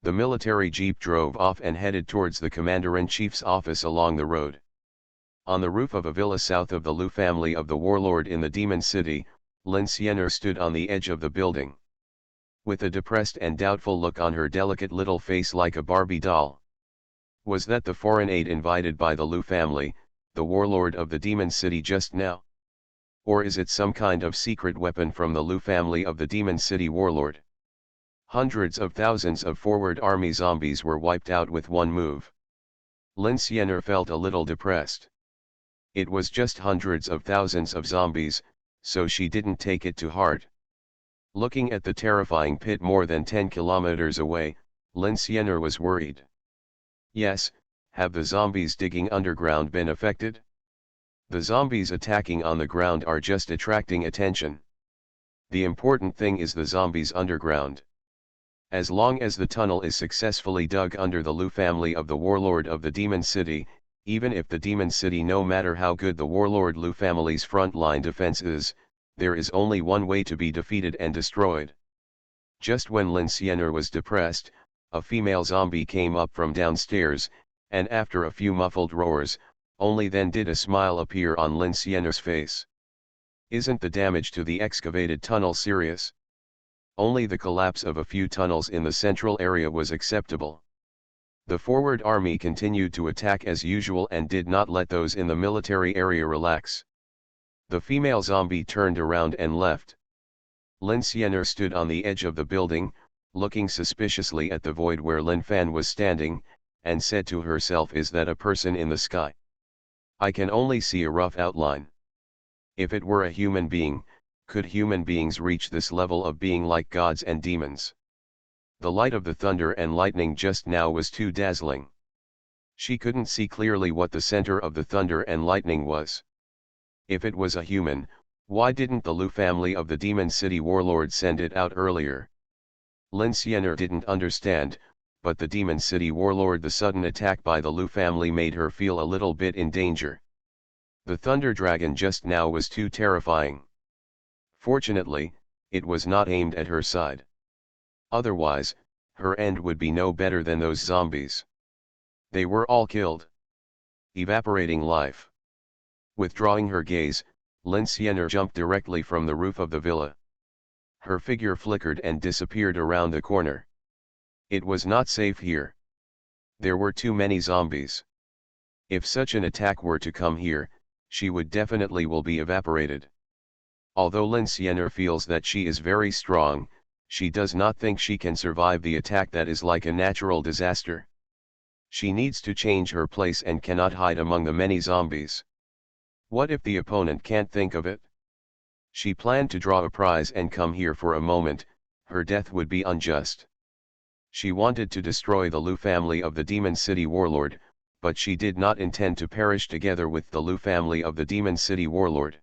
The military jeep drove off and headed towards the commander-in-chief's office along the road. On the roof of a villa south of the Lu family of the warlord in the Demon City, Lin Xian'er stood on the edge of the building, with a depressed and doubtful look on her delicate little face like a Barbie doll. Was that the foreign aid invited by the Lu family, the warlord of the Demon City just now? Or is it some kind of secret weapon from the Lu family of the Demon City warlord? Hundreds of thousands of forward army zombies were wiped out with one move. Lin Xian'er felt a little depressed. It was just hundreds of thousands of zombies, so she didn't take it to heart. Looking at the terrifying pit more than 10 kilometers away, Lin Xian'er was worried. Yes, have the zombies digging underground been affected? The zombies attacking on the ground are just attracting attention. The important thing is the zombies underground. As long as the tunnel is successfully dug under the Lu family of the warlord of the Demon City, even if the Demon City, no matter how good the warlord Lu family's frontline defense is, there is only one way to be defeated and destroyed. Just when Lin Xian'er was depressed, a female zombie came up from downstairs, and after a few muffled roars, only then did a smile appear on Lin Xian'er's face. "Isn't the damage to the excavated tunnel serious? Only the collapse of a few tunnels in the central area was acceptable." The forward army continued to attack as usual and did not let those in the military area relax. The female zombie turned around and left. Lin Xian'er stood on the edge of the building, looking suspiciously at the void where Lin Fan was standing, and said to herself, "Is that a person in the sky? I can only see a rough outline. If it were a human being, could human beings reach this level of being like gods and demons?" The light of the thunder and lightning just now was too dazzling. She couldn't see clearly what the center of the thunder and lightning was. If it was a human, why didn't the Lu family of the Demon City warlord send it out earlier? Lin Xian'er didn't understand, but the Demon City warlord, the sudden attack by the Lu family made her feel a little bit in danger. The Thunder Dragon just now was too terrifying. Fortunately, it was not aimed at her side. Otherwise, her end would be no better than those zombies. They were all killed. Evaporating life. Withdrawing her gaze, Lin Xian'er jumped directly from the roof of the villa. Her figure flickered and disappeared around the corner. It was not safe here. There were too many zombies. If such an attack were to come here, she would definitely will be evaporated. Although Lin Xian'er feels that she is very strong, she does not think she can survive the attack that is like a natural disaster. She needs to change her place and cannot hide among the many zombies. What if the opponent can't think of it? She planned to draw a prize and come here for a moment. Her death would be unjust. She wanted to destroy the Lu family of the Demon City Warlord, but she did not intend to perish together with the Lu family of the Demon City Warlord.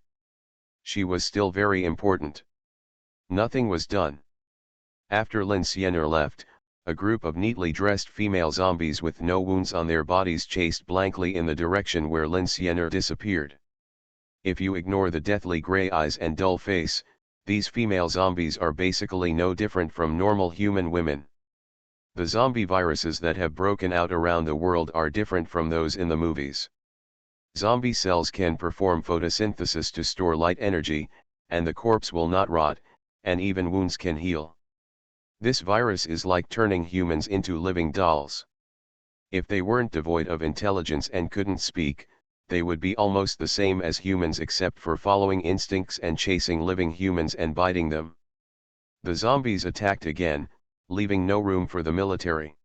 She was still very important. Nothing was done. After Lin Siener left, a group of neatly dressed female zombies with no wounds on their bodies chased blankly in the direction where Lin Siener disappeared. If you ignore the deathly gray eyes and dull face, these female zombies are basically no different from normal human women. The zombie viruses that have broken out around the world are different from those in the movies. Zombie cells can perform photosynthesis to store light energy, and the corpse will not rot, and even wounds can heal. This virus is like turning humans into living dolls. If they weren't devoid of intelligence and couldn't speak, they would be almost the same as humans except for following instincts and chasing living humans and biting them. The zombies attacked again, leaving no room for the military.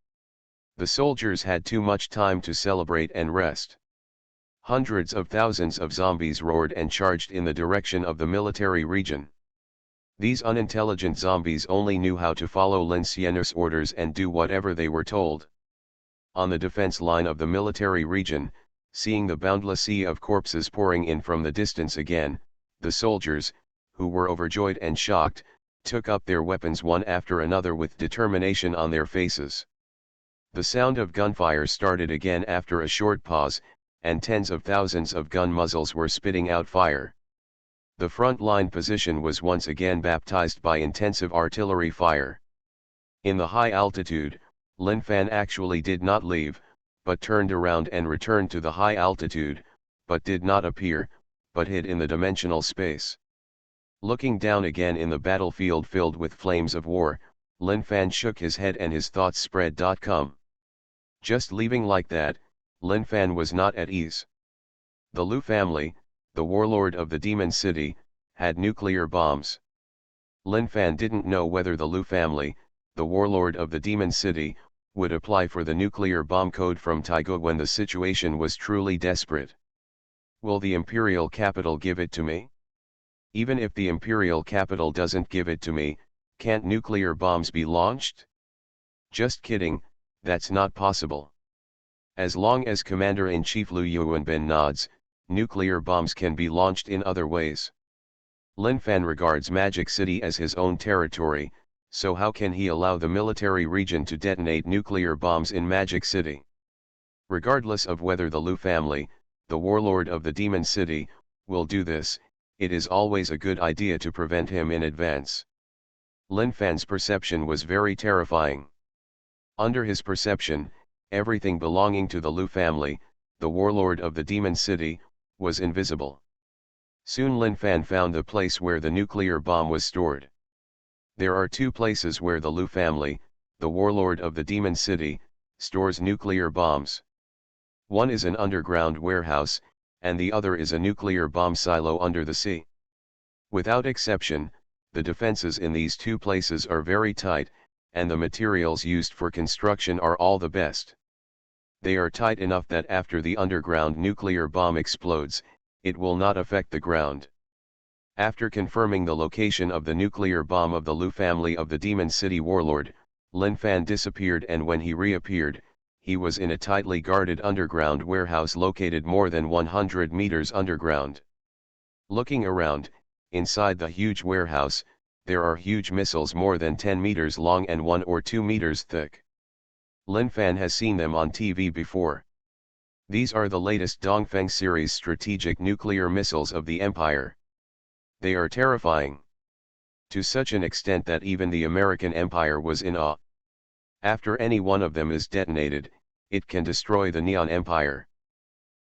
The soldiers had too much time to celebrate and rest. Hundreds of thousands of zombies roared and charged in the direction of the military region. These unintelligent zombies only knew how to follow Lin Siener's orders and do whatever they were told. On the defense line of the military region, seeing the boundless sea of corpses pouring in from the distance again, the soldiers, who were overjoyed and shocked, took up their weapons one after another with determination on their faces. The sound of gunfire started again after a short pause, and tens of thousands of gun muzzles were spitting out fire. The front line position was once again baptized by intensive artillery fire. In the high altitude, Lin Fan actually did not leave, but turned around and returned to the high altitude, but did not appear, but hid in the dimensional space. Looking down again in the battlefield filled with flames of war, Lin Fan shook his head and his thoughts spread. Just leaving like that, Lin Fan was not at ease. The Lu family, the warlord of the Demon City, had nuclear bombs. Lin Fan didn't know whether the Lu family, the warlord of the Demon City, would apply for the nuclear bomb code from Taiga when the situation was truly desperate. Will the imperial capital give it to me? Even if the imperial capital doesn't give it to me, can't nuclear bombs be launched? Just kidding, that's not possible. As long as Commander-in-Chief Lu Yuanbin nods, nuclear bombs can be launched in other ways. Lin Fan regards Magic City as his own territory, so how can he allow the military region to detonate nuclear bombs in Magic City? Regardless of whether the Lu family, the warlord of the Demon City, will do this, it is always a good idea to prevent him in advance. Lin Fan's perception was very terrifying. Under his perception, everything belonging to the Lu family, the warlord of the Demon City, was invisible. Soon Lin Fan found the place where the nuclear bomb was stored. There are two places where the Lu family, the warlord of the Demon City, stores nuclear bombs. One is an underground warehouse, and the other is a nuclear bomb silo under the sea. Without exception, the defenses in these two places are very tight, and the materials used for construction are all the best. They are tight enough that after the underground nuclear bomb explodes, it will not affect the ground. After confirming the location of the nuclear bomb of the Lu family of the Demon City warlord, Lin Fan disappeared, and when he reappeared, he was in a tightly guarded underground warehouse located more than 100 meters underground. Looking around, inside the huge warehouse, there are huge missiles more than 10 meters long and 1 or 2 meters thick. Lin Fan has seen them on TV before. These are the latest Dongfeng series strategic nuclear missiles of the Empire. They are terrifying. To such an extent that even the American Empire was in awe. After any one of them is detonated, it can destroy the Neon Empire.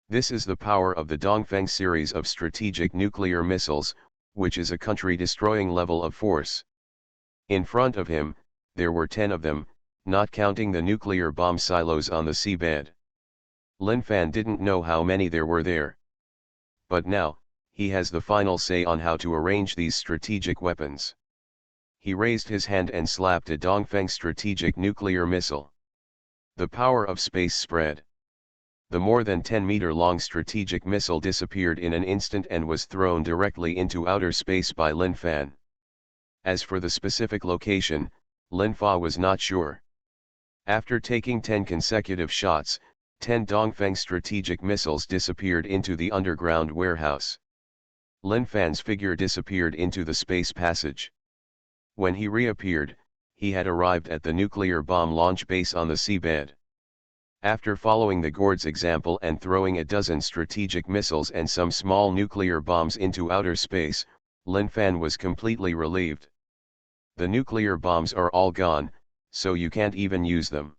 This is the power of the Dongfeng series of strategic nuclear missiles, which is a country-destroying level of force. In front of him, there were 10 of them, not counting the nuclear bomb silos on the seabed. Lin Fan didn't know how many there were there. But now, he has the final say on how to arrange these strategic weapons. He raised his hand and slapped a Dongfeng strategic nuclear missile. The power of space spread. The more than 10-meter-long strategic missile disappeared in an instant and was thrown directly into outer space by Lin Fan. As for the specific location, Lin Fa was not sure. After taking 10 consecutive shots, 10 Dongfeng strategic missiles disappeared into the underground warehouse. Lin Fan's figure disappeared into the space passage. When he reappeared, he had arrived at the nuclear bomb launch base on the seabed. After following the Gord's example and throwing a dozen strategic missiles and some small nuclear bombs into outer space, Lin Fan was completely relieved. The nuclear bombs are all gone, so you can't even use them.